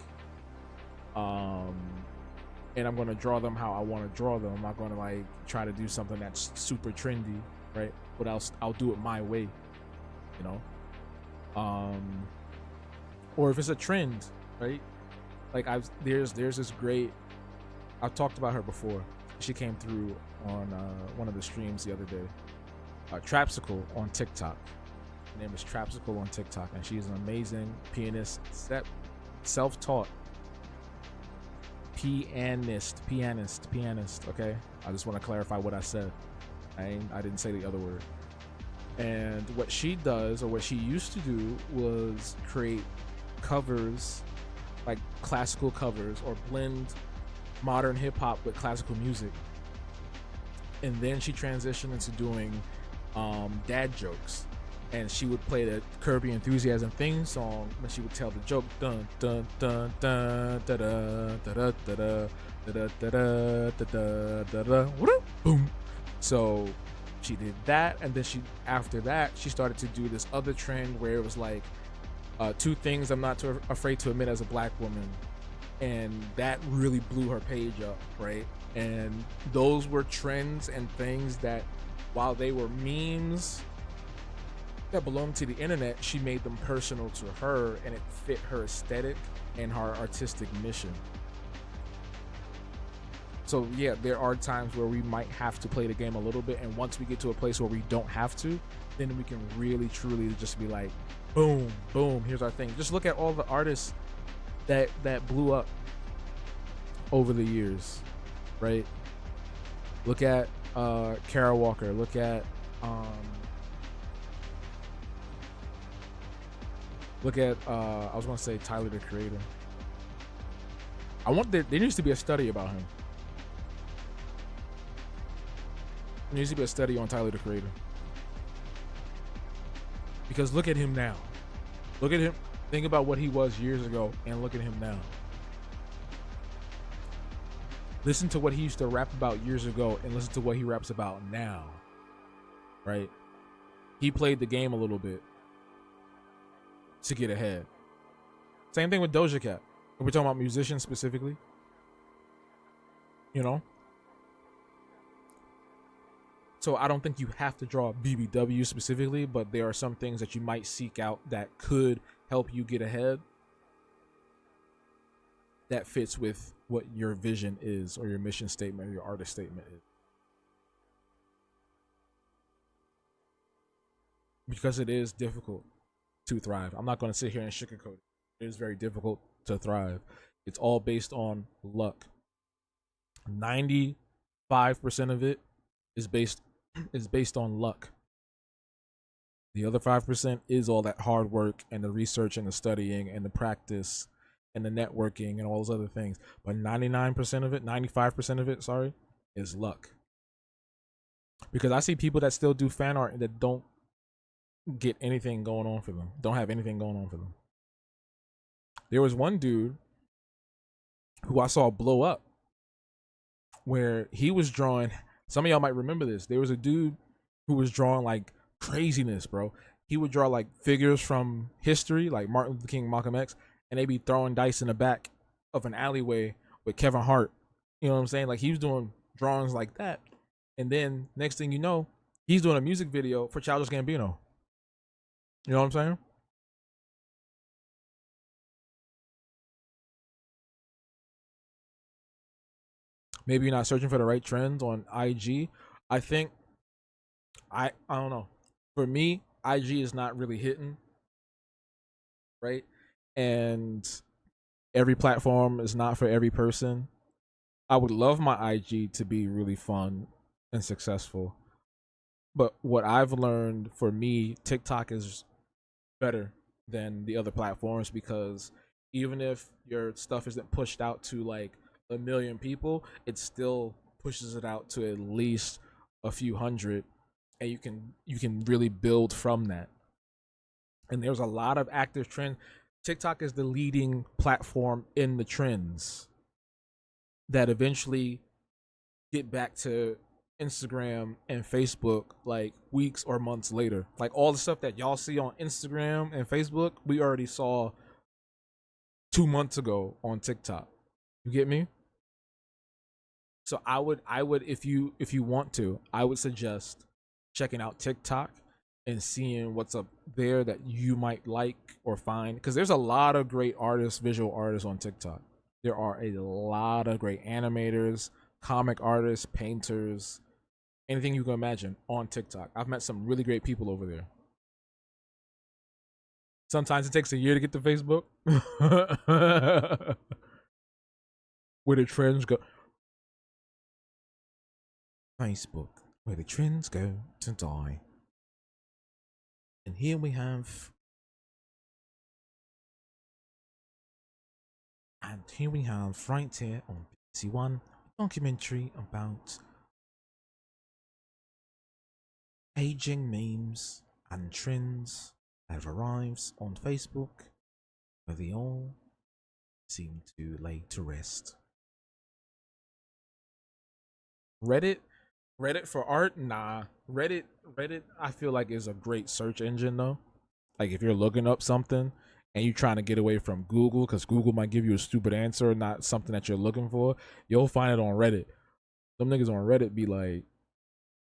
And I'm gonna draw them how I want to draw them. I'm not gonna like try to do something that's super trendy, right? But I'll do it my way, you know. Or if it's a trend, right? Like there's this great. I've talked about her before. She came through on one of the streams the other day. Trapsicle on TikTok. Her name is Trapsicle on TikTok, and she's an amazing pianist, self-taught. Pianist. Okay, I just want to clarify what I said. I didn't say the other word. And what she does, or what she used to do, was create covers, like classical covers, or blend modern hip-hop with classical music. And then she transitioned into doing dad jokes, and she would play the Curb Your Enthusiasm theme song, and she would tell the joke, dun dun dun dun da da da da da da da da da da boom. So she did that, and then after that she started to do this other trend where it was like two things I'm not too afraid to admit as a black woman, and that really blew her page up, right? And those were trends and things that, while they were memes that belonged to the internet, she made them personal to her, and it fit her aesthetic and her artistic mission. So yeah, there are times where we might have to play the game a little bit, and once we get to a place where we don't have to, then we can really truly just be like, boom, boom, here's our thing. Just look at all the artists that blew up over the years, right? Look at Kara Walker. Look at I was gonna say Tyler the Creator. There needs to be a study about him. There needs to be a study on Tyler the Creator. Because look at him now. Look at him. Think about what he was years ago and look at him now. Listen to what he used to rap about years ago and listen to what he raps about now. Right? He played the game a little bit to get ahead. Same thing with Doja Cat. We're talking about musicians specifically. You know? So I don't think you have to draw BBW specifically, but there are some things that you might seek out that could help you get ahead that fits with what your vision is or your mission statement or your artist statement is. Because it is difficult to thrive. I'm not going to sit here and sugarcoat it. It is very difficult to thrive. It's all based on luck. 95% of it is based on luck. The other 5% is all that hard work and the research and the studying and the practice and the networking and all those other things. But 99% of it, 95% of it, sorry, is luck. Because I see people that still do fan art and that don't get anything going on for them. Don't have anything going on for them. There was one dude who I saw blow up where he was drawing. Some of y'all might remember this. There was a dude who was drawing like craziness, bro. He would draw like figures from history, like Martin Luther King, Malcolm X, and they'd be throwing dice in the back of an alleyway with Kevin Hart. You know what I'm saying? Like he was doing drawings like that. And then next thing you know, he's doing a music video for Childish Gambino. You know what I'm saying? Maybe you're not searching for the right trends on IG. I think I don't know. For me, IG is not really hitting, right? And every platform is not for every person. I would love my IG to be really fun and successful. But what I've learned for me, TikTok is better than the other platforms because even if your stuff isn't pushed out to like a million people, it still pushes it out to at least a few hundred, and you can really build from that. And there's a lot of active trends. TikTok is the leading platform in the trends that eventually get back to Instagram and Facebook like weeks or months later. Like all the stuff that y'all see on Instagram and Facebook, we already saw 2 months ago on TikTok. You get me? So I would if you want to, I would suggest checking out TikTok and seeing what's up there that you might like or find, because there's a lot of great artists, visual artists on TikTok. There are a lot of great animators, comic artists, painters, anything you can imagine on TikTok. I've met some really great people over there. Sometimes it takes a year to get to Facebook. Where the trends go. Facebook, where the trends go to die. And here we have. And here we have right here on BBC One a documentary about aging memes and trends that arrives on Facebook, where they all seem to lay to rest. Reddit for art? Nah. Reddit I feel like is a great search engine though. Like if you're looking up something and you're trying to get away from Google because Google might give you a stupid answer, not something that you're looking for, you'll find it on Reddit. Some niggas on Reddit be like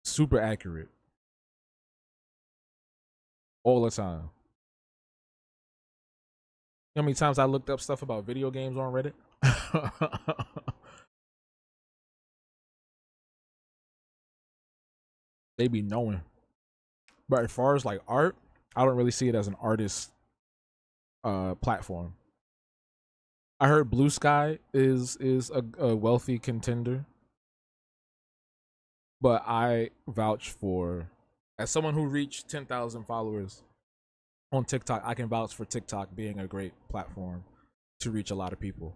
super accurate all the time. You know how many times I looked up stuff about video games on Reddit? They be knowing. But as far as like art, I don't really see it as an artist platform. I heard Blue Sky is a wealthy contender, but I vouch for, as someone who reached 10,000 followers on TikTok, I can vouch for TikTok being a great platform to reach a lot of people.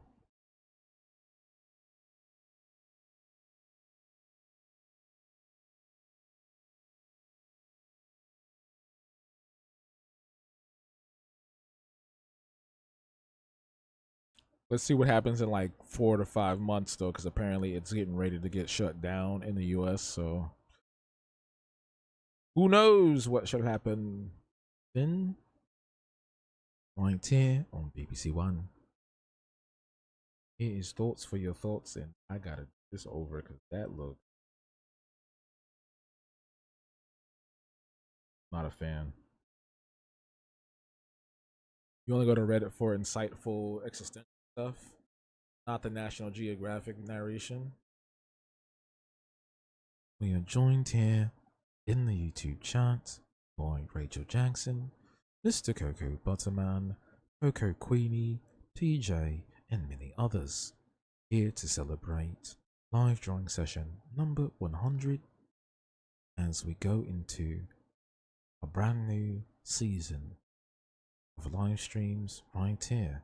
Let's see what happens in like 4 to 5 months though, because apparently it's getting ready to get shut down in the US. So who knows what should happen then? Right here on BBC One. It is thoughts for your thoughts, and I gotta do this over because that look, not a fan. You only go to Reddit for insightful existential stuff, not the National Geographic narration. We are joined here in the YouTube chat by Rachel Jackson, Mr. Coco Butterman, Coco Queenie, TJ, and many others, here to celebrate live drawing session number 100 as we go into a brand new season of live streams right here,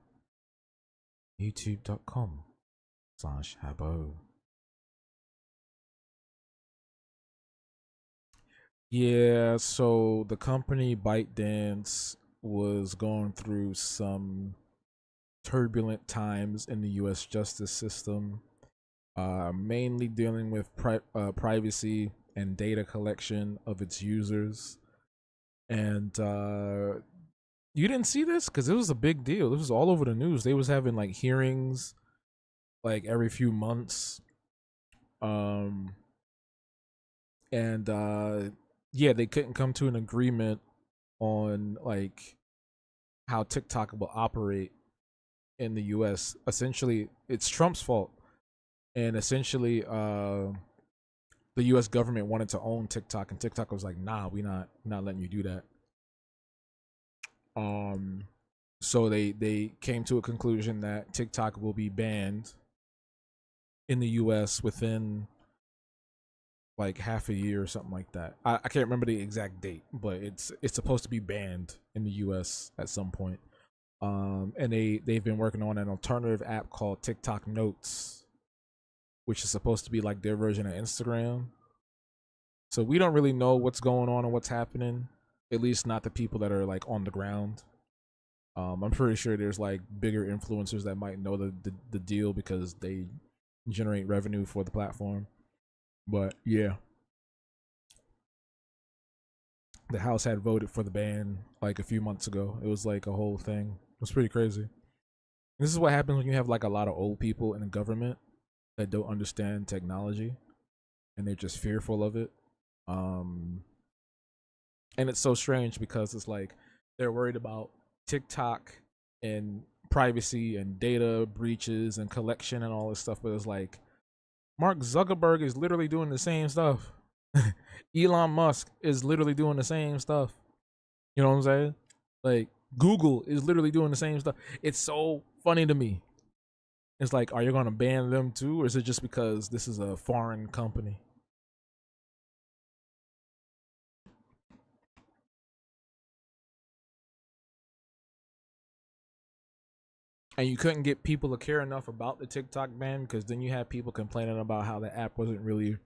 youtube.com/Habo. Yeah, so the company ByteDance was going through some turbulent times in the US justice system, mainly dealing with privacy and data collection of its users. And you didn't see this because it was a big deal. This was all over the news. They was having like hearings like every few months. Um and yeah, they couldn't come to an agreement on like how TikTok will operate in the US. Essentially, it's Trump's fault. And essentially the US government wanted to own TikTok and TikTok was like, "Nah, we not letting you do that." Um so they came to a conclusion that TikTok will be banned in the US within like half a year or something like that. I can't remember the exact date, but it's supposed to be banned in the US at some point. And they've been working on an alternative app called TikTok Notes, which is supposed to be like their version of Instagram. So we don't really know what's going on and what's happening, at least not the people that are like on the ground. I'm pretty sure there's like bigger influencers that might know the deal because they generate revenue for the platform. But yeah, the House had voted for the ban like a few months ago. It was like a whole thing. It was pretty crazy. This is what happens when you have like a lot of old people in the government that don't understand technology and they're just fearful of it. Um, and it's so strange because it's like they're worried about TikTok and privacy and data breaches and collection and all this stuff, but it's like Mark Zuckerberg is literally doing the same stuff. Elon Musk is literally doing the same stuff. You know what I'm saying? Like Google is literally doing the same stuff. It's so funny to me. It's like, are you gonna ban them too, or is it just because this is a foreign company? And you couldn't get people to care enough about the TikTok ban because then you had people complaining about how the app wasn't really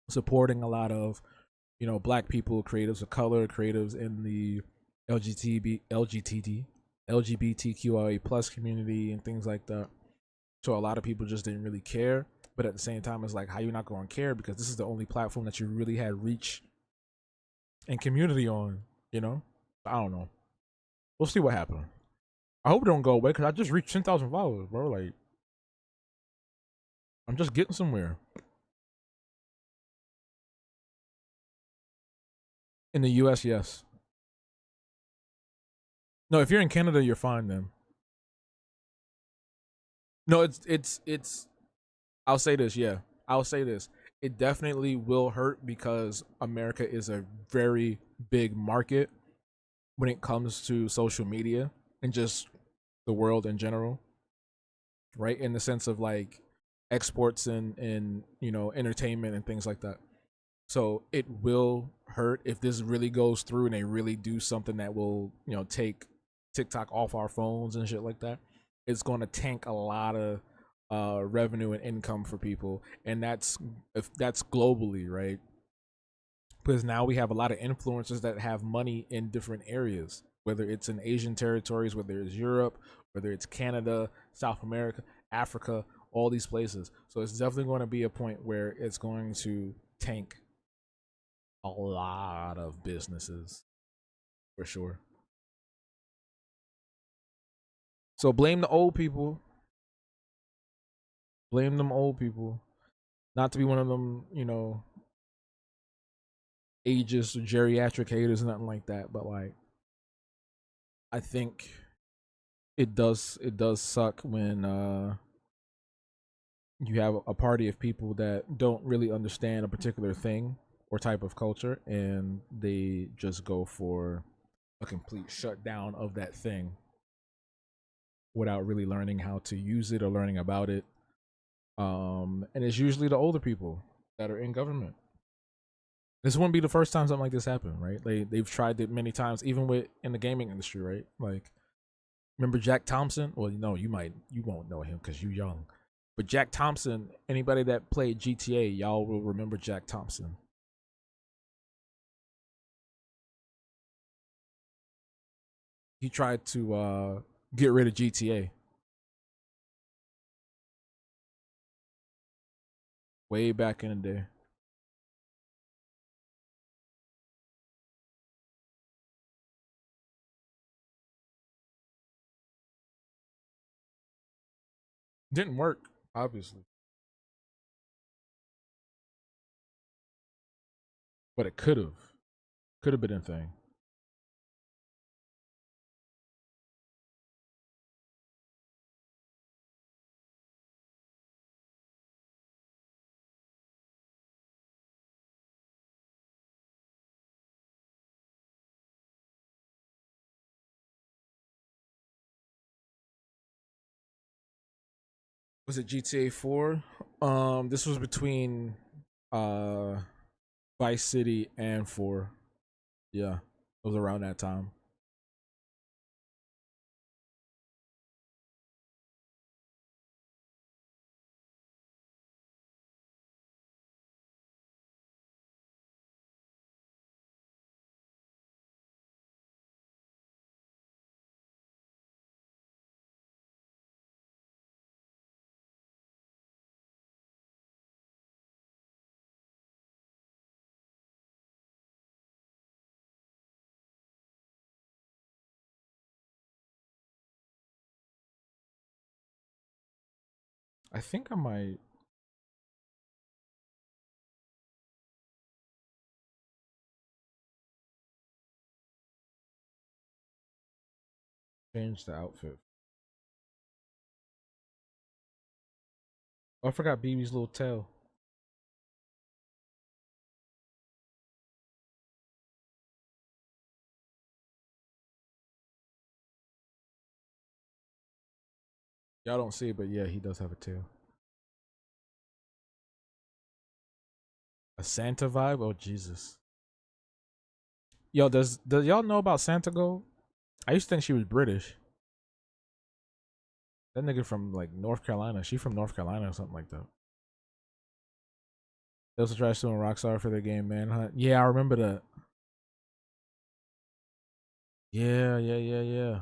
supporting a lot of, you know, black people, creatives of color, creatives in the LGBTQIA plus community and things like that. So a lot of people just didn't really care. But at the same time, it's like, how you not going to care because this is the only platform that you really had reach and community on, you know? I don't know. We'll see what happens. I hope it don't go away because I just reached 10,000 followers, bro. Like, I'm just getting somewhere. In the US, yes. No, if you're in Canada, you're fine then. No, it's I'll say this, yeah. I'll say this. it definitely will hurt because America is a very big market when it comes to social media and just the world in general, right? In the sense of like exports and entertainment and things like that. So it will hurt if this really goes through and they really do something that will, take TikTok off our phones and shit like that. It's going to tank a lot of revenue and income for people, and that's globally, right? Because now we have a lot of influencers that have money in different areas, whether it's in Asian territories, whether it's Europe, whether it's Canada, South America, Africa, all these places. So it's definitely going to be a point where it's going to tank a lot of businesses for sure. So blame the old people. Blame them old people. Not to be one of them, ageist or geriatric haters, nothing like that. But like, I think it does suck when you have a party of people that don't really understand a particular thing or type of culture, and they just go for a complete shutdown of that thing without really learning how to use it or learning about it. And it's usually the older people that are in government. This wouldn't be the first time something like this happened, right? They've tried it many times, even with in the gaming industry, right? Like, remember Jack Thompson? Well, you won't know him because you're young. But Jack Thompson, anybody that played GTA, y'all will remember Jack Thompson. He tried to get rid of GTA way back in the day. Didn't work, obviously, but it could have been a thing. Was it GTA 4? This was between uh Vice City and 4. Yeah, it was around that time. I think I might change the outfit. Oh, I forgot BB's little tail. Y'all don't see it, but yeah, he does have a tail. A Santa vibe? Oh Jesus. Yo, does y'all know about Santa Gold? I used to think she was British. That nigga from like North Carolina. She from North Carolina or something like that. They also tried suing Rockstar for their game Manhunt. Yeah, I remember that. Yeah, yeah, yeah, yeah.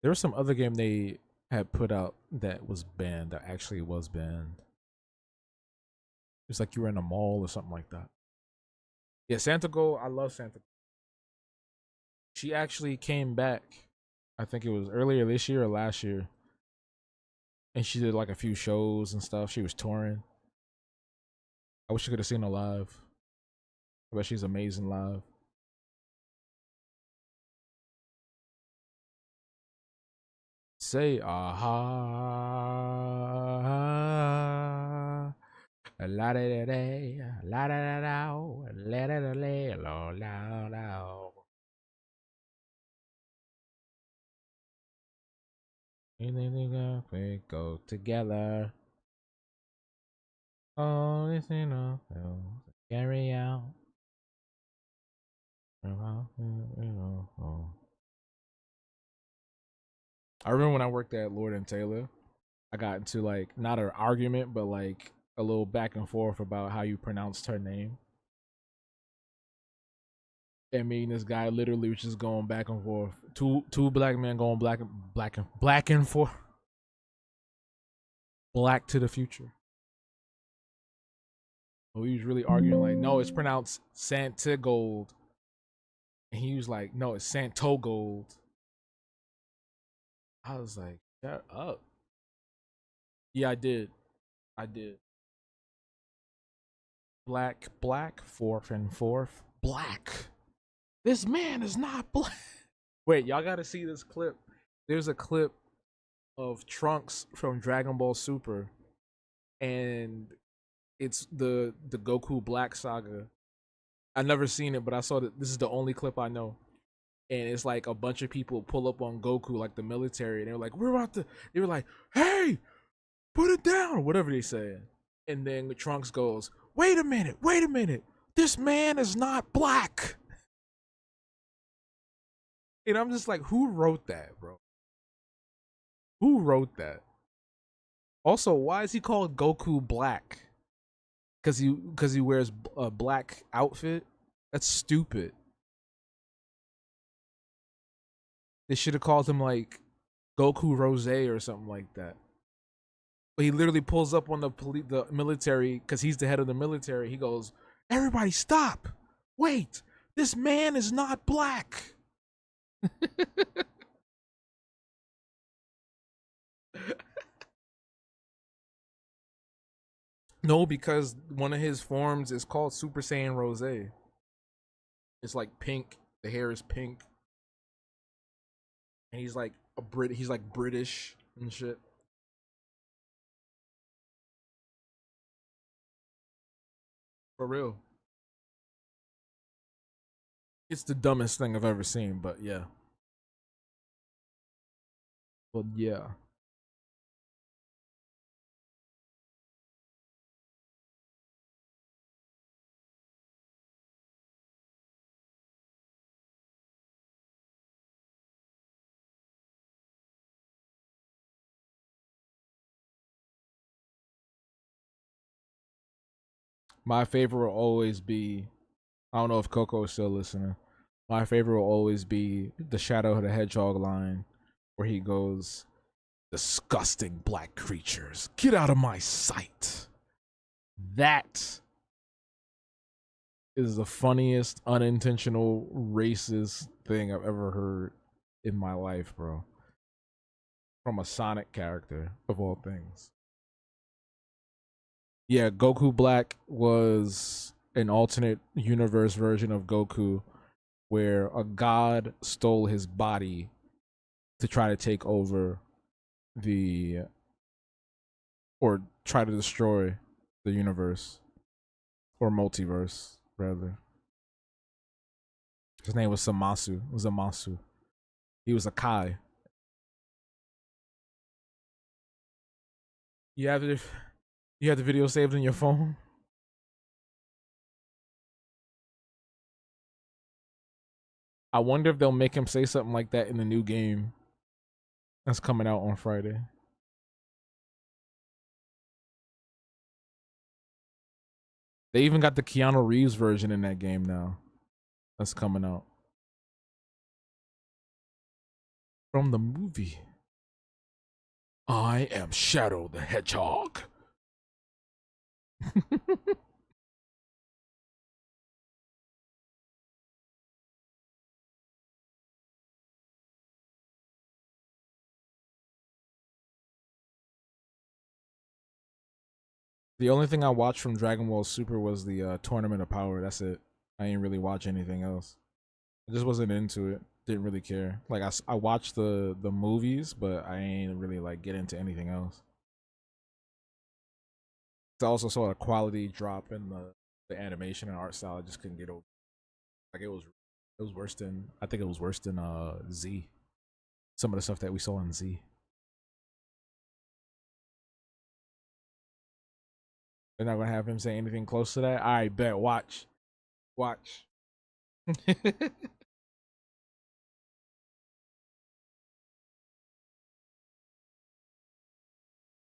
There was some other game they had put out that was banned. That actually was banned. It's like you were in a mall or something like that. Yeah, Santa Gold. I love Santa. She actually came back. I think it was earlier this year or last year, and she did like a few shows and stuff. She was touring. I wish I could have seen her live. I bet she's amazing live. Say aha. La da da da, la da da da, la da da la, la la. Anything we go together. Oh, this ain't no carry out. I remember when I worked at Lord and Taylor, I got into like not an argument, but like a little back and forth about how you pronounced her name. I mean, this guy literally was just going back and forth. Two black men going black and forth, black to the future. Oh, he was really arguing like, no, it's pronounced Santa Gold, and he was like, no, it's Santo Gold. I was like, shut up. Yeah, I did. I did. Black, fourth and fourth. Black. This man is not black. Wait, y'all gotta see this clip. There's a clip of Trunks from Dragon Ball Super, and it's the Goku Black saga. I never seen it, but I saw that this is the only clip I know. And it's like a bunch of people pull up on Goku, like the military, and they're like, "We're about to." They were like, "Hey, put it down," or whatever they said. And then Trunks goes, wait a minute. This man is not black." And I'm just like, who wrote that, bro? Who wrote that? Also, why is he called Goku Black? Because he wears a black outfit? That's stupid. They should have called him like Goku Rose or something like that. But he literally pulls up on the military because he's the head of the military. He goes, "Everybody, stop! Wait, this man is not black." No, because one of his forms is called Super Saiyan Rose. It's like pink. The hair is pink, and he's like a Brit. He's like British and shit. For real. It's the dumbest thing I've ever seen, but yeah. But yeah. My favorite will always be, I don't know if Coco is still listening. My favorite will always be the Shadow of the Hedgehog line where he goes, "Disgusting black creatures, get out of my sight." That is the funniest unintentional racist thing I've ever heard in my life, bro. From a Sonic character, of all things. Yeah, Goku Black was an alternate universe version of Goku where a god stole his body to try to take over the or try to destroy the universe or multiverse rather. His name was Zamasu. He was a Kai. You have it. You have the video saved in your phone. I wonder if they'll make him say something like that in the new game that's coming out on Friday. They even got the Keanu Reeves version in that game now. That's coming out from the movie. I am Shadow the Hedgehog. The only thing I watched from Dragon Ball Super was the Tournament of Power. That's it. I ain't really watch anything else. I just wasn't into it. Didn't really care. Like I watched the movies, but I ain't really like get into anything else. I also saw a quality drop in the animation and art style. I just couldn't get over. Like it was worse than I think it was worse than Z. Some of the stuff that we saw in Z. They're not gonna have him say anything close to that. All right, bet. Watch, watch.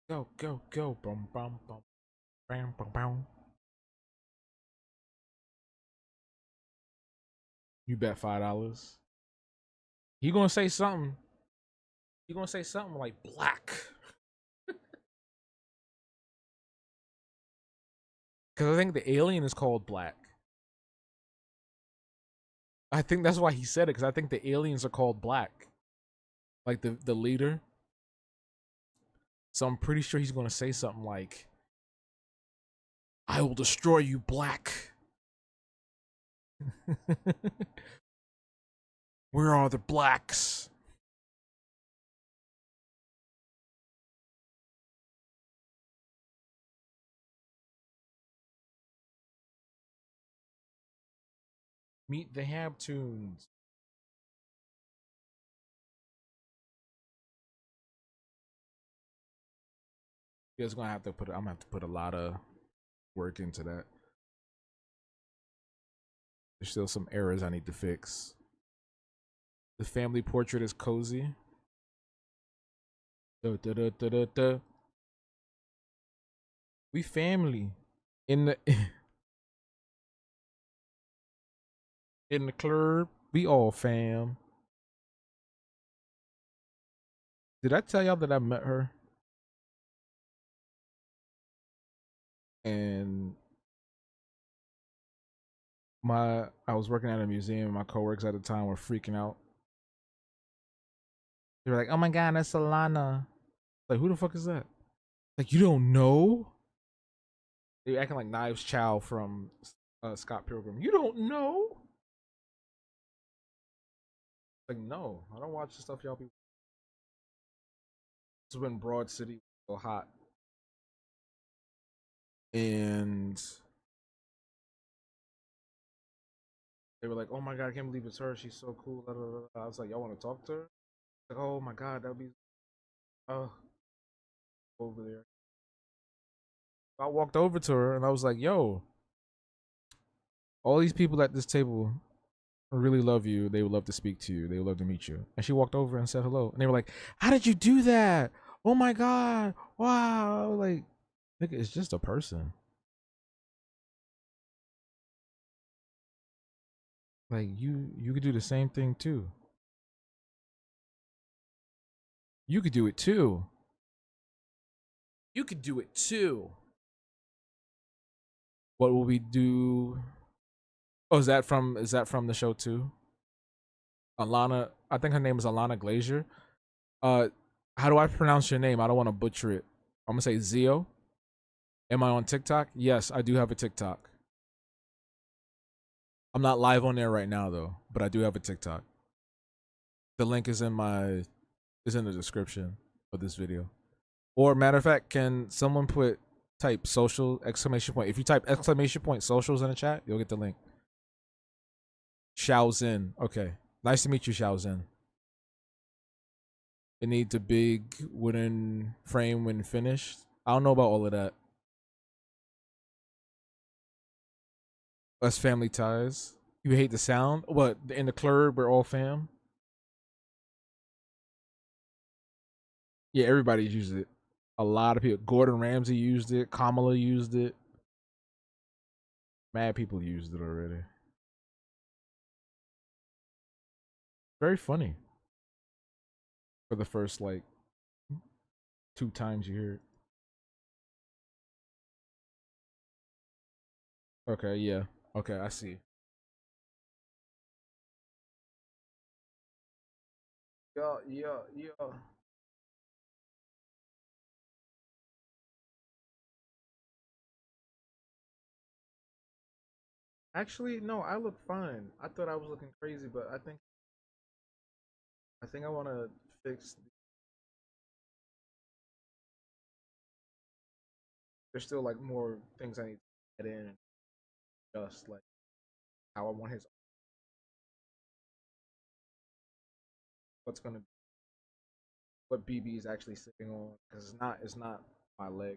Go, go, go. Boom, boom, boom. Bam, bam, bam. You bet $5. You gonna say something? You gonna say something like black? Because I think the alien is called Black. I think that's why he said it. Because I think the aliens are called Black, like the leader. So I'm pretty sure he's gonna say something like, "I will destroy you, Black." Where are the blacks? Meet the Habtoons. Yeah, it's gonna have to put. I'm gonna have to put a lot of work into that. There's still some errors I need to fix. The family portrait is cozy. Da, da, da, da, da, da. We family in the in the club. We all fam. Did I tell y'all that I met her? And I was working at a museum. My coworkers at the time were freaking out. They were like, "Oh my god, that's Alana." Like, who the fuck is that? Like, you don't know? They acting like Knives Chow from Scott Pilgrim. You don't know? Like, no, I don't watch the stuff y'all be. This is when Broad City was so hot, and they were like, "Oh my god, I can't believe it's her. She's so cool." Blah, blah, blah. I was like, "Y'all want to talk to her?" Like, "Oh my god, that'd be oh over there." I walked over to her and I was like, "Yo, all these people at this table really love you. They would love to speak to you. They would love to meet you." And she walked over and said hello. And they were like, "How did you do that? Oh my god, wow!" Like, nigga, it's just a person. Like you could do the same thing too. You could do it too. You could do it too. What will we do? Oh, is that from the show too? Alana, I think her name is Alana Glazier. Uh, how do I pronounce your name? I don't want to butcher it. I'm gonna say Zio. Am I on TikTok? Yes, I do have a TikTok. I'm not live on there right now though, but I do have a TikTok. The link is in the description of this video. Or matter of fact, can someone put type social exclamation point? If you type exclamation point socials in the chat, you'll get the link. Xiao Zin. Okay. Nice to meet you, Xiao Zin. It needs a big wooden frame when finished. I don't know about all of that. Us family ties. You hate the sound? What, in the club we're all fam? Yeah, everybody's used it. A lot of people. Gordon Ramsay used it. Kamala used it. Mad people used it already. Very funny. For the first like 2 times you hear it. Okay, yeah. Okay, I see. Yeah, yeah, yeah. Actually, no, I look fine. I thought I was looking crazy, but I think I want to fix there's still like more things I need to get in and just like how I want his what's gonna what BB is actually sitting on because it's not my leg.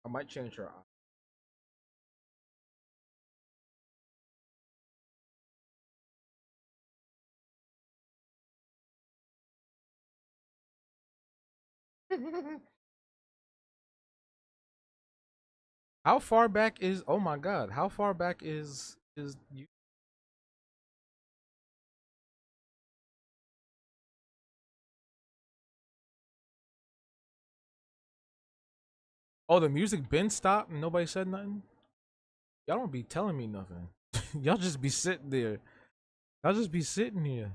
I might change her eye. How far back is? Oh my god! How far back is you? Oh, the music been stopped and nobody said nothing. Y'all don't be telling me nothing. Y'all just be sitting there. Y'all just be sitting here.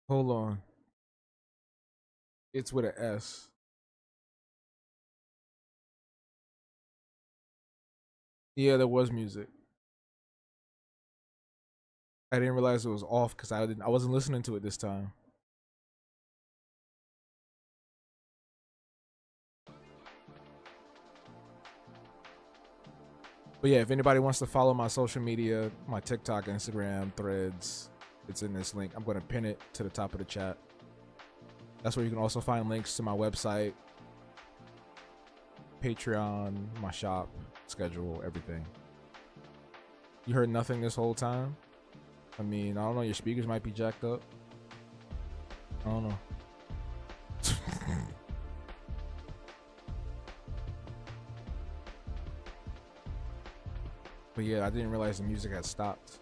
Hold on. It's with an S. Yeah, there was music. I didn't realize it was off because I wasn't listening to it this time. But yeah, if anybody wants to follow my social media, my TikTok, Instagram, Threads, it's in this link. I'm going to pin it to the top of the chat. That's where you can also find links to my website, Patreon, my shop, schedule, everything. You heard nothing this whole time? I mean, I don't know. Your speakers might be jacked up. I don't know. But yeah, I didn't realize the music had stopped.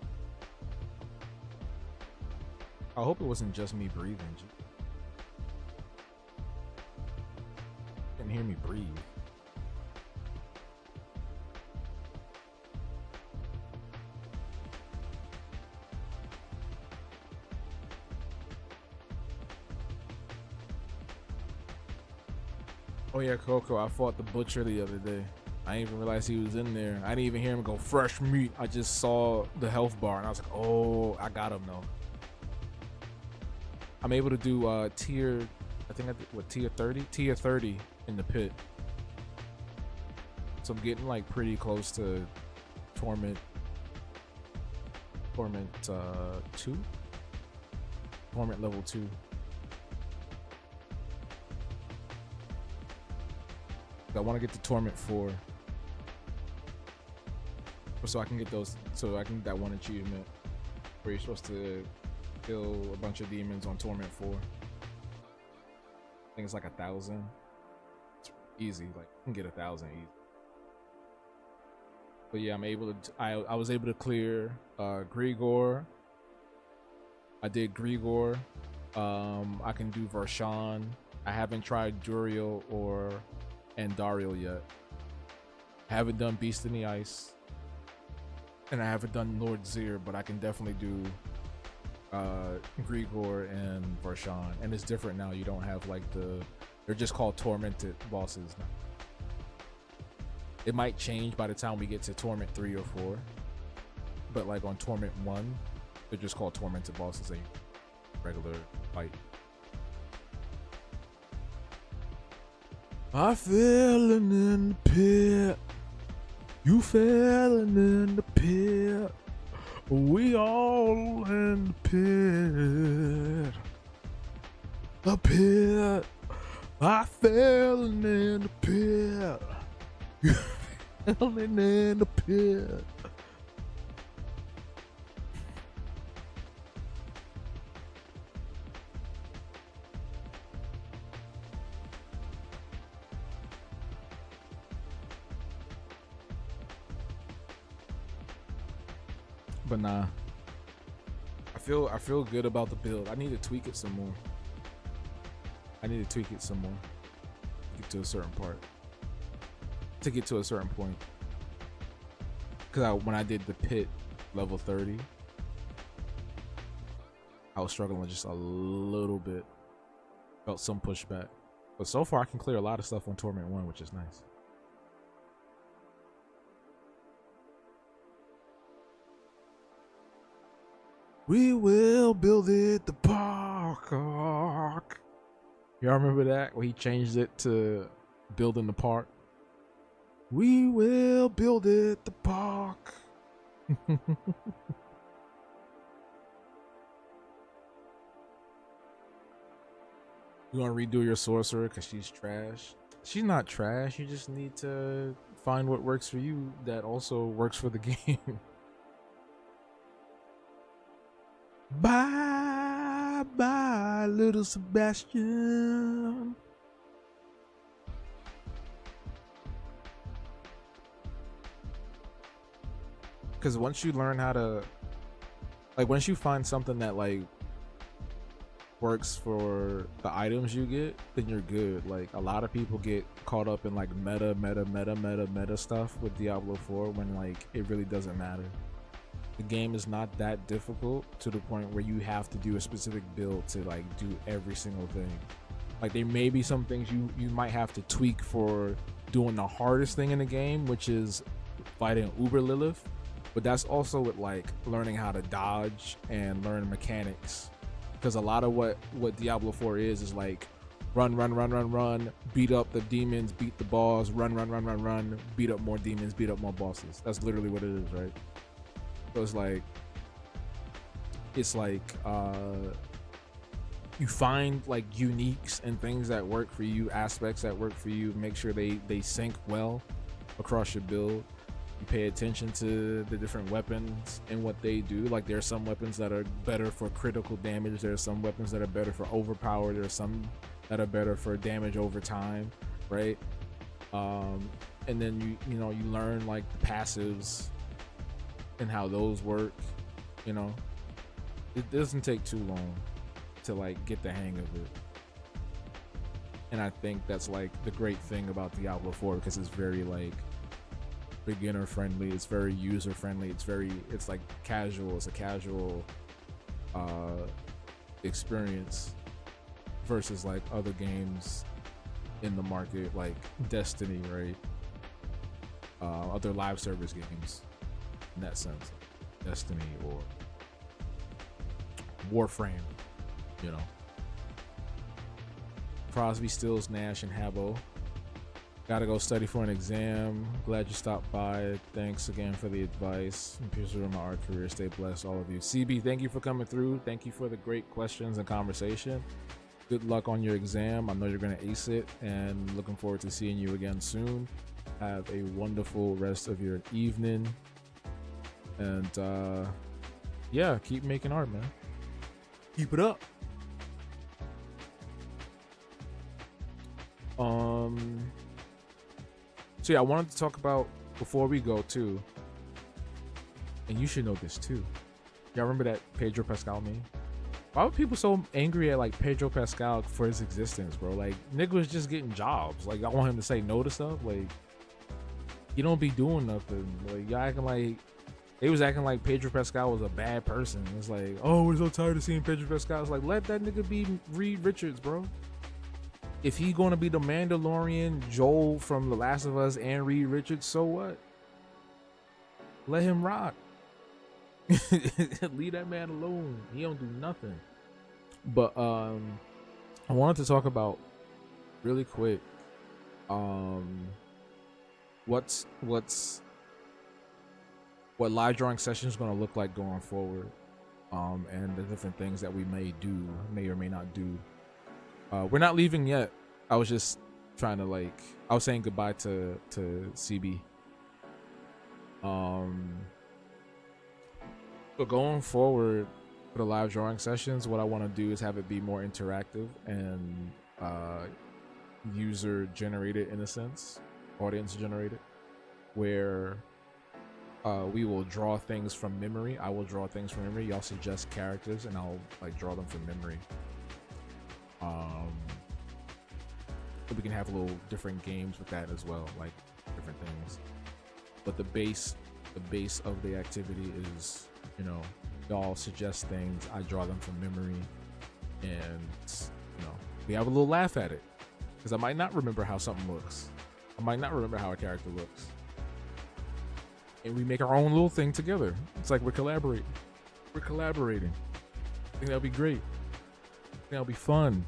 I hope it wasn't just me breathing. You can hear me breathe. Oh yeah, Coco, I fought the butcher the other day. I didn't even realize he was in there. I didn't even hear him go fresh meat. I just saw the health bar and I was like, oh, I got him though. I'm able to do tier, I think I did, what, tier 30? Tier 30 in the pit. So I'm getting like pretty close to Torment 2? Torment level 2. I want to get to Torment 4. So I can get those, so I can get that one achievement where you're supposed to kill a bunch of demons on Torment 4. I think it's like 1,000. It's easy, like you can get 1,000 easy. But yeah, I'm able to, I was able to clear Grigor. I did Grigor. I can do Vershawn. I haven't tried Duriel or Andariel yet. I haven't done Beast in the Ice. And I haven't done Lord Zir, but I can definitely do Grigor and Vershawn. And it's different now. You don't have like they're just called tormented bosses now. It might change by the time we get to Torment 3 or 4. But like on Torment 1, they're just called tormented bosses, a regular fight. I fell in the pit. You fell in the pit. We all in the pit. The pit. I fell in the pit. You fell in the pit. But nah, I feel good about the build. I need to tweak it some more. I need to tweak it some more to get to a certain part, to get to a certain point. Because when I did the pit level 30, I was struggling just a little bit. Felt some pushback, but so far I can clear a lot of stuff on Torment 1, which is nice. We will build it the park. Y'all remember that? Where he changed it to build in the park? We will build it the park. You gonna redo your sorcerer because she's trash? She's not trash. You just need to find what works for you that also works for the game. Bye bye, little Sebastian. Because once you learn how to, like, once you find something that like works for the items you get, then you're good. Like, a lot of people get caught up in like meta stuff with Diablo 4 when like it really doesn't matter. The game is not that difficult to the point where you have to do a specific build to like do every single thing. Like, there may be some things you might have to tweak for doing the hardest thing in the game, which is fighting Uber Lilith, but that's also with like learning how to dodge and learn mechanics. Because a lot of what Diablo 4 is like run, beat up the demons, beat the boss, run, beat up more demons, beat up more bosses. That's literally what it is, right? So it's like you find like uniques and things that work for you, aspects that work for you, make sure they sync well across your build. You pay attention to the different weapons and what they do. Like, there are some weapons that are better for critical damage, there are some weapons that are better for overpower, there are some that are better for damage over time, right? And then you know, you learn like the passives and how those work. You know, it doesn't take too long to like get the hang of it. And I think that's like the great thing about Diablo 4, because it's very like beginner friendly, it's very user friendly, it's like casual. It's a casual experience versus like other games in the market, like Destiny, right? Other live service games in that sense, Destiny or Warframe, you know. Crosby, Stills, Nash, and Habbo. Gotta go study for an exam. Glad you stopped by. Thanks again for the advice. And pursuing my art career. Stay blessed, all of you. CB, thank you for coming through. Thank you for the great questions and conversation. Good luck on your exam. I know you're gonna ace it, and looking forward to seeing you again soon. Have a wonderful rest of your evening. And yeah, keep making art, man. Keep it up. So yeah, I wanted to talk about, before we go too, and you should know this too. Y'all remember that Pedro Pascal meme? Why were people so angry at like Pedro Pascal for his existence, bro? Like, nigga was just getting jobs. Like, I want him to say no to stuff. Like, you don't be doing nothing. Like, y'all acting like, they was acting like Pedro Pascal was a bad person. It's like, oh, we're so tired of seeing Pedro Pascal. It's like, let that nigga be Reed Richards, bro. If he gonna be the Mandalorian, Joel from The Last of Us, and Reed Richards, so what? Let him rock. Leave that man alone. He don't do nothing. But I wanted to talk about really quick what live drawing sessions is going to look like going forward, and the different things that we may or may not do. We're not leaving yet. I was just trying to, like, I was saying goodbye to CB. But going forward for the live drawing sessions, what I want to do is have it be more interactive and user generated, in a sense, audience generated, where we will draw things from memory. I will draw things from memory. Y'all suggest characters and I'll like draw them from memory. We can have little different games with that as well, like different things. But the base of the activity is, you know, y'all suggest things, I draw them from memory, and you know, we have a little laugh at it, because I might not remember how something looks. I might not remember how a character looks, and we make our own little thing together. It's like we're collaborating. We're collaborating. I think that'll be great. I think that'll be fun.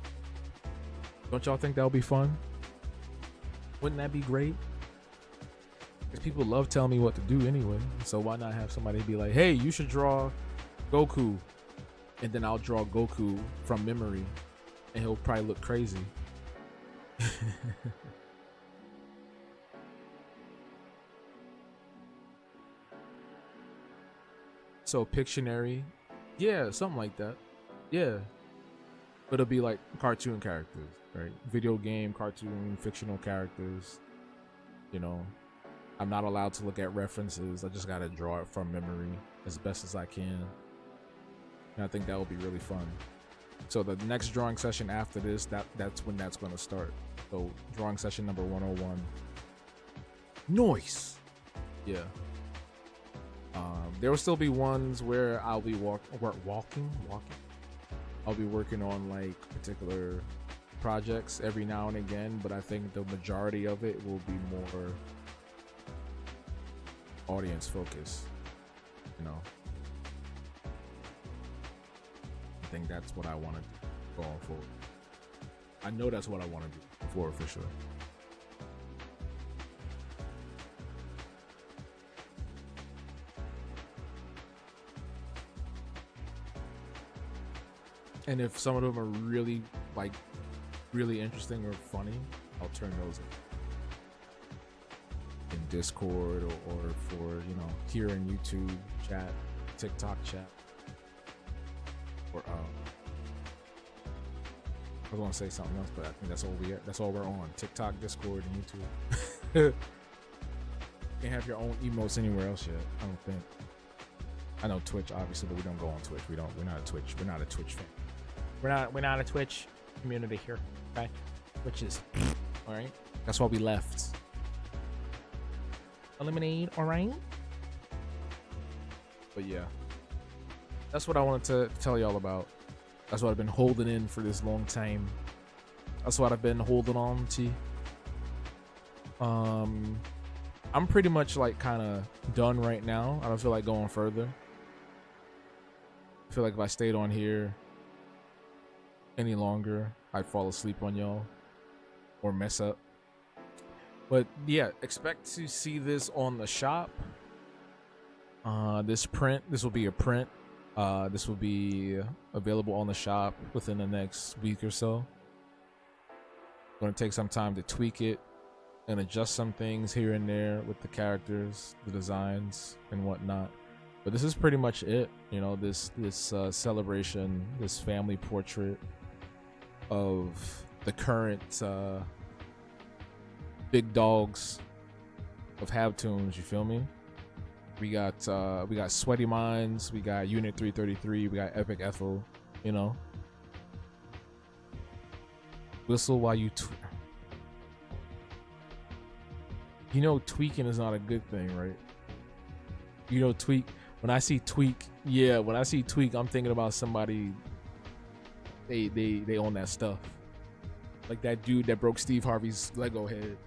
Don't y'all think that'll be fun? Wouldn't that be great? Because people love telling me what to do anyway. So why not have somebody be like, hey, you should draw Goku. And then I'll draw Goku from memory. And he'll probably look crazy. So Pictionary. Yeah, something like that. Yeah. But it'll be like cartoon characters, right? Video game, cartoon, fictional characters. You know, I'm not allowed to look at references. I just gotta draw it from memory as best as I can. And I think that will be really fun. So the next drawing session after this, that's when that's gonna start. So drawing session number 101. Noise. Yeah. There will still be ones where I'll be walking. I'll be working on like particular projects every now and again, but I think the majority of it will be more audience focused. You know, I think that's what I want to do going forward. I know that's what I want to do for sure. And if some of them are really interesting or funny, I'll turn those in Discord or for, you know, here in YouTube chat, TikTok chat, or I was gonna say something else, but I think that's all we're on. TikTok, Discord, and YouTube. Can't have your own emotes anywhere else yet, I don't think. I know Twitch, obviously, but we don't go on Twitch. We're not a Twitch fan. We're not a Twitch community here, okay? Which is all right. That's why we left. Eliminate, all right? But yeah, that's what I wanted to tell y'all about. That's what I've been holding in for this long time. That's what I've been holding on to. I'm pretty much like kind of done right now. I don't feel like going further. I feel like if I stayed on here any longer, I'd fall asleep on y'all or mess up. But yeah, expect to see this on the shop. This will be a print. This will be available on the shop within the next week or so. Gonna take some time to tweak it and adjust some things here and there with the characters, the designs, and whatnot. But this is pretty much it. You know, this celebration, this family portrait of the current big dogs of Habtoons. You feel me? We got Sweaty Minds, we got Unit 333, we got Epic Ethel. You know, whistle while you. You know, tweaking is not a good thing, right? You know, tweak. When I see tweak, I'm thinking about somebody. They own that stuff. Like that dude that broke Steve Harvey's Lego head.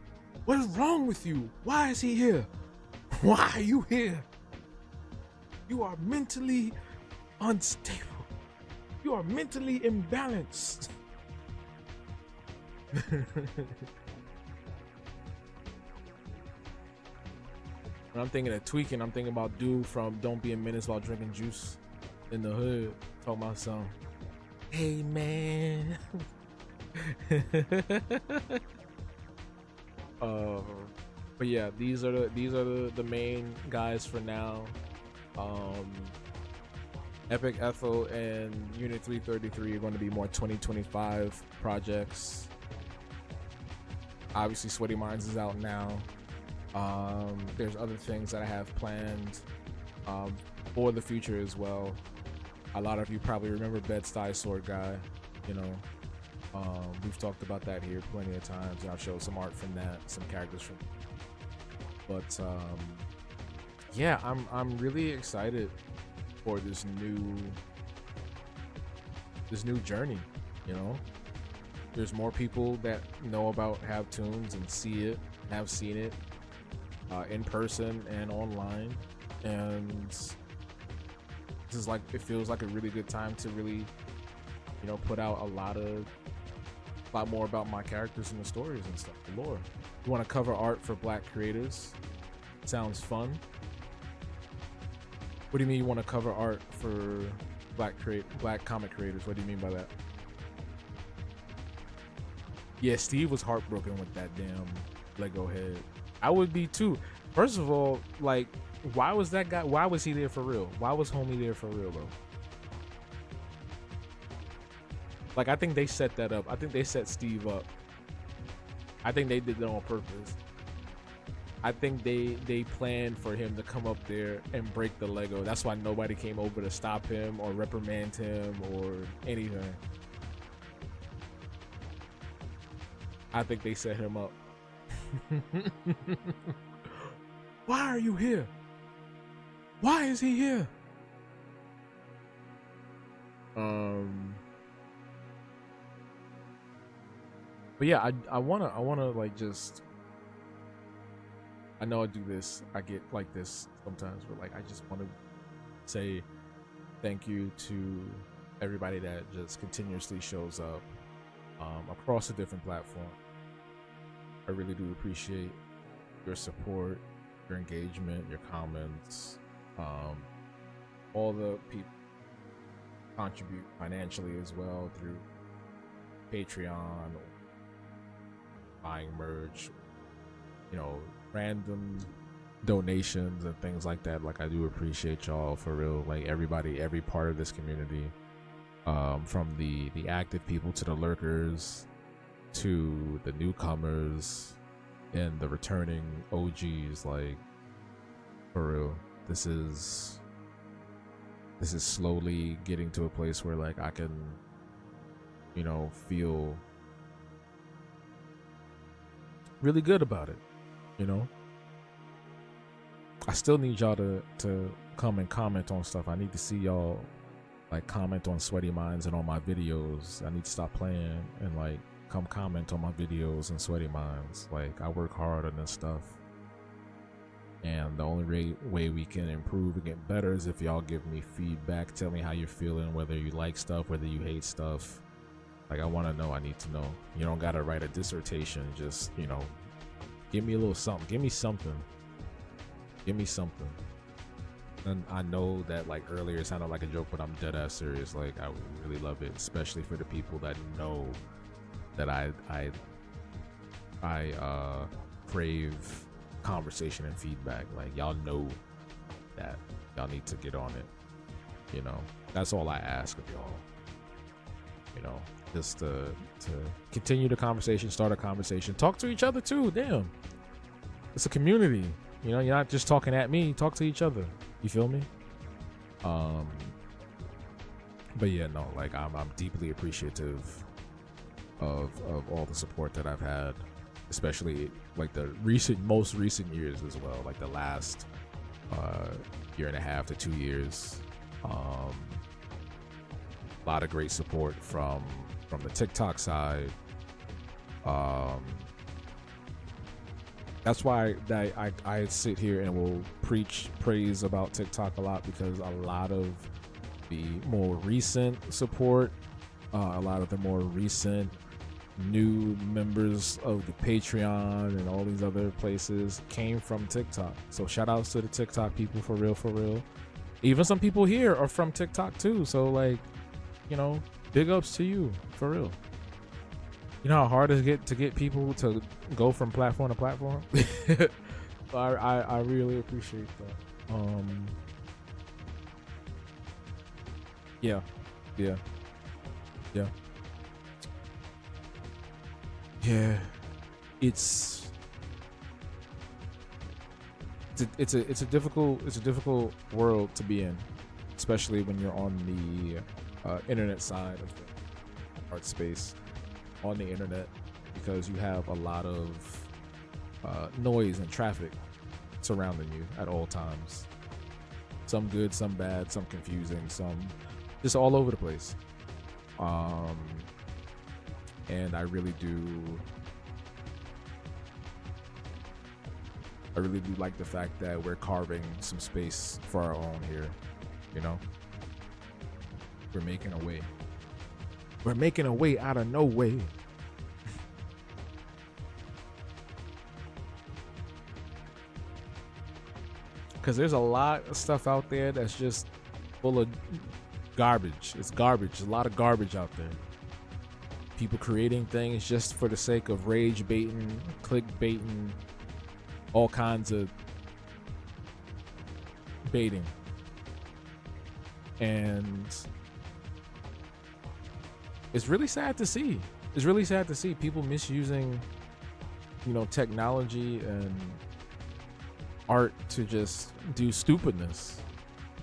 What is wrong with you? Why is he here? Why are you here? You are mentally unstable. You are mentally imbalanced. When I'm thinking of tweaking, I'm thinking about dude from Don't Be a Menace while drinking juice in the hood. Talking about some, hey man. But yeah, these are the main guys for now. Epic Ethel and Unit 333 are going to be more 2025 projects. Obviously, Sweaty Minds is out now. There's other things that I have planned for the future as well. A lot of you probably remember Bed-Stuy Sword Guy. You know, we've talked about that here plenty of times, and I've showed some art from that, some characters from. But yeah, I'm really excited for this new journey. You know, there's more people that know about Habtoons and see it, have seen it in person and online, and this is like, it feels like a really good time to really, you know, put out a lot more about my characters and the stories and stuff, the lore. You want to cover art for Black creators? Sounds fun. What do you mean you want to cover art for Black comic creators? What do you mean by that? Yeah, Steve was heartbroken with that damn Lego head. I would be too. First of all, like, why was that guy? Why was he there for real? Why was homie there for real though? Like, I think they set that up. I think they set Steve up. I think they did that on purpose. I think they planned for him to come up there and break the Lego. That's why nobody came over to stop him or reprimand him or anything. I think they set him up. Why are you here? Why is he here? But yeah, I wanna like just, I know I do this, I get like this sometimes, but like I just want to say thank you to everybody that just continuously shows up across the different platforms. I really do appreciate your support, your engagement, your comments. All the people contribute financially as well through Patreon, buying merch, you know, random donations and things like that. Like, I do appreciate y'all for real. Like, everybody, every part of this community, from the active people to the lurkers to the newcomers and the returning OGs. Like, for real, this is slowly getting to a place where like I can, you know, feel really good about it. You know, I still need y'all to come and comment on stuff. I need to see y'all like comment on Sweaty Minds and on my videos. I need to stop playing and like come comment on my videos and Sweaty Minds. Like, I work hard on this stuff, and the only way we can improve and get better is if y'all give me feedback. Tell me how you're feeling, whether you like stuff, whether you hate stuff. Like, I want to know. I need to know. You don't gotta write a dissertation. Just, you know, give me a little something. Give me something. Give me something. And I know that like earlier it sounded like a joke, but I'm dead ass serious. Like, I really love it, especially for the people that know that I crave conversation and feedback. Like, y'all know that y'all need to get on it. You know, that's all I ask of y'all. You know, just to continue the conversation, start a conversation, talk to each other too. Damn, it's a community. You know, you're not just talking at me, talk to each other. You feel me? But yeah, no, like I'm deeply appreciative of all the support that I've had, especially like the most recent years as well, like the last year and a half to 2 years. A lot of great support from the TikTok side. That's why I sit here and will praise about TikTok a lot, because a lot of the more recent support, a lot of the more recent new members of the Patreon and all these other places came from TikTok. So shout outs to the TikTok people, for real, for real. Even some people here are from TikTok too. So like, you know, big ups to you, for real. You know how hard it is to get people to go from platform to platform? So I really appreciate that. Yeah. It's a difficult world to be in, especially when you're on the internet side of the art space, on the internet, because you have a lot of noise and traffic surrounding you at all times. Some good, some bad, some confusing, some just all over the place. And I really do like the fact that we're carving some space for our own here, you know? We're making a way. We're making a way out of no way. Because there's a lot of stuff out there that's just full of garbage. It's garbage. There's a lot of garbage out there. People creating things just for the sake of rage baiting, click baiting, all kinds of baiting. And it's really sad to see. It's really sad to see people misusing, you know, technology and art to just do stupidness.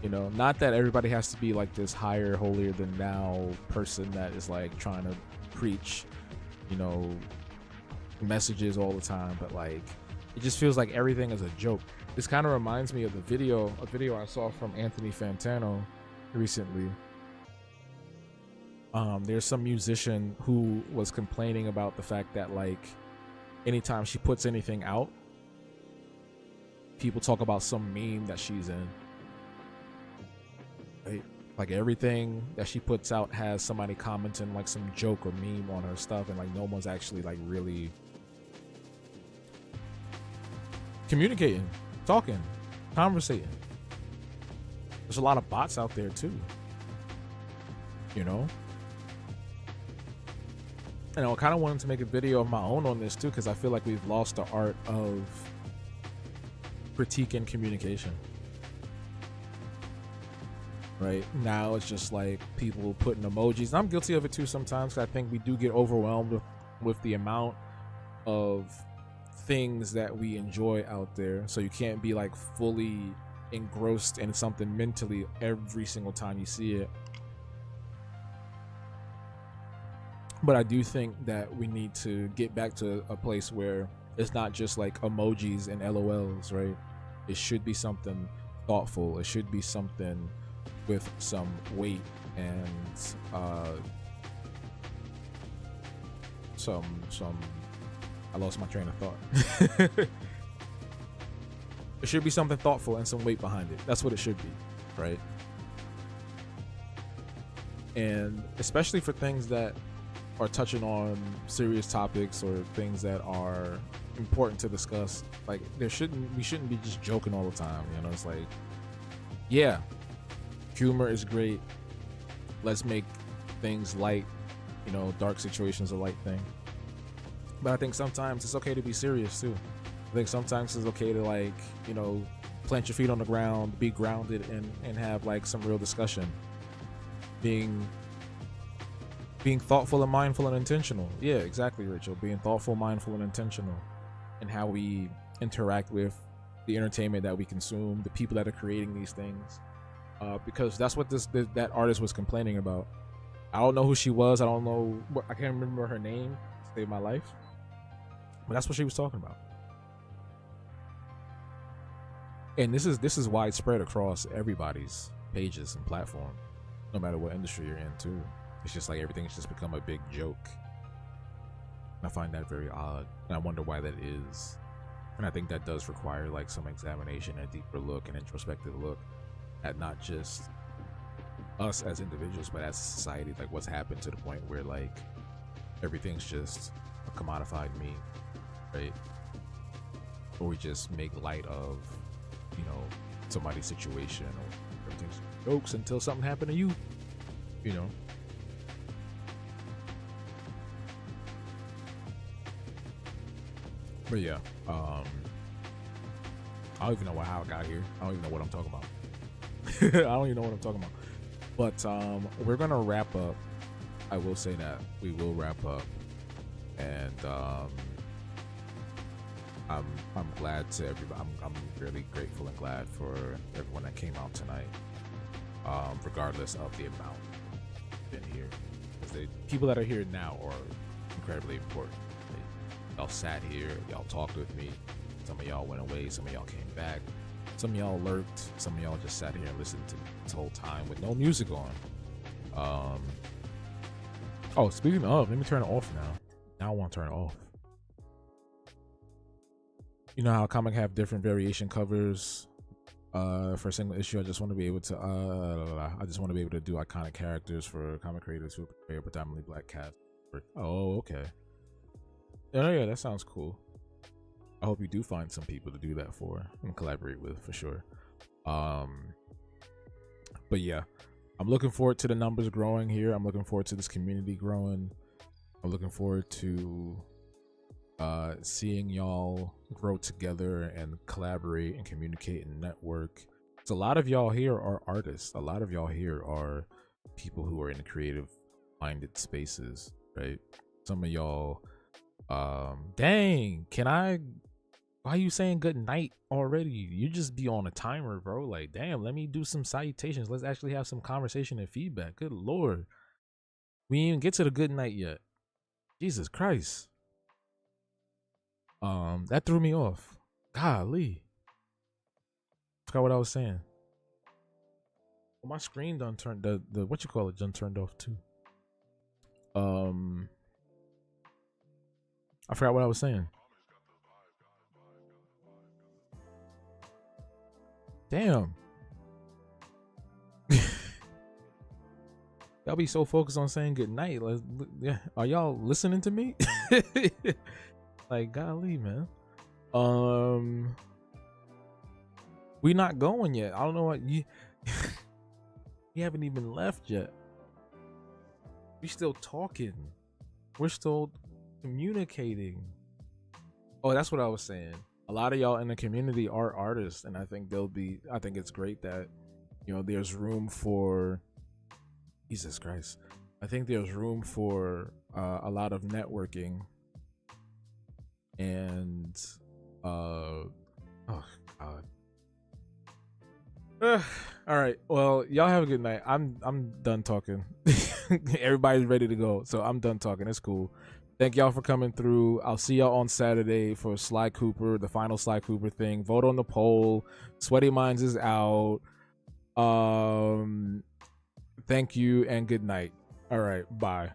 You know, not that everybody has to be like this higher, holier than thou person that is like trying to preach, you know, messages all the time, but like it just feels like everything is a joke. This kind of reminds me of a video I saw from Anthony Fantano recently. There's some musician who was complaining about the fact that like anytime she puts anything out, people talk about some meme that she's in. Right? Like everything that she puts out has somebody commenting like some joke or meme on her stuff, and like no one's actually like really communicating, talking, conversating. There's a lot of bots out there too, you know? And I kind of wanted to make a video of my own on this too, because I feel like we've lost the art of critique and communication. Right now it's just like people putting emojis. I'm guilty of it too sometimes, because I think we do get overwhelmed with the amount of things that we enjoy out there, so you can't be like fully engrossed in something mentally every single time you see it. But I do think that we need to get back to a place where it's not just like emojis and LOLs, right? It should be something thoughtful. It should be something with some weight and some I lost my train of thought. It should be something thoughtful and some weight behind it. That's what it should be, right? And especially for things that are touching on serious topics or things that are important to discuss, like we shouldn't be just joking all the time, you know? It's like, yeah, humor is great. Let's make things light, you know, dark situations a light thing. But I think sometimes it's okay to be serious too. I think sometimes it's okay to, like, you know, plant your feet on the ground, be grounded, and have like some real discussion. Being thoughtful and mindful and intentional. Yeah, exactly, Rachel. Being thoughtful, mindful, and intentional in how we interact with the entertainment that we consume, the people that are creating these things. Because that's what that artist was complaining about. I don't know who she was. I can't remember her name to save my life. But that's what she was talking about. And this is widespread across everybody's pages and platform, no matter what industry you're in too. It's just like everything's just become a big joke. I find that very odd, and I wonder why that is. And I think that does require like some examination, a deeper look, an introspective look at not just us as individuals, but as a society. Like, what's happened to the point where like everything's just a commodified meme, right? Or we just make light of, you know, somebody's situation, or everything's jokes until something happened to you, you know. But yeah, I don't even know how I got here. I don't even know what I'm talking about. I don't even know what I'm talking about. But we're gonna wrap up. I will say that we will wrap up, and I'm glad to everybody. I'm really grateful and glad for everyone that came out tonight, regardless of the amount been here, because the people that are here now are incredibly important. Y'all sat here, y'all talked with me. Some of y'all went away, some of y'all came back, some of y'all lurked, some of y'all just sat here and listened to this whole time with no music on. Oh, speaking of, let me turn it off now. Now I want to turn it off. You know how comic have different variation covers For a single issue, I just want to be able to do iconic characters for comic creators who portray a predominantly black cast. Oh, okay. Yeah, that sounds cool. I hope you do find some people to do that for and collaborate with for sure. But yeah, I'm looking forward to the numbers growing here. I'm looking forward to this community growing. I'm looking forward to seeing y'all grow together and collaborate and communicate and network. So a lot of y'all here are artists. A lot of y'all here are people who are in creative minded spaces, right? Some of y'all, dang, why are you saying good night already? You just be on a timer, bro. Like, damn, let me do some salutations. Let's actually have some conversation and feedback. Good Lord. We didn't even get to the good night yet. Jesus Christ. That threw me off. Golly. Forgot what I was saying. Well, my screen done turned the what you call it done turned off too. I forgot what I was saying. Damn. Y'all be so focused on saying good night. Yeah, are y'all listening to me? Like, golly, man. We not going yet. I don't know what you haven't even left yet. We still talking. We're still communicating. Oh, that's what I was saying. A lot of y'all in the community are artists, and I think it's great that, you know, there's room for Jesus Christ. I think there's room for a lot of networking and oh God. All right. Well, y'all have a good night. I'm done talking. Everybody's ready to go, so I'm done talking. It's cool. Thank y'all for coming through. I'll see y'all on Saturday for Sly Cooper, the final Sly Cooper thing. Vote on the poll. Sweaty Minds is out. Thank you and good night. All right. Bye.